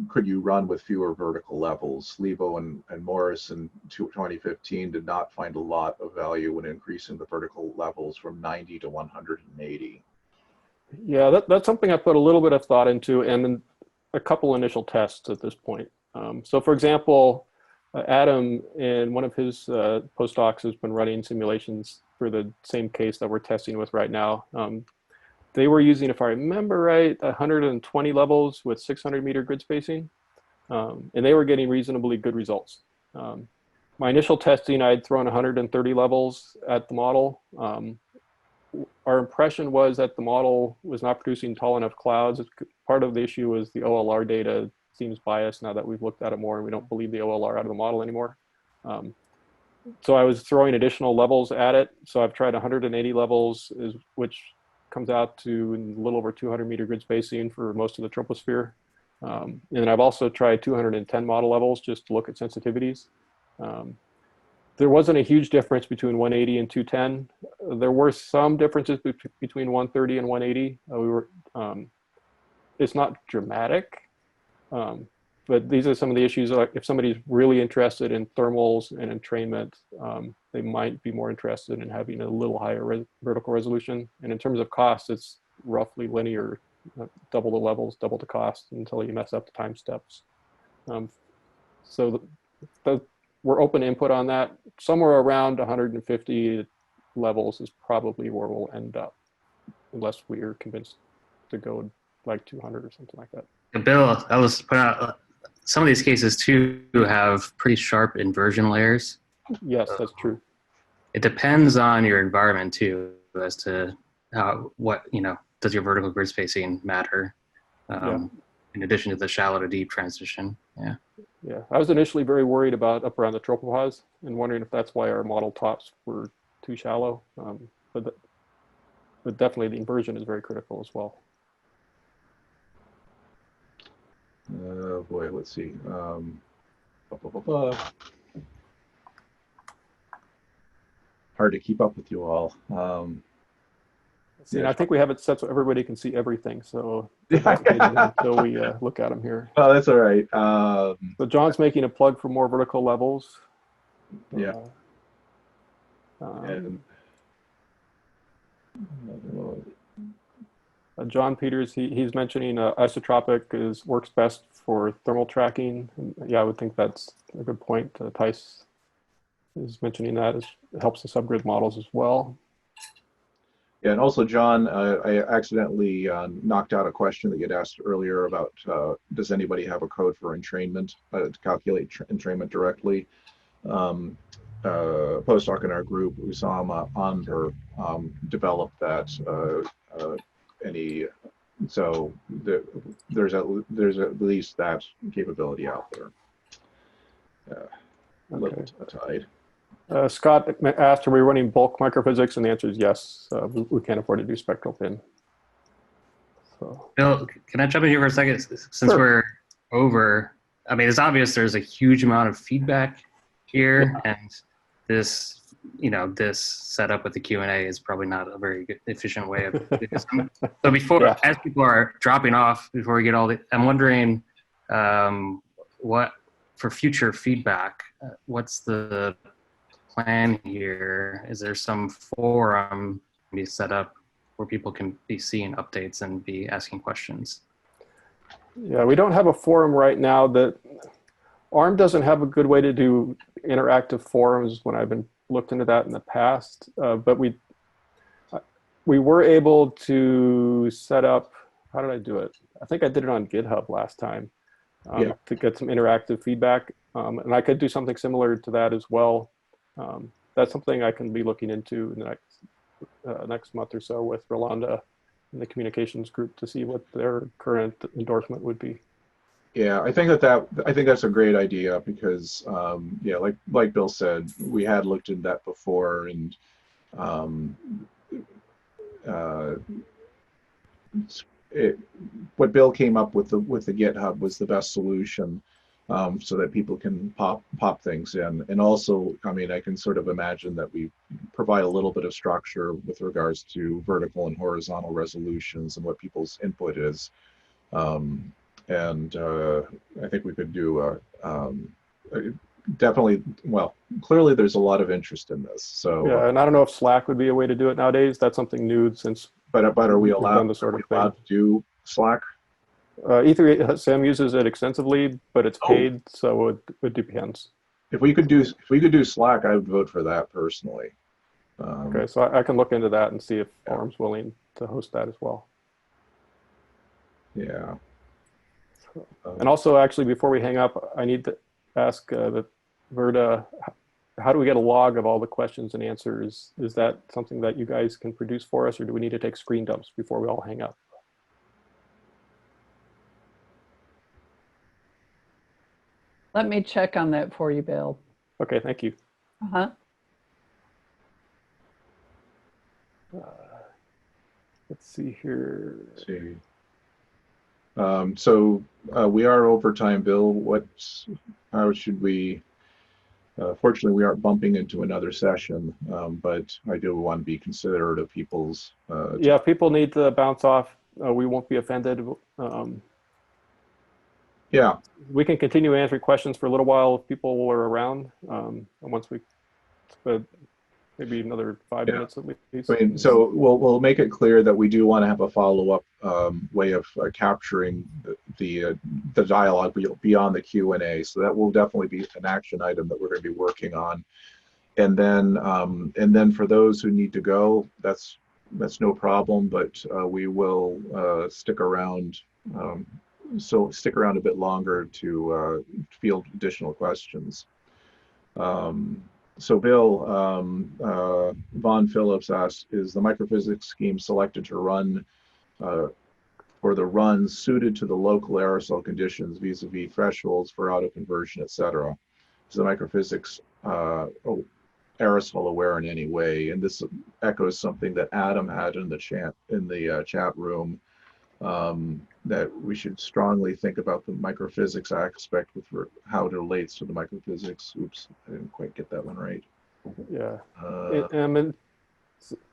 could you run with fewer vertical levels? Lebo and Morris in 2015 did not find a lot of value when increasing the vertical levels from 90 to 180. Yeah, that's something I put a little bit of thought into, and a couple initial tests at this point. So for example, Adam in one of his postdocs has been running simulations for the same case that we're testing with right now. They were using, if I remember right, 120 levels with 600-meter grid spacing, and they were getting reasonably good results. My initial testing, I'd thrown 130 levels at the model. Our impression was that the model was not producing tall enough clouds. Part of the issue was the OLR data seems biased now that we've looked at it more, and we don't believe the OLR out of the model anymore. So I was throwing additional levels at it. So I've tried 180 levels, which comes out to a little over 200-meter grid spacing for most of the troposphere. And I've also tried 210 model levels just to look at sensitivities. There wasn't a huge difference between 180 and 210. There were some differences between 130 and 180. It's not dramatic, but these are some of the issues. Like if somebody's really interested in thermals and entrainment, they might be more interested in having a little higher vertical resolution. And in terms of cost, it's roughly linear, double the levels, double the cost until you mess up the time steps. So we're open to input on that. Somewhere around 150 levels is probably where we'll end up, unless we are convinced to go like 200 or something like that. Bill, I was put out, some of these cases too have pretty sharp inversion layers. Yes, that's true. It depends on your environment too, as to does your vertical grid spacing matter? In addition to the shallow to deep transition. Yeah, I was initially very worried about up around the tropopause and wondering if that's why our model tops were too shallow. But definitely the inversion is very critical as well. Oh boy, let's see. Hard to keep up with you all. I think we have it set so everybody can see everything. So until we look at them here. Oh, that's all right. So John's making a plug for more vertical levels. Yeah. John Peters, he's mentioning isotropic works best for thermal tracking. And yeah, I would think that's a good point. Tice is mentioning that it helps the subgrid models as well. Yeah, and also, John, I accidentally knocked out a question that you'd asked earlier about does anybody have a code for entrainment, to calculate entrainment directly? Postdoc in our group, Usama Anber, developed that. So there's at least that capability out there. Okay. Tied. Scott asked, are we running bulk microphysics? And the answer is yes. We can't afford to do spectral pin. So. Bill, can I jump in here for a second? Since Sure. We're over, I mean, it's obvious there's a huge amount of feedback here, and this this setup with the Q&A is probably not a very good, efficient way of so before, Yeah. as people are dropping off, before we get I'm wondering what, for future feedback, what's the plan here? Is there some forum to be set up where people can be seeing updates and be asking questions? Yeah, we don't have a forum right now. That ARM doesn't have a good way to do interactive forums when I've been looked into that in the past, but we were able to set up, how did I do it? I think I did it on GitHub last time to get some interactive feedback. And I could do something similar to that as well. That's something I can be looking into in the next month or so with Rolanda and the communications group to see what their current endorsement would be. Yeah, I think that's a great idea because yeah, like Bill said, we had looked into that before, and what Bill came up with the GitHub was the best solution, so that people can pop things in. And also, I mean, I can sort of imagine that we provide a little bit of structure with regards to vertical and horizontal resolutions and what people's input is. And I think we could do definitely, well, clearly there's a lot of interest in this. So yeah, and I don't know if Slack would be a way to do it nowadays. That's something new since. But are we allowed, to do Slack? Sam uses it extensively, but it's paid, so it depends. If we could do Slack, I would vote for that personally. Okay, so I can look into that and see if Forum's willing to host that as well. Yeah. And also, actually, before we hang up, I need to ask Verda, how do we get a log of all the questions and answers? Is that something that you guys can produce for us, or do we need to take screen dumps before we all hang up? Let me check on that for you, Bill. Okay, thank you. Uh-huh. Let's see here. Let's see. So we are over time, Bill. How should we? Fortunately, we aren't bumping into another session, but I do want to be considerate of people's. Yeah, if people need to bounce off, we won't be offended. Yeah. We can continue answering questions for a little while if people are around. And once we, but maybe another 5 minutes at least. I mean, so we'll make it clear that we do want to have a follow-up way of capturing the dialogue beyond the Q&A. So that will definitely be an action item that we're going to be working on. And then for those who need to go, that's no problem. But we will stick around. So stick around a bit longer to field additional questions. So Bill, Vaughn Phillips asked, is the microphysics scheme selected to run for the runs suited to the local aerosol conditions vis-a-vis thresholds for auto-conversion, et cetera? Is the microphysics aerosol aware in any way? And this echoes something that Adam had in the chat room, that we should strongly think about the microphysics aspect with how it relates to the microphysics. Oops, I didn't quite get that one right. Yeah.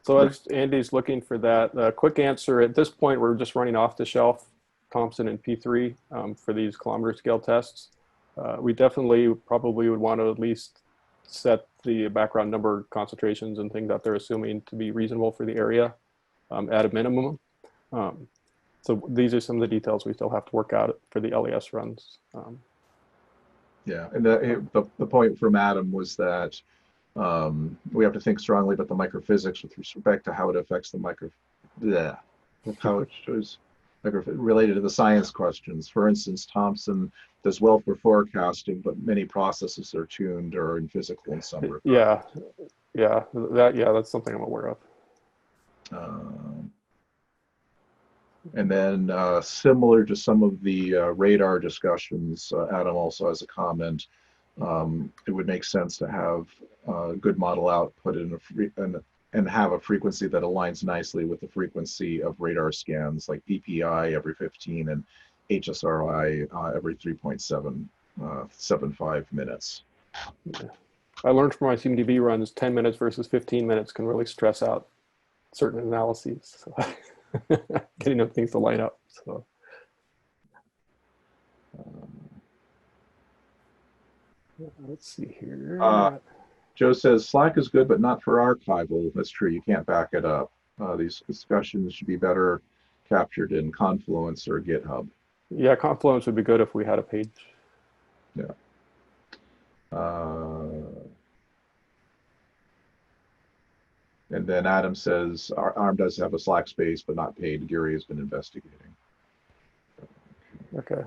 So as Andy's looking for that, quick answer, at this point, we're just running off the shelf Thompson and P3 for these kilometer scale tests. We definitely probably would want to at least set the background number concentrations and things that they're assuming to be reasonable for the area at a minimum. So these are some of the details we still have to work out for the LAS runs. Yeah, and the point from Adam was that we have to think strongly about the microphysics with respect to how it affects how it shows related to the science questions. For instance, Thompson does well for forecasting, but many processes are tuned or in physical in some regard. Yeah, that's something I'm aware of. And then similar to some of the radar discussions, Adam also has a comment. It would make sense to have good model output and have a frequency that aligns nicely with the frequency of radar scans, like DPI every 15 and HSRI every 3.75 minutes. Yeah. I learned from my CMDB runs 10 minutes versus 15 minutes can really stress out certain analyses. So getting things to line up. So. Let's see here. Joe says Slack is good, but not for archival. That's true. You can't back it up. These discussions should be better captured in Confluence or GitHub. Yeah, Confluence would be good if we had a page. Yeah. And then Adam says ARM does have a Slack space, but not paid. Gary has been investigating. Okay.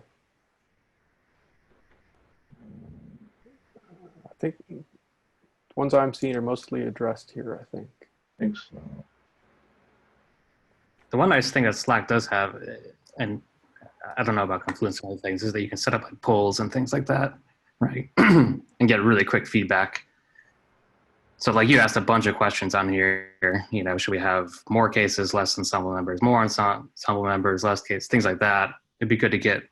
I think ones I'm seeing are mostly addressed here, I think. Thanks. The one nice thing that Slack does have, and I don't know about Confluence and other things, is that you can set up like polls and things like that, right? And get really quick feedback. So like you asked a bunch of questions on here, you know, should we have more cases, less ensemble members, more ensemble members, less cases, things like that. It'd be good to get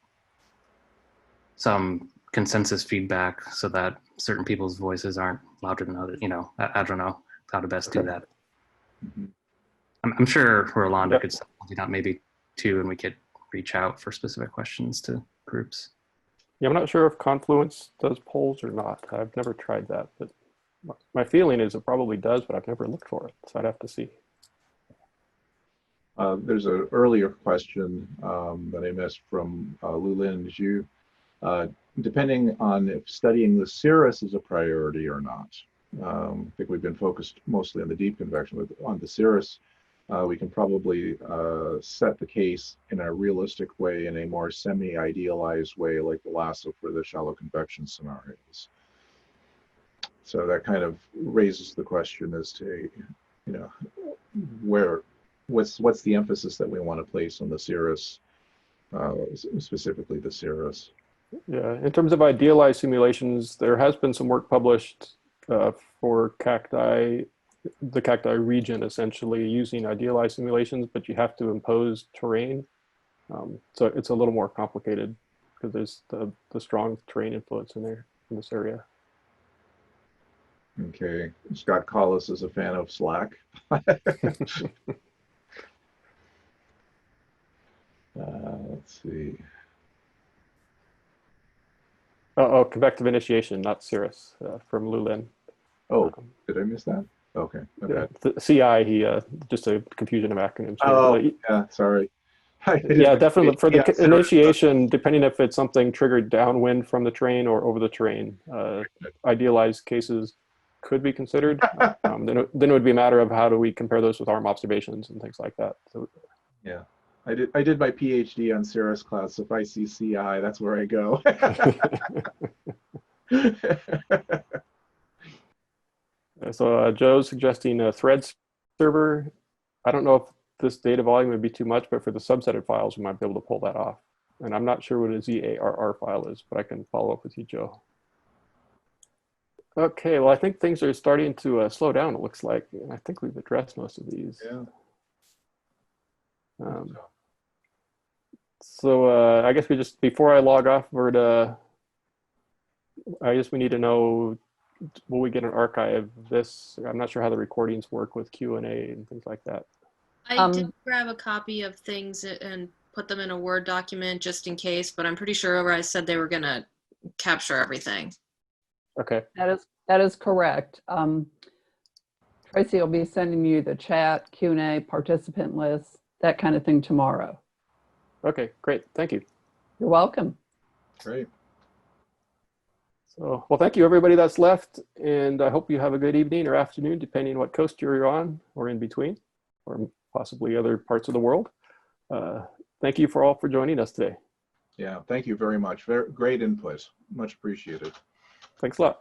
some consensus feedback so that certain people's voices aren't louder than others. You know, I don't know how to best do that. Mm-hmm. I'm sure Rolanda could set something up maybe too, and we could reach out for specific questions to groups. Yeah, I'm not sure if Confluence does polls or not. I've never tried that, but my feeling is it probably does, but I've never looked for it, so I'd have to see. There's an earlier question that I missed from Lulin Zhu. Depending on if studying the cirrus is a priority or not. I think we've been focused mostly on the deep convection, but on the cirrus, we can probably set the case in a realistic way, in a more semi-idealized way, like the LASSO for the shallow convection scenarios. So that kind of raises the question as to, you know, what's the emphasis that we want to place on the cirrus, specifically the cirrus. Yeah, in terms of idealized simulations, there has been some work published for CACTI, the CACTI region, essentially using idealized simulations, but you have to impose terrain. So it's a little more complicated because there's the strong terrain influence in there, in this area. Okay, Scott Collis is a fan of Slack. Let's see. Oh, convective initiation, not cirrus, from Lulin. Oh, did I miss that? Okay. Yeah, the CI, just a confusion of acronyms. Oh, yeah, sorry. Yeah, definitely. For the initiation, depending if it's something triggered downwind from the terrain or over the terrain, idealized cases could be considered. Then it would be a matter of how do we compare those with ARM observations and things like that. So, yeah. I did my PhD on cirrus clouds, so if I see CI, that's where I go. So Joe's suggesting a thread server. I don't know if this data volume would be too much, but for the subsetted files, we might be able to pull that off. And I'm not sure what a ZARR file is, but I can follow up with you, Joe. Okay, well, I think things are starting to slow down, it looks like. I think we've addressed most of these. Yeah. So I guess we just, before I log off, I guess we need to know, will we get an archive of this? I'm not sure how the recordings work with Q&A and things like that. I did grab a copy of things and put them in a Word document just in case, but I'm pretty sure Overeye said they were going to capture everything. Okay. That is correct. Tracy will be sending you the chat, Q&A, participant list, that kind of thing tomorrow. Okay, great. Thank you. You're welcome. Great. So, well, thank you everybody that's left, and I hope you have a good evening or afternoon, depending on what coast you're on or in between, or possibly other parts of the world. Thank you for all for joining us today. Yeah, thank you very much. Very great input. Much appreciated. Thanks a lot.